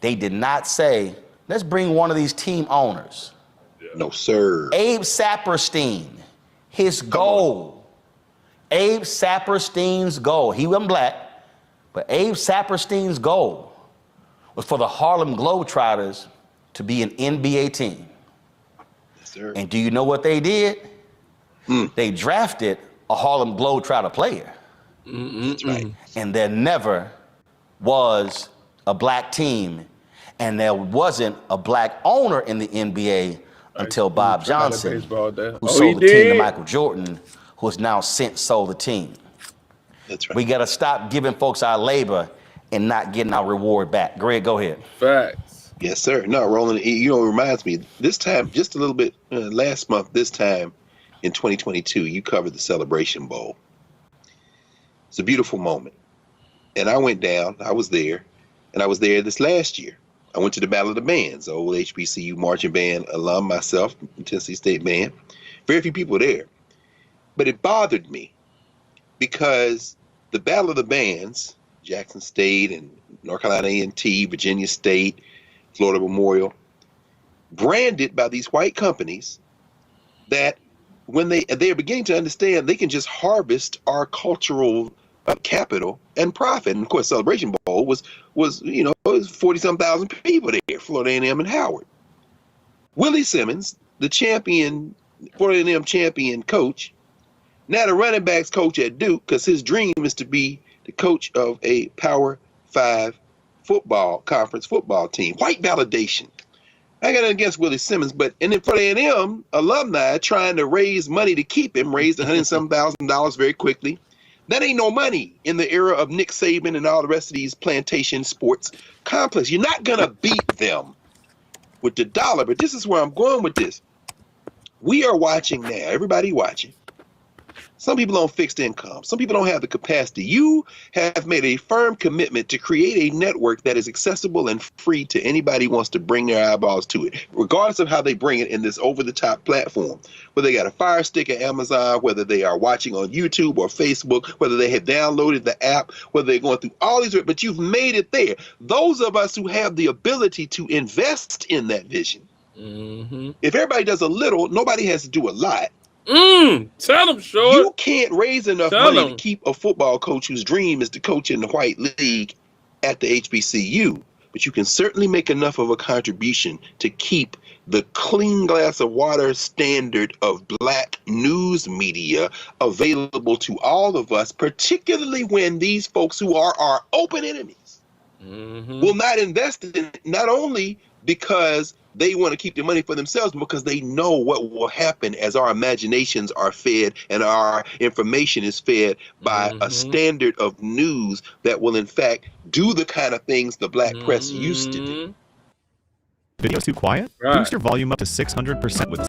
They did not say, let's bring one of these team owners. No, sir. Abe Saperstein, his goal, Abe Saperstein's goal, he wasn't black, but Abe Saperstein's goal was for the Harlem Globetrotters to be an NBA team. Yes, sir. And do you know what they did? They drafted a Harlem Globetrotter player. That's right. And there never was a black team, and there wasn't a black owner in the NBA until Bob Johnson, who sold the team to Michael Jordan, who has now since sold the team. That's right. We got to stop giving folks our labor and not getting our reward back. Greg, go ahead. Facts. Yes, sir. No, Roland, you know, it reminds me, this time, just a little bit, last month, this time in 2022, you covered the Celebration Bowl. It's a beautiful moment. And I went down, I was there, and I was there this last year. I went to the Battle of the Bands, old HBCU marching band alum, myself, Tennessee State Band. Very few people there. But it bothered me because the Battle of the Bands, Jackson State and North Carolina A&T, Virginia State, Florida Memorial, branded by these white companies that when they are beginning to understand they can just harvest our cultural capital and profit. And of course, Celebration Bowl was it was 40-some thousand people there, Florida A&M and Howard. Willie Simmons, the champion, Florida A&M champion coach, now the running backs coach at Duke, because his dream is to be the coach of a Power 5 conference football team. White validation. I got nothing against Willie Simmons, and then Florida A&M alumni trying to raise money to keep him, raised $100,000 very quickly. That ain't no money in the era of Nick Saban and all the rest of these plantation sports complex. You're not going to beat them with the dollar, but this is where I'm going with this. We are watching now, everybody watching. Some people on fixed income. Some people don't have the capacity. You have made a firm commitment to create a network that is accessible and free to anybody who wants to bring their eyeballs to it, regardless of how they bring it in this over-the-top platform. Whether they got a Fire Stick at Amazon, whether they are watching on YouTube or Facebook, whether they have downloaded the app, whether they're going through all these, but you've made it there. Those of us who have the ability to invest in that vision, if everybody does a little, nobody has to do a lot. Tell them, Short. You can't raise enough money to keep a football coach whose dream is to coach in the white league at the HBCU, but you can certainly make enough of a contribution to keep the clean glass of water standard of black news media available to all of us, particularly when these folks who are our open enemies will not invest in it, not only because they want to keep the money for themselves, because they know what will happen as our imaginations are fed and our information is fed by a standard of news that will in fact do the kind of things the black press used to do. Video's too quiet? Boost your volume up to 600% with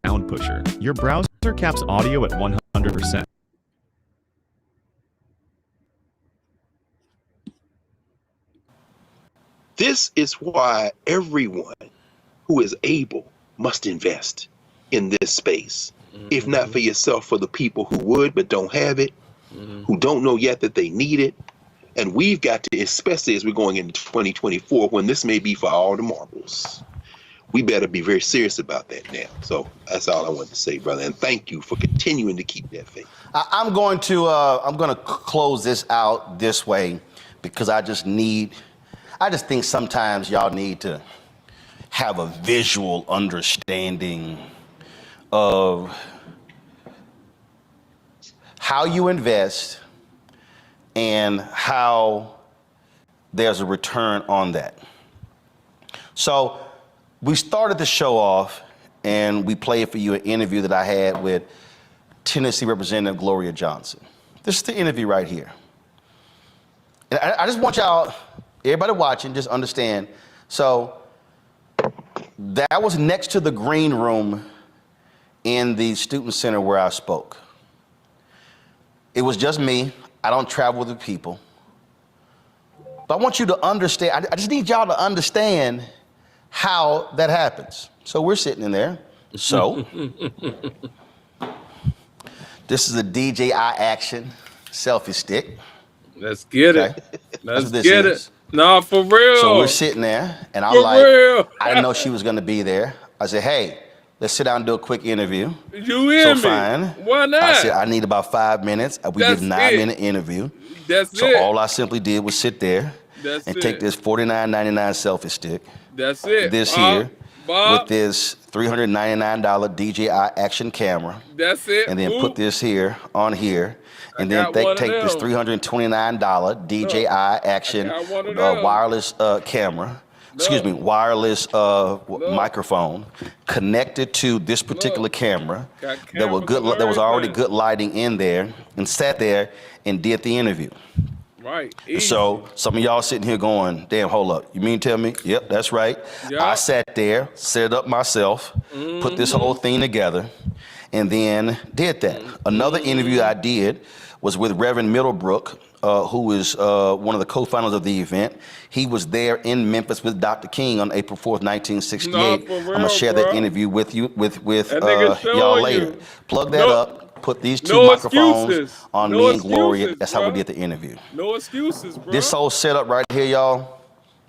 Sound Pusher. Your browser caps audio at 100%. This is why everyone who is able must invest in this space. If not for yourself, for the people who would but don't have it, who don't know yet that they need it. And we've got to, especially as we're going into 2024, when this may be for all the marbles, we better be very serious about that now. So that's all I wanted to say, brother. And thank you for continuing to keep that faith. I'm going to close this out this way, because I just think sometimes y'all need to have a visual understanding of how you invest and how there's a return on that. So we started the show off and we played for you an interview that I had with Tennessee Representative Gloria Johnson. This is the interview right here. And I just want y'all, everybody watching, just understand. So that was next to the green room in the student center where I spoke. It was just me. I don't travel with people. But I want you to understand, I just need y'all to understand how that happens. So we're sitting in there. So this is a DJI Action selfie stick. Let's get Okay? it. Let's That's what get this it. No, for real. So we're sitting there, and I'm For like, real. I didn't know she was going to be there. I said, hey, let's sit down and do a quick interview. You hear So me? fine. Why not? I said, I need about 5 minutes. We That's did a 9-minute interview. That's So it. all I simply did was sit there That's and it. take this $49.99 selfie stick, That's it. this Bob, here, Bob, with this $399 DJI Action camera, that's it. and then Ooh. put this here on here, and then got one of take this them. $329 DJI Action got one of them. wireless camera, excuse me, wireless microphone connected to this particular camera. Got There was cameras and that was already everything. good lighting in there, and sat there and did the interview. Right. And so some of y'all sitting here going, damn, hold up. You mean to tell me? Yep, that's right. Yeah. I sat there, set it up myself, put this whole thing together, and then did that. Another interview I did was with Reverend Middlebrook, who is one of the co-founders of the event. He was there in Memphis with Dr. King on April 4th, 1968. No, for I'm gonna real, share bro. that interview with you, with That nigga showing y'all you. later. Plug that No- up. Put these two no microphones excuses. on No me and Gloria. excuses, That's how we bro. did the interview. No excuses, bro. This whole setup right here, y'all,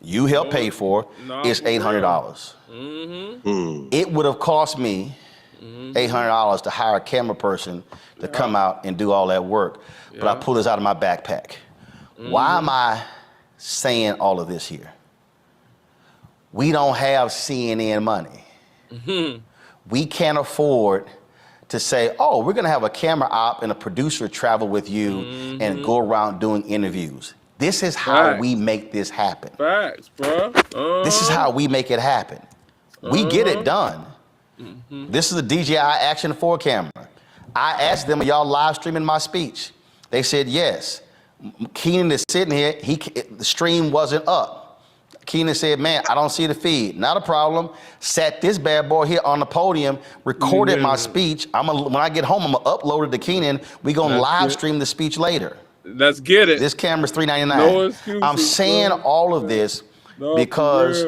you helped pay for, Nah, is for real. $800. It would have cost me $800 to hire a camera person to come out and do all that work. But I pull this out of my backpack. Why am I saying all of this here? We don't have CNN money. We can't afford to say, oh, we're gonna have a camera op and a producer travel with you and go around doing interviews. This is how we make this happen. Facts, bro. This is how we make it happen. We get it done. This is a DJI Action 4 camera. I asked them, are y'all live streaming my speech? They said yes. Keenan is sitting here, the stream wasn't up. Keenan said, man, I don't see the feed. Not a problem. Sat this bad boy here on the podium, recorded my speech. When I get home, I'm gonna upload it to Keenan. We gonna live stream the speech later. Let's get it. This camera's $399. No excuses, I'm saying all of this because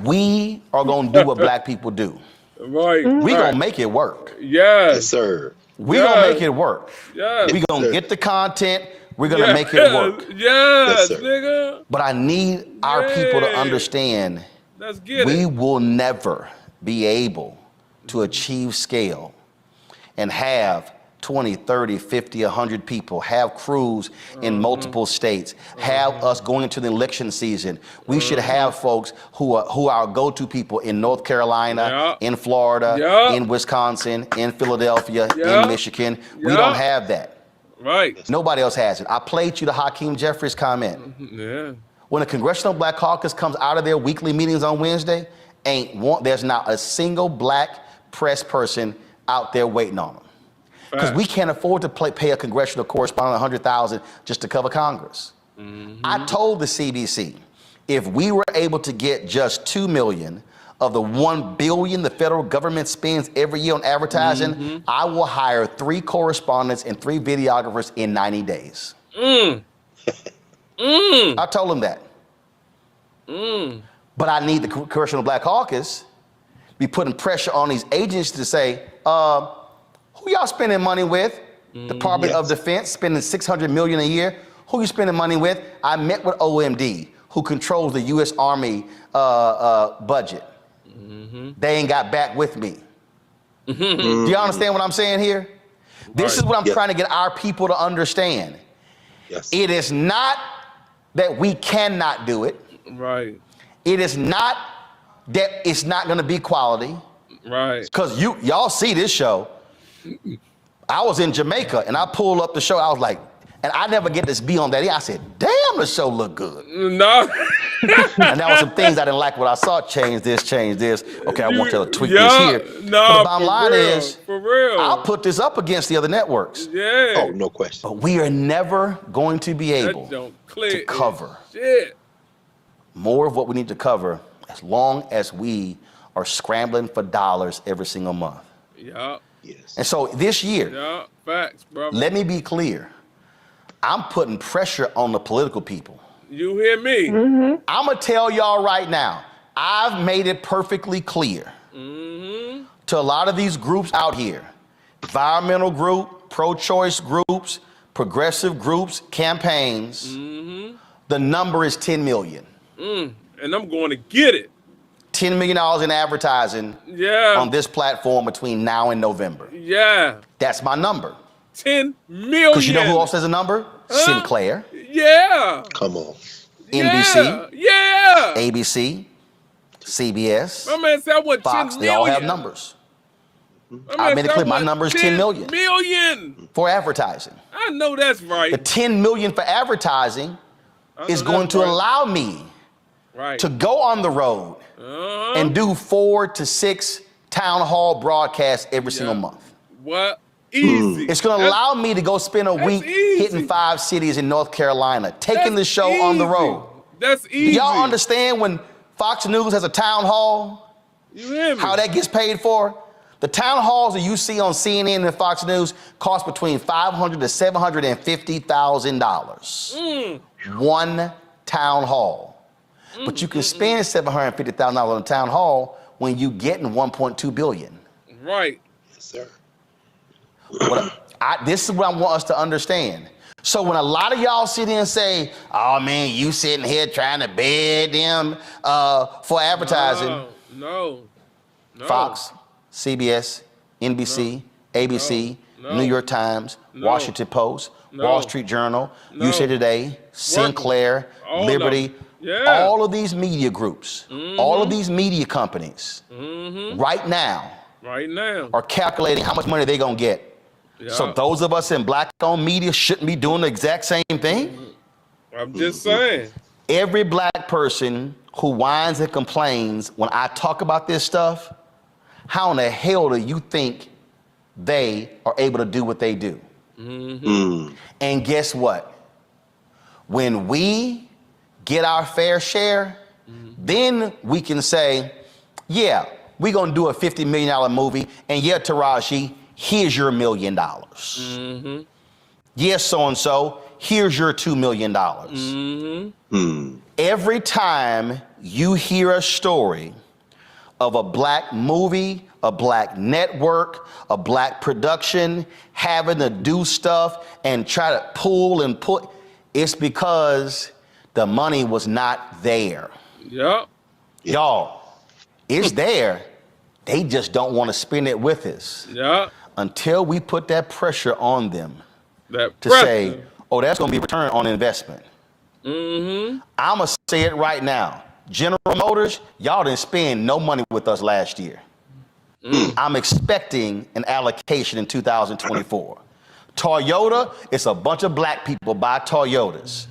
we are gonna do what black people do. Right. We gonna make it work. Yes, sir. We gonna make it work. Yes. We gonna get the content. We're gonna make it work. Yes, nigga. But I need our people to understand Let's get we it. will never be able to achieve scale and have 20, 30, 50, 100 people, have crews in multiple states, have us going into the election season. We should have folks who are our go-to people in North Carolina, in Florida, in Wisconsin, in Philadelphia, in Michigan. We don't have that. Right. Nobody else has it. I played you the Hakeem Jeffries comment. Yeah. When the Congressional Black Caucus comes out of their weekly meetings on Wednesday, there's not a single black press person out there waiting on them. Because we can't afford to pay a congressional correspondent $100,000 just to cover Congress. I told the CBC, if we were able to get just $2 million of the $1 billion the federal government spends every year on advertising, I will hire 3 correspondents and 3 videographers in 90 days. I told them that. But I need the Congressional Black Caucus be putting pressure on these agents to say, who y'all spending money with? Department of Defense spending $600 million a year. Who you spending money with? I met with OMD, who controls the U.S. Army budget. They ain't got back with me. Do you understand what I'm saying here? This is what I'm trying to get our people to understand. It is not that we cannot do it. Right. It is not that it's not going to be quality. Right. Because y'all see this show. I was in Jamaica and I pulled up the show. I was like, and I never get to be on that. I said, damn, the show look good. No. And there were some things I didn't like what I saw. Change this. Okay, I want y'all to tweak this here. No, but the bottom line is, for real, I'll put this up against the other networks. Yeah. Oh, no question. But we are never going to be able to cover more of what we need to cover as long as we are scrambling for dollars every single month. Yeah. Yes. And so this year, facts, bro. Let me be clear. I'm putting pressure on the political people. You hear me? I'm going to tell y'all right now, I've made it perfectly clear to a lot of these groups out here, environmental group, pro-choice groups, progressive groups, campaigns, the number is 10 million. And I'm going to get it. $10 million in advertising on this platform between now and November. Yeah. That's my number. 10 million. Because you know who else has a number? Sinclair. Yeah. Come on. NBC. Yeah. ABC. CBS. My man said I want Fox. 10 They all have million. numbers. I made it clear. My number is 10 million. Million. For advertising. I know that's right. The 10 million for advertising is going to allow me to go on the road and do 4 to 6 town hall broadcasts every single month. What? Easy. It's going to allow me to go spend a week hitting 5 cities in North Carolina, taking the show on the road. That's easy. Do y'all understand when Fox News has a town hall, you hear me? how that gets paid for? The town halls that you see on CNN and Fox News cost between $500,000 to $750,000. One town hall. But you can spend $750,000 on a town hall when you getting $1.2 billion. Right. Yes, sir. This is what I want us to understand. So when a lot of y'all sit here and say, oh man, you sitting here trying to beg them for advertising. No. Fox, CBS, NBC, ABC, No. New York Times, No. Washington Post, No. Wall Street Journal, No. USA Today, Sinclair, All of Liberty, them. Yeah. all of these media groups, all of these media companies right now are calculating how much money they're going to get. So Yeah. those of us in black-owned media shouldn't be doing the exact same thing? I'm just saying. Every black person who whines and complains when I talk about this stuff, how in the hell do you think they are able to do what they do? And guess what? When we get our fair share, then we can say, yeah, we're going to do a $50 million movie, and yeah, Taraji, here's your $1 million. Yes, so-and-so, here's your $2 million. Every time you hear a story of a black movie, a black network, a black production having to do stuff and try to pull and put, it's because the money was not there. Yeah. Y'all, it's there. They just don't want to spend it with us. Yeah. Until we put that pressure on them That to pressure. say, oh, that's going to be return on investment. I'm going to say it right now. General Motors, y'all didn't spend no money with us last year. I'm expecting an allocation in 2024. Toyota, it's a bunch of black people buy Toyotas.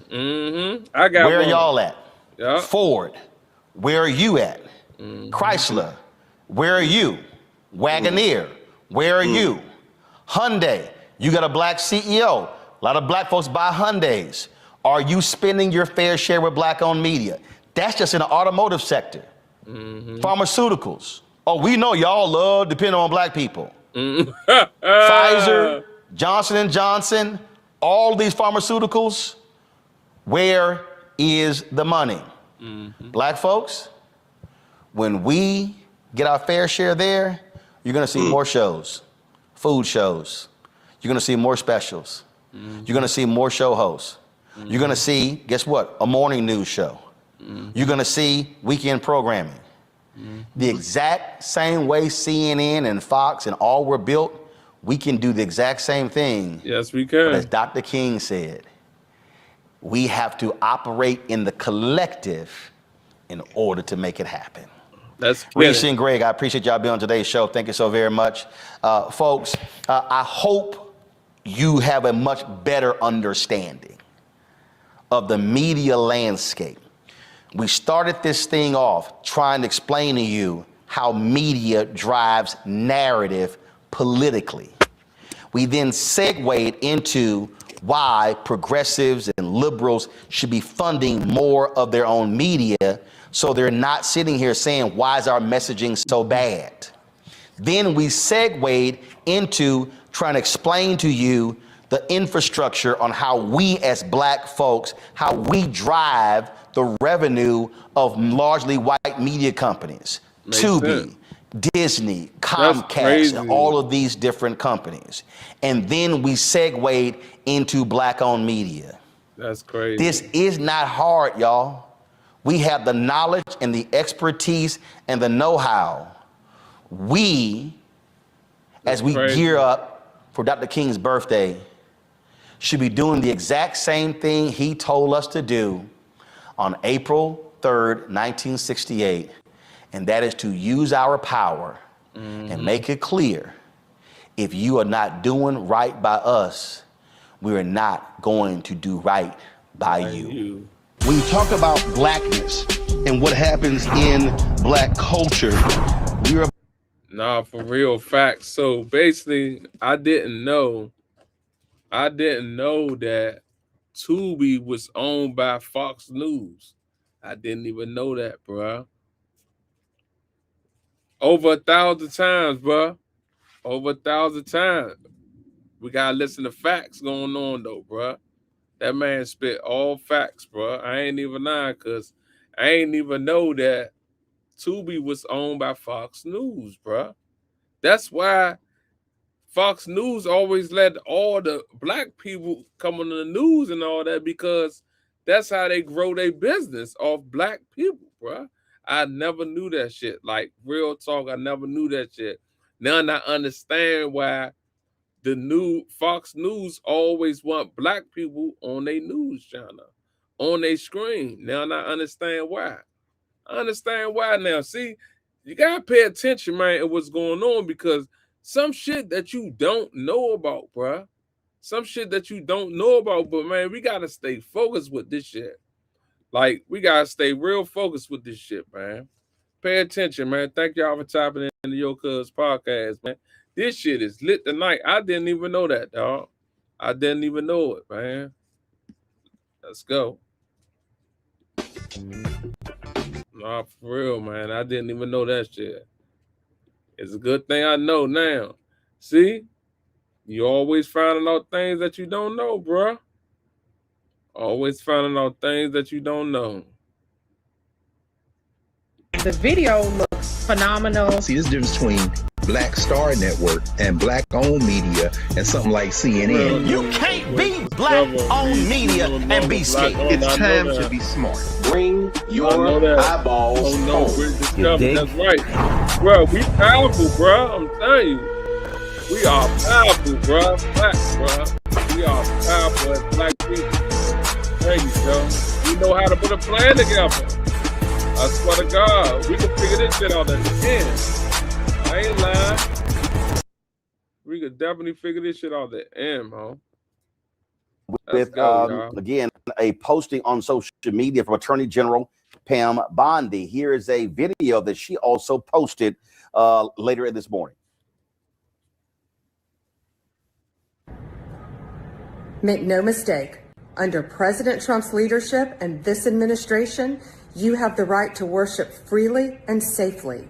I got Where one. are y'all at? Yeah. Ford, where are you at? Chrysler, where are you? Wagoneer, where are you? Hyundai, you got a black CEO. A lot of black folks buy Hyundais. Are you spending your fair share with black-owned media? That's just in the automotive sector. Pharmaceuticals. Oh, we know y'all love depending on black people. Pfizer, Johnson & Johnson, all these pharmaceuticals, where is the money? Black folks, when we get our fair share there, you're gonna see more shows, food shows. You're gonna see more specials. You're gonna see more show hosts. You're gonna see, guess what? A morning news show. You're gonna see weekend programming. The exact same way CNN and Fox and all were built, we can do the exact same thing. Yes, we can. But as Dr. King said, we have to operate in the collective in order to make it happen. That's Reese and Greg, I appreciate y'all being on today's show. Thank you so very much. Folks, I hope you have a much better understanding of the media landscape. We started this thing off trying to explain to you how media drives narrative politically. We then segued into why progressives and liberals should be funding more of their own media so they're not sitting here saying, why is our messaging so bad? Then we segued into trying to explain to you the infrastructure on how we as black folks, how we drive the revenue of largely white media companies. Makes Tubi, sense. Disney, Comcast, and all of these different companies. And then we segued into black-owned media. That's crazy. This is not hard, y'all. We have the knowledge and the expertise and the know-how. We, as we gear up for Dr. King's birthday, should be doing the exact same thing he told us to do on April 3rd, 1968, and that is to use our power and make it clear, if you are not doing right by us, we are not going to do right by you. When you talk about blackness and what happens in black culture, we're Nah, for real facts. So basically, I didn't know that Tubi was owned by Fox News. I didn't even know that, bruh. Over 1,000 times, bruh. Over 1,000 times. We gotta listen to facts going on though, bruh. That man spit all facts, bruh. I ain't even lying, cause I ain't even know that Tubi was owned by Fox News, bruh. That's why Fox News always let all the black people come on the news and all that, because that's how they grow their business off black people, bruh. I never knew that shit. Like, real talk, I never knew that shit. Now I understand why the new Fox News always want black people on their news channel, on their screen. Now I understand why. I understand why now. See, you gotta pay attention, man, to what's going on, because some shit that you don't know about, bruh. Some shit that you don't know about, but man, we gotta stay focused with this shit. Like, we gotta stay real focused with this shit, man. Pay attention, man. Thank y'all for tapping into Your Cuz podcast, man. This shit is lit tonight. I didn't even know that, dog. I didn't even know it, man. Let's go. Nah, for real, man. I didn't even know that shit. It's a good thing I know now. See? You always finding out things that you don't know, bruh. Always finding out things that you don't know. The video looks phenomenal. See, there's a difference between Black Star Network and black-owned media and something like CNN. You can't be black-owned media and be scared. It's time to be smart. Bring your eyeballs home. That's right. Bro, we powerful, bro. I'm telling you. We are powerful, bro. Black, bro. We are powerful as black people. Thank you, Joe. We know how to put a plan together. I swear to God, we can figure this shit out at the end. I ain't lying. We could definitely figure this shit out at the end, man. With, again, a posting on social media from Attorney General Pam Bondi. Here is a video that she also posted later this morning. Make no mistake, under President Trump's leadership and this administration, you have the right to worship freely and safely.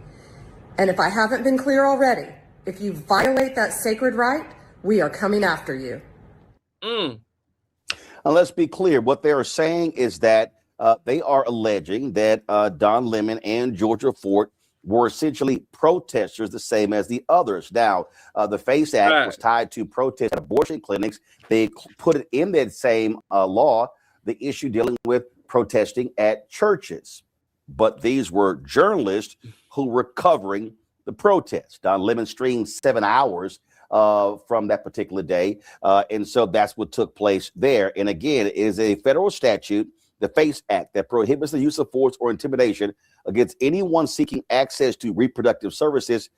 And if I haven't been clear already, if you violate that sacred right, we are coming after you. And let's be clear, what they are saying is that they are alleging that Don Lemon and Georgia Fort were essentially protesters, the same as the others. Now, the FACE Act was tied to protest at abortion clinics. They put it in that same law, the issue dealing with protesting at churches. But these were journalists who were covering the protest. Don Lemon streamed 7 hours from that particular day. And so that's what took place there. And again, it is a federal statute, the FACE Act, that prohibits the use of force or intimidation against anyone seeking access to reproductive services.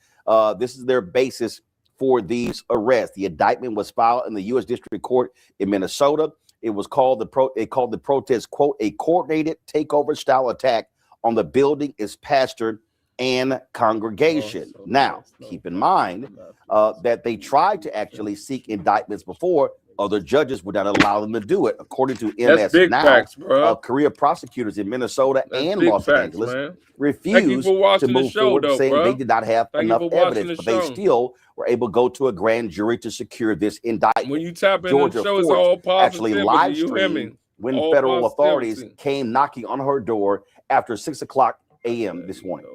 This is their basis for these arrests. The indictment was filed in the U.S. District Court in Minnesota. It was called the protest, quote, a coordinated takeover style attack on the building, its pastor and congregation. Now, keep in mind that they tried to actually seek indictments before. Other judges would not allow them to do it. According to MS Now, career prosecutors in Minnesota and Los Angeles refused to move forward, saying they did not have enough evidence, but they still were able to go to a grand jury to secure this indictment. When you tap in Georgia the show, it's all Fort actually live you streamed when federal authorities came knocking on her door after 6 o'clock a.m. this morning.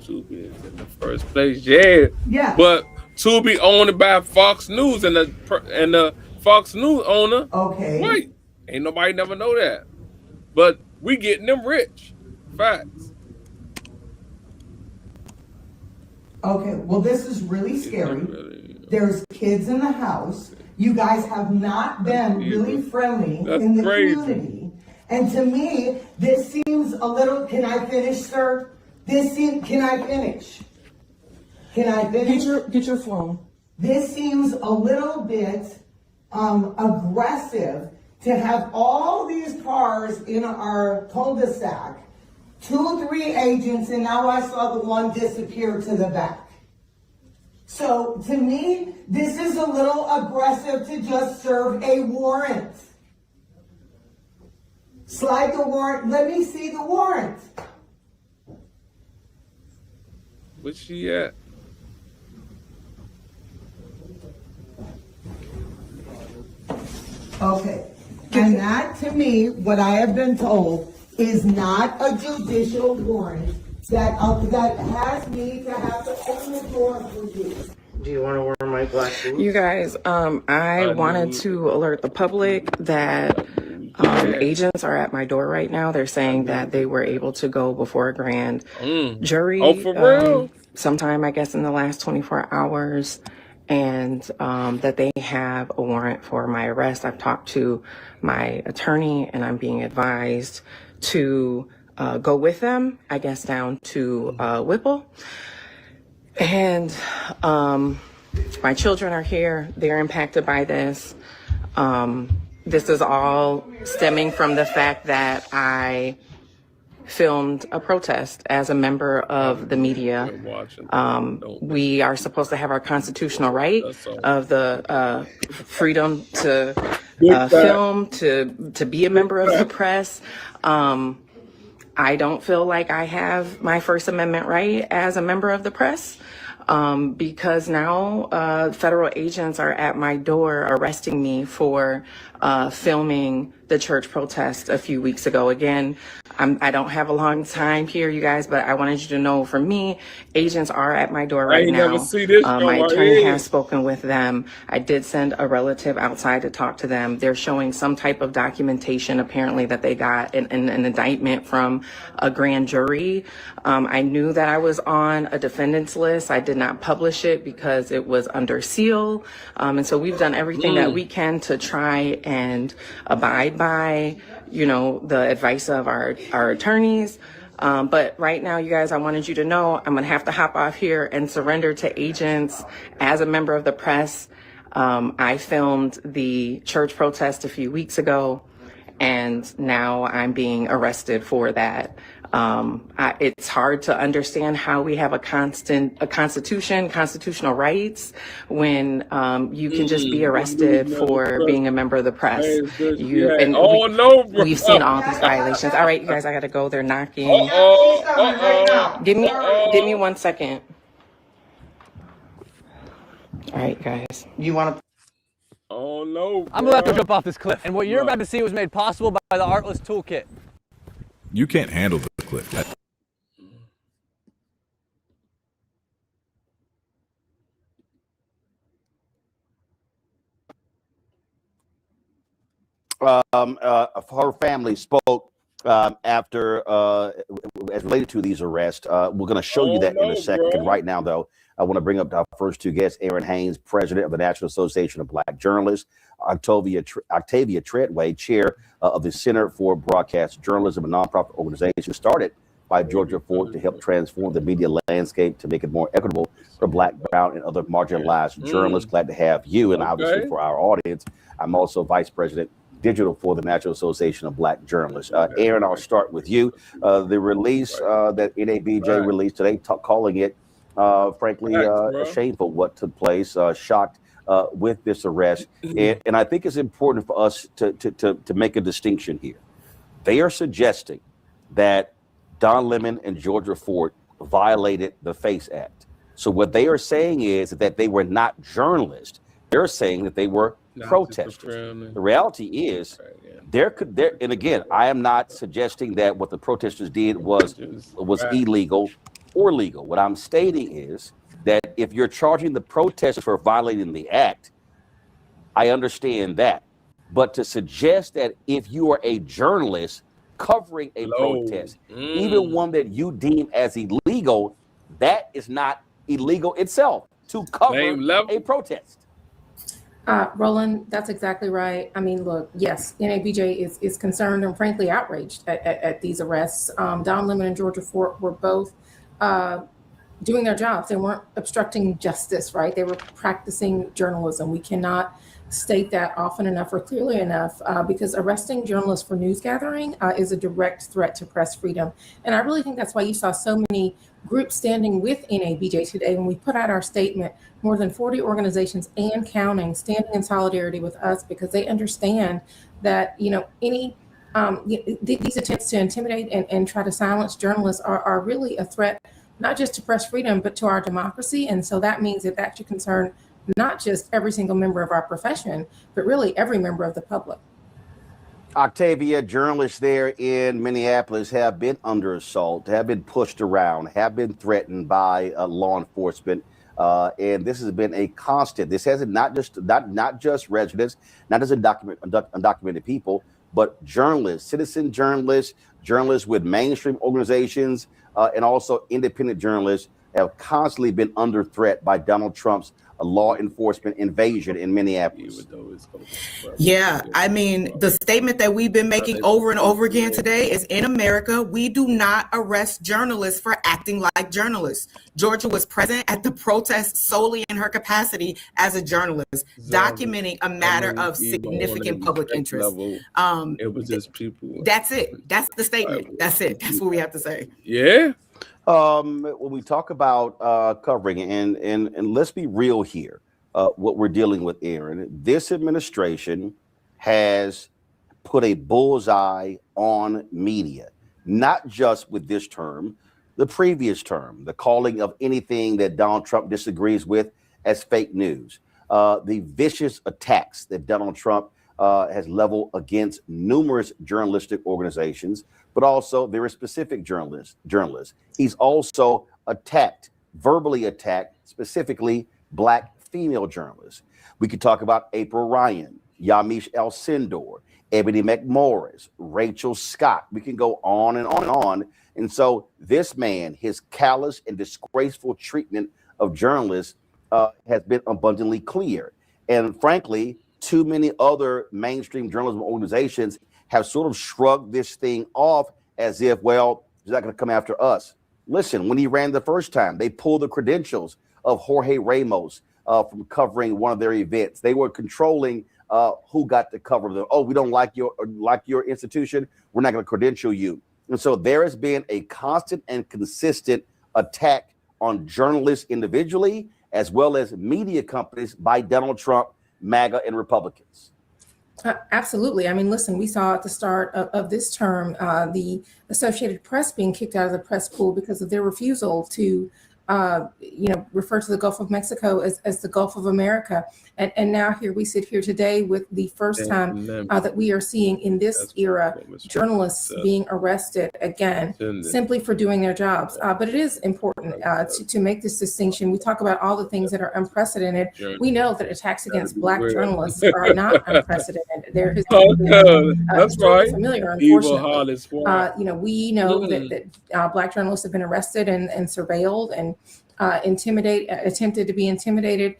Tubi is in the first place, yeah. But Tubi owned by Fox News, and the Fox News owner, right? Ain't nobody never know that, but we getting them rich. Facts. Okay, well, this is really scary. There's kids in the house. You guys have not been really friendly in the community, and to me, this seems a little. Can I finish, sir? Can I finish? Can I finish? Get your phone. This seems a little bit aggressive to have all these cars in our cul-de-sac, 2 or 3 agents, and now I saw the one disappear to the back. So to me, this is a little aggressive to just serve a warrant. Slide the warrant. Let me see the warrant. Where's she at? Okay. And that, to me, what I have been told, is not a judicial warrant that has me to have to open the door for you. Do you want to wear my black shoes? You guys, I wanted to alert the public that Agents are at my door right now. They're saying that they were able to go before a grand jury. Oh, for real? Sometime, I guess, in the last 24 hours, and that they have a warrant for my arrest. I've talked to my attorney, and I'm being advised to go with them, I guess, down to Whipple. And my children are here. They're impacted by this. This is all stemming from the fact that I filmed a protest as a member of the media. We are supposed to have our constitutional right of the freedom to film, to be a member of the press. I don't feel like I have my First Amendment right as a member of the press. Because now federal agents are at my door arresting me for filming the church protest a few weeks ago. Again, I don't have a long time here, you guys, but I wanted you to know, for me, agents are at my door right now. My attorney has spoken with them. I did send a relative outside to talk to them. They're showing some type of documentation, apparently, that they got an indictment from a grand jury. I knew that I was on a defendant's list. I did not publish it because it was under seal. And so we've done everything that we can to try and abide by, you know, the advice of our attorneys. But right now, you guys, I wanted you to know I'm going to have to hop off here and surrender to agents as a member of the press. I filmed the church protest a few weeks ago, and now I'm being arrested for that. It's hard to understand how we have a constitution, constitutional rights, when you can just be arrested for being a member of the press. We've seen all these violations. All right, you guys, I gotta go. They're knocking. Give me 1 second. All right, guys. You want to? Oh no! I'm about to jump off this cliff, and what you're about to see was made possible by the Artless Toolkit. You can't handle the clip. Her family spoke after, as related to these arrests. We're going to show you that in a second. Bro. Right now, though, I want to bring up our first two guests, Aaron Haynes, president of the National Association of Black Journalists, Octavia Treadway, chair of the Center for Broadcast Journalism, a nonprofit organization started by Georgia Ford to help transform the media landscape to make it more equitable for Black, brown, and other marginalized journalists. Glad to have you. And obviously for our audience, I'm also vice president digital for the National Association of Black Journalists. Aaron, I'll start with you. The release that NABJ released today, calling it, frankly, shameful what took place, shocked with this arrest. And I think it's important for us to make a distinction here. They are suggesting that Don Lemon and Georgia Ford violated the FACE Act. So what they are saying is that they were not journalists. They're saying that they were protesters. The reality is, and again, I am not suggesting that what the protesters did was illegal or legal. What I'm stating is that if you're charging the protesters for violating the act, I understand that. But to suggest that if you are a journalist covering a protest, even one that you deem as illegal, that is not illegal itself to cover a protest. Roland, that's exactly right. I mean, look, yes, NABJ is concerned and frankly outraged at these arrests. Don Lemon and Georgia Ford were both doing their jobs. They weren't obstructing justice, right? They were practicing journalism. We cannot state that often enough or clearly enough, because arresting journalists for news gathering is a direct threat to press freedom. And I really think that's why you saw so many groups standing with NABJ today. When we put out our statement, more than 40 organizations and counting standing in solidarity with us, because they understand that, you know, any these attempts to intimidate and try to silence journalists are really a threat, not just to press freedom, but to our democracy. And so that means that should concern not just every single member of our profession, but really every member of the public. Octavia, journalists there in Minneapolis have been under assault, have been pushed around, have been threatened by law enforcement. And this has been a constant. This hasn't not just residents, not just undocumented people, but journalists, citizen journalists, journalists with mainstream organizations, and also independent journalists have constantly been under threat by Donald Trump's law enforcement invasion in Minneapolis. Yeah, I mean, the statement that we've been making over and over again today is in America, we do not arrest journalists for acting like journalists. Georgia was present at the protest solely in her capacity as a journalist, documenting a matter of significant public interest. It was just people. That's it. That's the statement. That's it. That's what we have to say. Yeah. When we talk about covering, and let's be real here, what we're dealing with, Aaron, this administration has put a bullseye on media, not just with this term, the previous term, the calling of anything that Donald Trump disagrees with as fake news, the vicious attacks that Donald Trump has leveled against numerous journalistic organizations, but also very specific journalists. He's also verbally attacked, specifically Black female journalists. We could talk about April Ryan, Yamiche Alcindor, Ebony McMorris, Rachel Scott. We can go on and on and on. And so this man, his callous and disgraceful treatment of journalists has been abundantly clear. And frankly, too many other mainstream journalism organizations have sort of shrugged this thing off as if, well, he's not going to come after us. Listen, when he ran the first time, they pulled the credentials of Jorge Ramos from covering one of their events. They were controlling who got to cover them. Oh, we don't like your institution. We're not going to credential you. And so there has been a constant and consistent attack on journalists individually, as well as media companies by Donald Trump, MAGA, and Republicans. Absolutely. I mean, listen, we saw at the start of this term, the Associated Press being kicked out of the press pool because of their refusal to, refer to the Gulf of Mexico as the Gulf of America. And now here we sit here today with the first time that we are seeing in this era journalists being arrested again, simply for doing their jobs. But it is important to make this distinction. We talk about all the things that are unprecedented. We know that attacks against Black journalists are not unprecedented. There has been that's right. Familiar, unfortunately. We know that Black journalists have been arrested and surveilled and attempted to be intimidated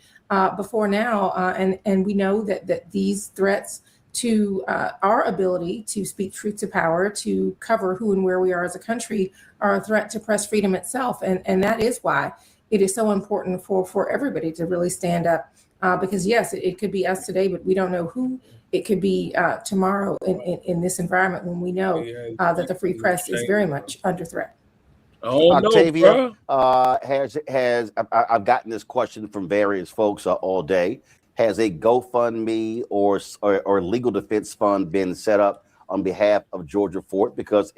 before now, and we know that these threats to our ability to speak truth to power, to cover who and where we are as a country, are a threat to press freedom itself, and that is why it is so important for everybody to really stand up, because yes, it could be us today, but we don't know who it could be tomorrow in this environment when we know that the free press is very much under threat. Octavia has I've gotten this question from various folks all day. Has a GoFundMe or legal defense fund been set up on behalf of Georgia Fort? Because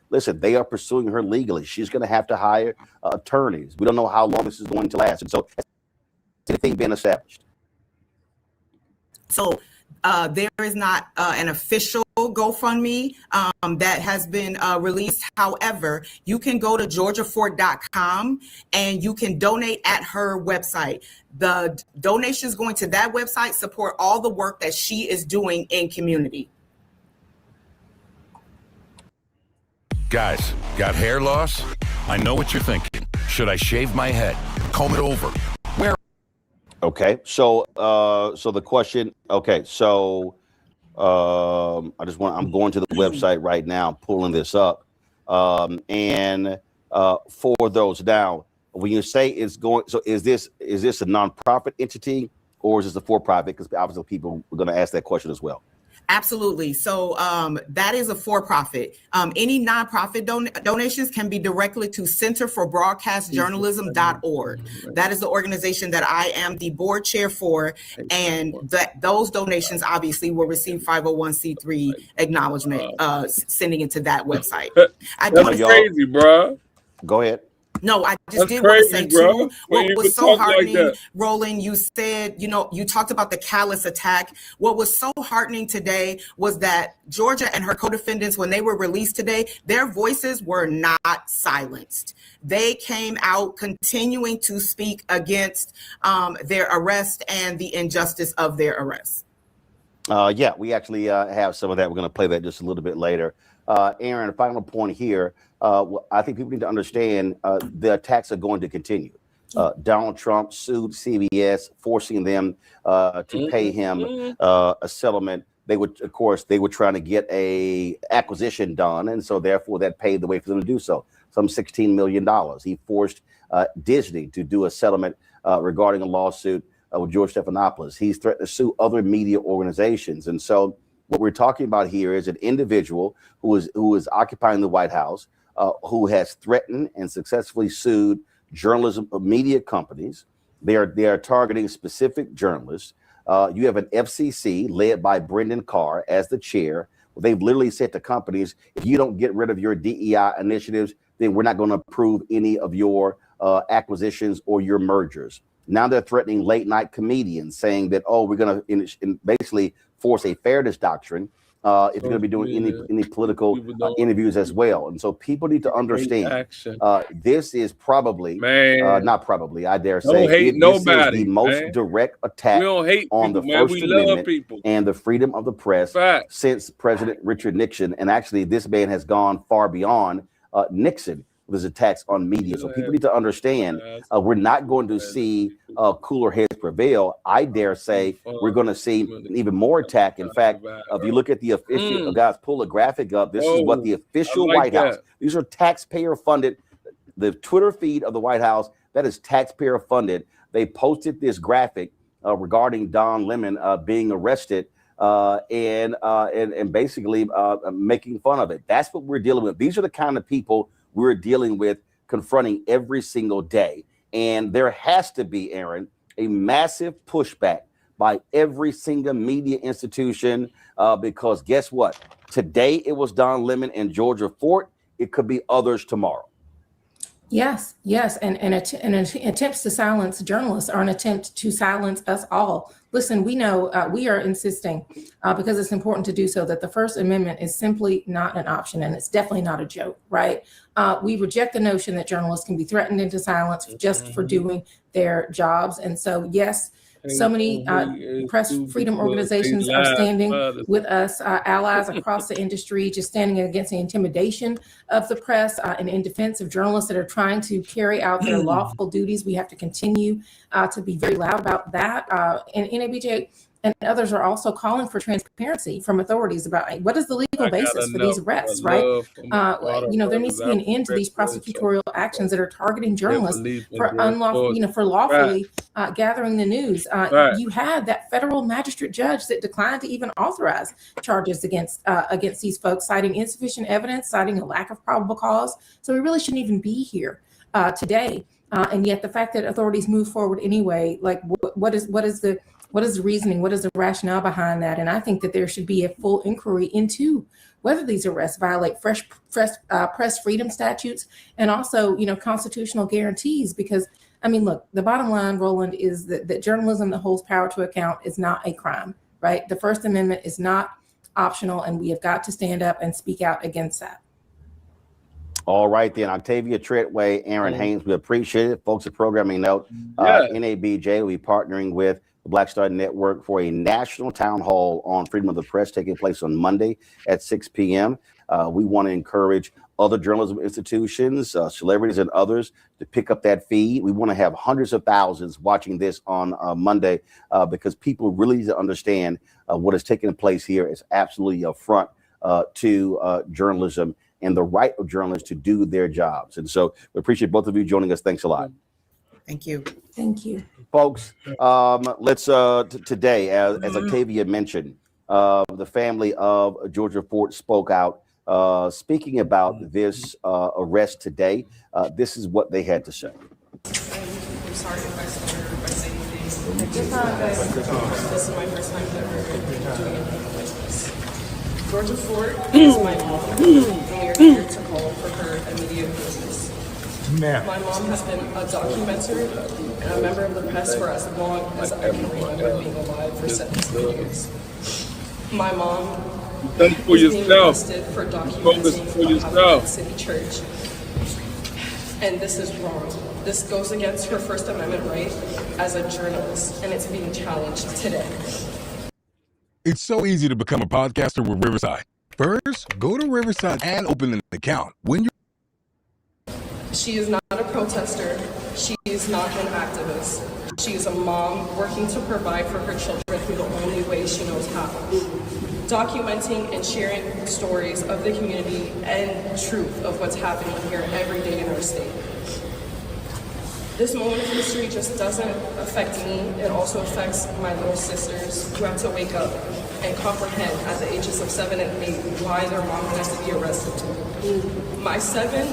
listen, they are pursuing her legally. She's going to have to hire attorneys. We don't know how long this is going to last, and so has anything been established? So there is not an official GoFundMe that has been released. However, you can go to georgiafort.com and you can donate at her website. The donations going to that website support all the work that she is doing in community. Guys, got hair loss? I know what you're thinking. Should I shave my head? Comb it over? Where? Okay, so the question. Okay, so I'm going to the website right now, pulling this up, and for those now, when you say it's going, so is this a nonprofit entity or is this a for-profit? Because obviously people are going to ask that question as well. Absolutely. So that is a for-profit. Any nonprofit donations can be directly to centerforbroadcastjournalism.org. That is the organization that I am the board chair for, and those donations obviously will receive 501c3 acknowledgement, sending it to that website. That's crazy, bro. Go ahead. No, I just did want to say too, what was so heartening, Roland, you said, you talked about the callous attack. What was so heartening today was that Georgia and her co-defendants, when they were released today, their voices were not silenced. They came out continuing to speak against their arrest and the injustice of their arrest. Yeah, we actually have some of that. We're going to play that just a little bit later. Aaron, a final point here. I think people need to understand the attacks are going to continue. Donald Trump sued CBS, forcing them to pay him a settlement. They would, of course, they were trying to get a acquisition done, and so therefore that paved the way for them to do so. Some $16 million. He forced Disney to do a settlement regarding a lawsuit with George Stephanopoulos. He's threatened to sue other media organizations, and so what we're talking about here is an individual who is occupying the White House, who has threatened and successfully sued journalism media companies. They are targeting specific journalists. You have an FCC led by Brendan Carr as the chair. Well, they've literally said to companies, if you don't get rid of your DEI initiatives, then we're not going to approve any of your acquisitions or your mergers. Now they're threatening late night comedians, saying that, oh, we're going to basically force a fairness doctrine if you're going to be doing any political interviews as well. And so people need to understand this is probably, not probably, I dare say, this is the most direct attack on the First Amendment and the freedom of the press since President Richard Nixon. And actually, this man has gone far beyond Nixon with his attacks on media. So people need to understand we're not going to see cooler heads prevail. I dare say we're going to see an even more attack. In fact, if you look at the official, guys, pull a graphic up. This is what the official White House, these are taxpayer funded, the Twitter feed of the White House, that is taxpayer funded. They posted this graphic regarding Don Lemon being arrested and basically making fun of it. That's what we're dealing with. These are the kind of people we're dealing with, confronting every single day. And there has to be, Aaron, a massive pushback by every single media institution because guess what? Today it was Don Lemon and Georgia Fort. It could be others tomorrow. Yes. And attempts to silence journalists are an attempt to silence us all. Listen, we know we are insisting because it's important to do so that the First Amendment is simply not an option, and it's definitely not a joke, right? We reject the notion that journalists can be threatened into silence just for doing their jobs. And so, yes, so many press freedom organizations are standing with us, allies across the industry, just standing against the intimidation of the press and in defense of journalists that are trying to carry out their lawful duties. We have to continue to be very loud about that. And NABJ and others are also calling for transparency from authorities about what is the legal basis for these arrests, right? There needs to be an end to these prosecutorial actions that are targeting journalists for unlawful, for lawfully gathering the news. You had that federal magistrate judge that declined to even authorize charges against these folks, citing insufficient evidence, citing a lack of probable cause. So we really shouldn't even be here today. And yet the fact that authorities move forward anyway, like what is the reasoning? What is the rationale behind that? And I think that there should be a full inquiry into whether these arrests violate press freedom statutes and also, constitutional guarantees. Because, look, the bottom line, Roland, is that journalism that holds power to account is not a crime, right? The First Amendment is not optional, and we have got to stand up and speak out against that. All right, then. Octavia Treadway, Aaron Haynes, we appreciate it. Folks, a programming note, NABJ will be partnering with the Black Star Network for a national town hall on freedom of the press taking place on Monday at 6 p.m. We want to encourage other journalism institutions, celebrities and others to pick up that feed. We want to have hundreds of thousands watching this on Monday because people really need to understand what is taking place here is absolutely a affront to journalism and the right of journalists to do their jobs. And so we appreciate both of you joining us. Thanks a lot. Thank you. Thank you. Folks, let's today, as Octavia mentioned, the family of Georgia Fort spoke out, speaking about this arrest today. This is what they had to say. I'm sorry if I started by saying things. This is my first time ever doing anything like this. Georgia Fort is my mom, and we are here to call for her immediate release. My mom has been a documenter and a member of the press for as long as I can remember being alive, for 17 years. My mom is being arrested for documenting a Hopkins City Church. And this is wrong. This goes against her First Amendment right as a journalist, and it's being challenged today. It's so easy to become a podcaster with Riverside. First, go to Riverside and open an account. When you're She is not a protester. She is not an activist. She is a mom working to provide for her children through the only way she knows how. Documenting and sharing stories of the community and truth of what's happening here every day in our state. This moment of history just doesn't affect me, it also affects my little sisters who have to wake up and comprehend at the ages of 7 and 8 why their mom has to be arrested. My 7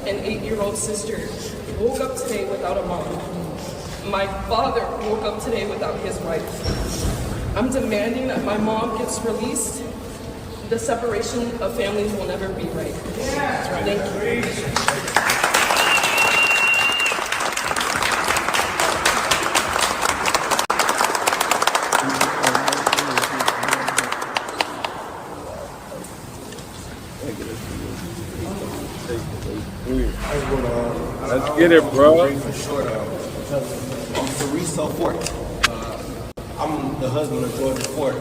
and 8-year-old sister woke up today without a mom. My father woke up today without his wife. I'm demanding that my mom gets released. The separation of families will never be right. Thank you. Let's get it, bro. I'm Teresa Fort. I'm the husband of Georgia Fort.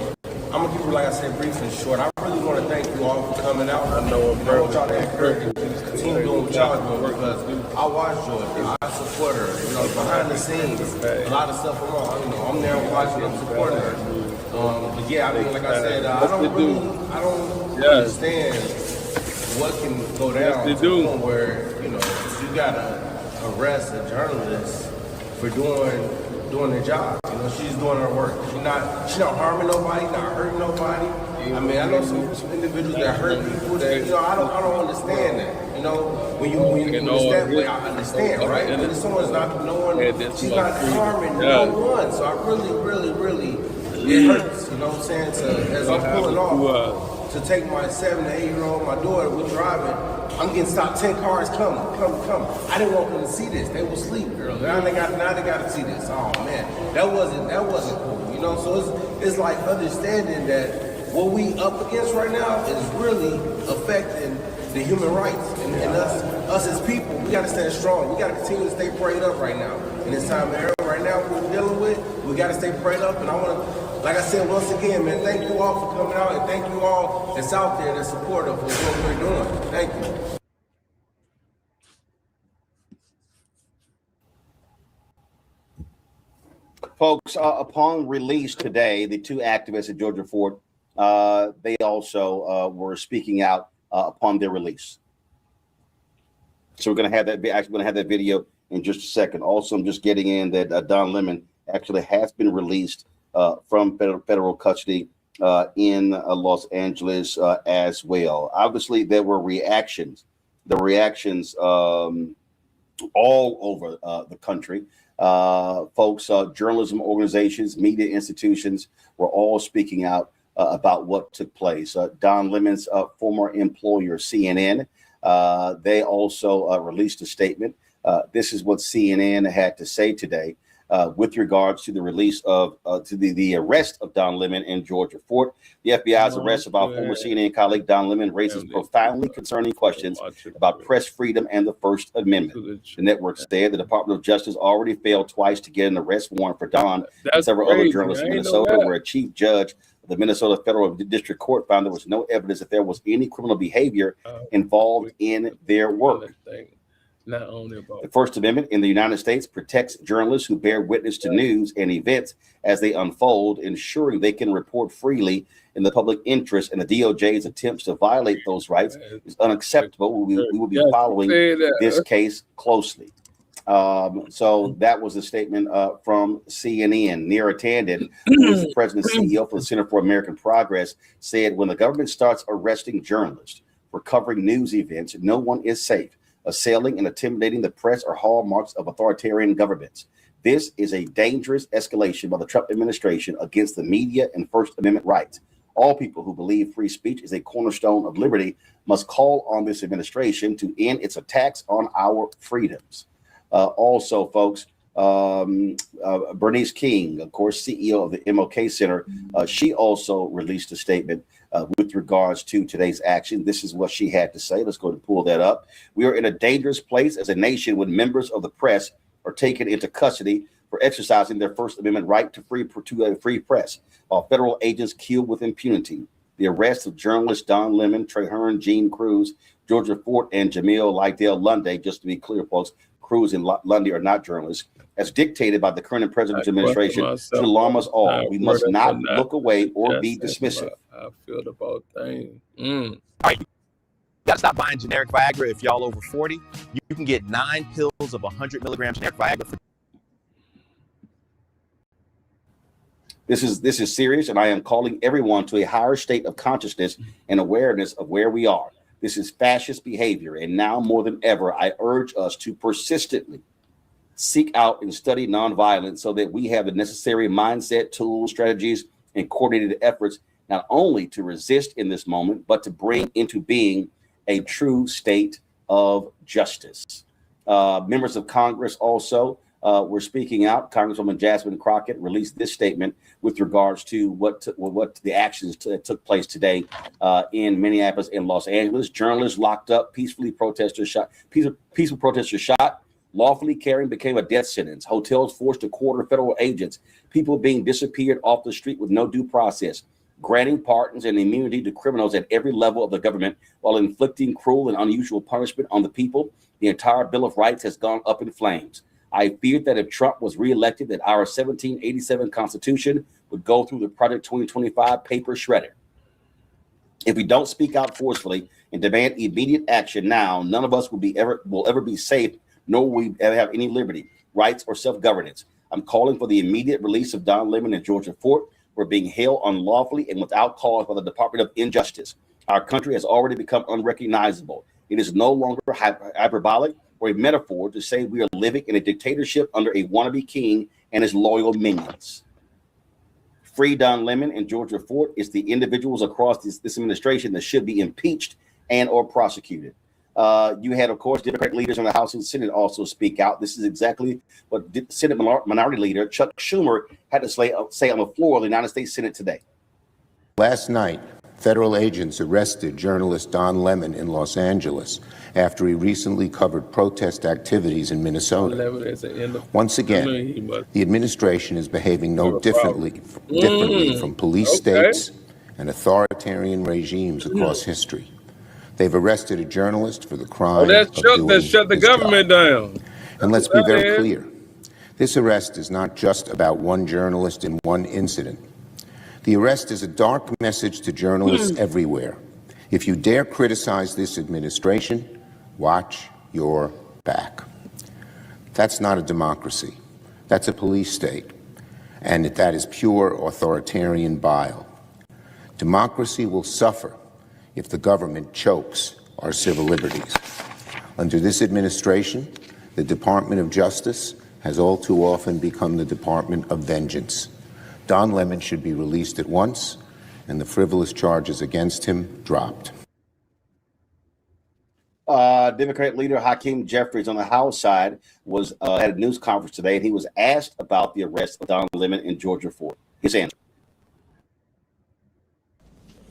I'm gonna keep it, like I said, brief and short. I really want to thank you all for coming out. I know it, bro. I want y'all to encourage you to continue doing what y'all doing because I watch Georgia. I support her. You know, behind the scenes, a lot of stuff I'm there watching. I'm supporting her. But yeah, I mean, like I said, I don't understand what can go down to the point where you gotta arrest a journalist for doing their job. You know, she's doing her work. She's not harming nobody, not hurting nobody. I mean, I know some individuals that hurt people that I don't understand that. You know, when you understand, I understand, right? But if someone's not she's not harming no one. So I really it hurts. You know what I'm saying? As I'm pulling off. To take my 7 to 8-year-old, my daughter, we're driving. I'm getting stopped. 10 cars come. I didn't want them to see this. They were asleep earlier. Now they got to see this. Oh man, that wasn't cool. You know, so it's like understanding that what we up against right now is really affecting the human rights and us as people. We got to stand strong. We got to continue to stay prayed up right now. In this time of era right now, what we're dealing with, we got to stay prayed up. And I want to. Like I said, once again, man, thank you all for coming out, and thank you all that's out there that's supportive of what we're doing. Thank you. Folks, upon release today, the two activists at Georgia Fort, they also were speaking out upon their release. So we're going to have that video in just a second. Also, I'm just getting in that Don Lemon actually has been released from federal custody in Los Angeles as well. Obviously, there were reactions. The reactions all over the country. Folks, journalism organizations, media institutions were all speaking out about what took place. Don Lemon's former employer, CNN, they also released a statement. This is what CNN had to say today. With regards to the release of the arrest of Don Lemon in Georgia Fort. The FBI's arrest of our former CNN colleague Don Lemon raises profoundly concerning questions about press freedom and the First Amendment. The network said the Department of Justice already failed twice to get an arrest warrant for Don and several other journalists in Minnesota, where a chief judge of the Minnesota Federal District Court found there was no evidence that there was any criminal behavior involved in their work. Not only about the First Amendment in the United States protects journalists who bear witness to news and events as they unfold, ensuring they can report freely in the public interest, and the DOJ's attempts to violate those rights is unacceptable. We will be following this case closely. So that was a statement from CNN. Neera Tanden, who is the president and CEO for the Center for American Progress, said when the government starts arresting journalists for covering news events, no one is safe. Assailing and intimidating the press are hallmarks of authoritarian governments. This is a dangerous escalation by the Trump administration against the media and First Amendment rights. All people who believe free speech is a cornerstone of liberty must call on this administration to end its attacks on our freedoms. Also, folks, Bernice King, of course, CEO of the MLK Center, she also released a statement with regards to today's action. This is what she had to say. Let's go and pull that up. We are in a dangerous place as a nation when members of the press are taken into custody for exercising their First Amendment right to a free press, while federal agents killed with impunity. The arrest of journalists Don Lemon, Traherne Jean Cruz, Georgia Fort, and Jamil Lydell Lundy, just to be clear, folks, Cruz and Lundy are not journalists, as dictated by the current president's administration, should alarm us all. We must not look away or be dismissive. I feel about things. All right, you gotta stop buying generic Viagra if y'all over 40. You can get 9 pills of 100 milligrams generic Viagra for This is serious, and I am calling everyone to a higher state of consciousness and awareness of where we are. This is fascist behavior, and now more than ever, I urge us to persistently seek out and study nonviolence so that we have the necessary mindset, tools, strategies, and coordinated efforts, not only to resist in this moment, but to bring into being a true state of justice. Members of Congress also were speaking out. Congresswoman Jasmine Crockett released this statement with regards to what the actions that took place today in Minneapolis and Los Angeles. Journalists locked up, peaceful protesters shot, lawfully carrying became a death sentence. Hotels forced to quarter federal agents, people being disappeared off the street with no due process, granting pardons and immunity to criminals at every level of the government while inflicting cruel and unusual punishment on the people. The entire Bill of Rights has gone up in flames. I feared that if Trump was reelected, that our 1787 Constitution would go through the Project 2025 paper shredder. If we don't speak out forcefully and demand immediate action now, none of us will ever be safe, nor will we ever have any liberty, rights, or self-governance. I'm calling for the immediate release of Don Lemon and Georgia Fort, who are being held unlawfully and without cause by the Department of Injustice. Our country has already become unrecognizable. It is no longer hyperbolic or a metaphor to say we are living in a dictatorship under a wannabe king and his loyal minions. Free Don Lemon and Georgia Fort is the individuals across this administration that should be impeached and or prosecuted. You had, of course, Democrat leaders in the House and Senate also speak out. This is exactly what Senate Minority Leader Chuck Schumer had to say on the floor of the United States Senate today. Last night, federal agents arrested journalist Don Lemon in Los Angeles after he recently covered protest activities in Minnesota. Once again, the administration is behaving no differently from police states and authoritarian regimes across history. They've arrested a journalist for the crime of doing shut the government down. And let's be very clear. This arrest is not just about one journalist in one incident. The arrest is a dark message to journalists everywhere. If you dare criticize this administration, watch your back. That's not a democracy. That's a police state. And that is pure authoritarian bile. Democracy will suffer if the government chokes our civil liberties. Under this administration, the Department of Justice has all too often become the Department of Vengeance. Don Lemon should be released at once and the frivolous charges against him dropped. Democrat leader Hakeem Jeffries on the House side was at a news conference today, and he was asked about the arrest of Don Lemon and Georgia Fort. His answer.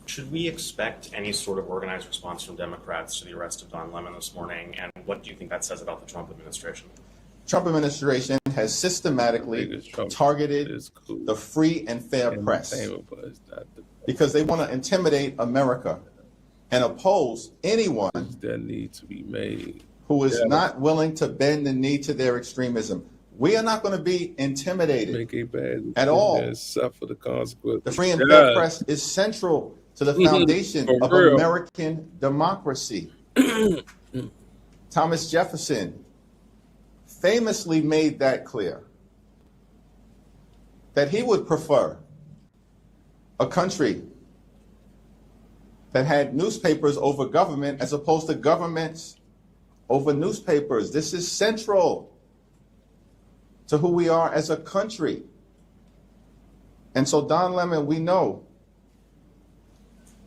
Should we expect any sort of organized response from Democrats to the arrest of Don Lemon this morning? And what do you think that says about the Trump administration? Trump administration has systematically targeted the free and fair press because they want to intimidate America and oppose anyone that needs to be made who is not willing to bend the knee to their extremism. We are not going to be intimidated at all. Suffer the consequences. The free and fair press is central to the foundation of American democracy. Thomas Jefferson famously made that clear, that he would prefer a country that had newspapers over government as opposed to governments over newspapers. This is central to who we are as a country. And so Don Lemon, we know,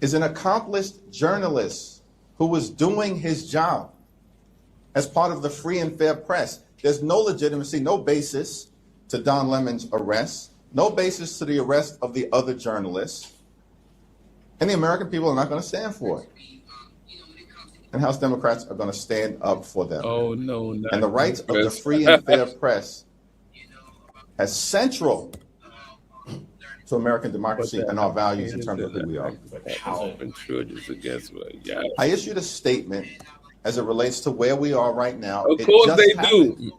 is an accomplished journalist who was doing his job as part of the free and fair press. There's no legitimacy, no basis to Don Lemon's arrest, no basis to the arrest of the other journalists. And the American people are not going to stand for it. And House Democrats are going to stand up for them. Oh, no. And the rights of the free and fair press as central to American democracy and our values in terms of who we are. I issued a statement as it relates to where we are right now. Of course they do.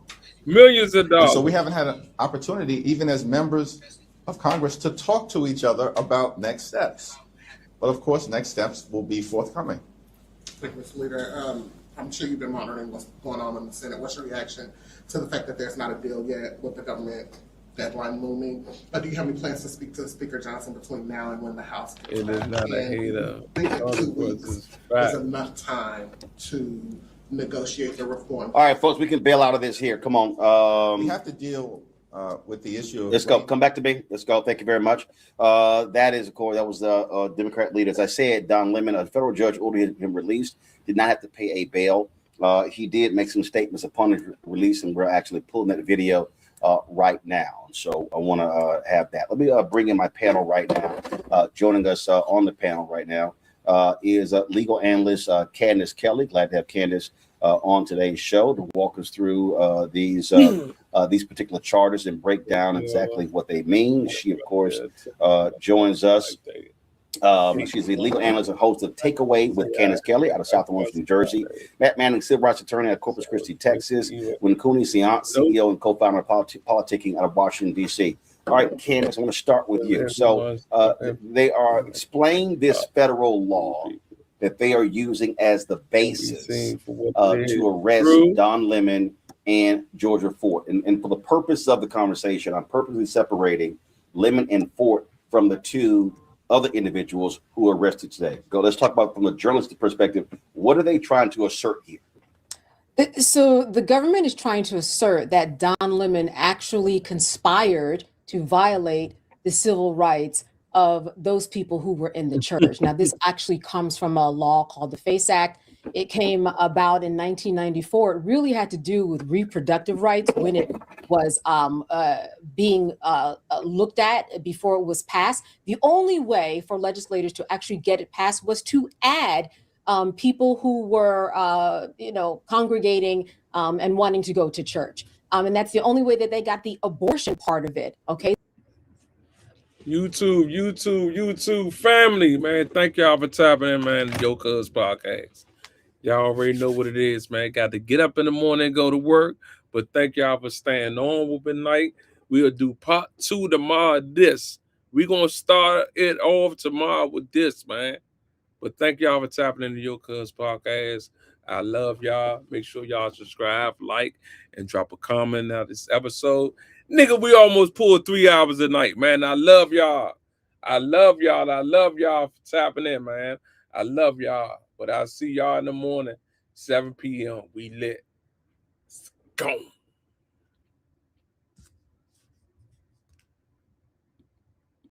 Millions of dollars. And so we haven't had an opportunity, even as members of Congress, to talk to each other about next steps. But of course, next steps will be forthcoming. Thank you, Mr. Leader. I'm sure you've been monitoring what's going on in the Senate. What's your reaction to the fact that there's not a deal yet with the government deadline looming? Do you have any plans to speak to Speaker Johnson between now and when the House gets It is not a hater. I think 2 weeks is enough time to negotiate the reform. All right, folks, we can bail out of this here. Come on. We have to deal with the issue of... Let's go. Come back to me. Let's go. Thank you very much. That is, of course, that was the Democrat leader. As I said, Don Lemon, a federal judge ordered him released, did not have to pay a bail. He did make some statements upon his release, and we're actually pulling that video right now. So I want to have that. Let me bring in my panel right now. Joining us on the panel right now is legal analyst Candace Kelly. Glad to have Candace on today's show to walk us through these particular charters and break down exactly what they mean. She, of course, joins us. She's the legal analyst and host of Takeaway with Candace Kelly out of South Orange, New Jersey. Matt Manning, civil rights attorney out of Corpus Christi, Texas. Win Cooney, CEO and co-founder of Politicking out of Washington, D.C. All right, Candace, I'm going to start with you. So they are explaining this federal law that they are using as the basis to arrest Don Lemon and Georgia Fort. And for the purpose of the conversation, I'm purposely separating Lemon and Fort from the two other individuals who were arrested today. Let's talk about from a journalistic perspective. What are they trying to assert here? So the government is trying to assert that Don Lemon actually conspired to violate the civil rights of those people who were in the church. Now, this actually comes from a law called the FACE Act. It came about in 1994. It really had to do with reproductive rights when it was being looked at before it was passed. The only way for legislators to actually get it passed was to add people who were, congregating and wanting to go to church. And that's the only way that they got the abortion part of it. Okay. YouTube family, man. Thank y'all for tapping in, man. Yo Cuz Podcast. Y'all already know what it is, man. Got to get up in the morning and go to work. But thank y'all for staying on with the night. We'll do part 2 tomorrow. We're going to start it off tomorrow with this, man. But thank y'all for tapping into Yo Cuz Podcast. I love y'all. Make sure y'all subscribe, like, and drop a comment on this episode. Nigga, we almost pulled 3 hours a night, man. I love y'all. I love y'all for tapping in, man. I love y'all. But I'll see y'all in the morning, 7 p.m. We lit. It's gone.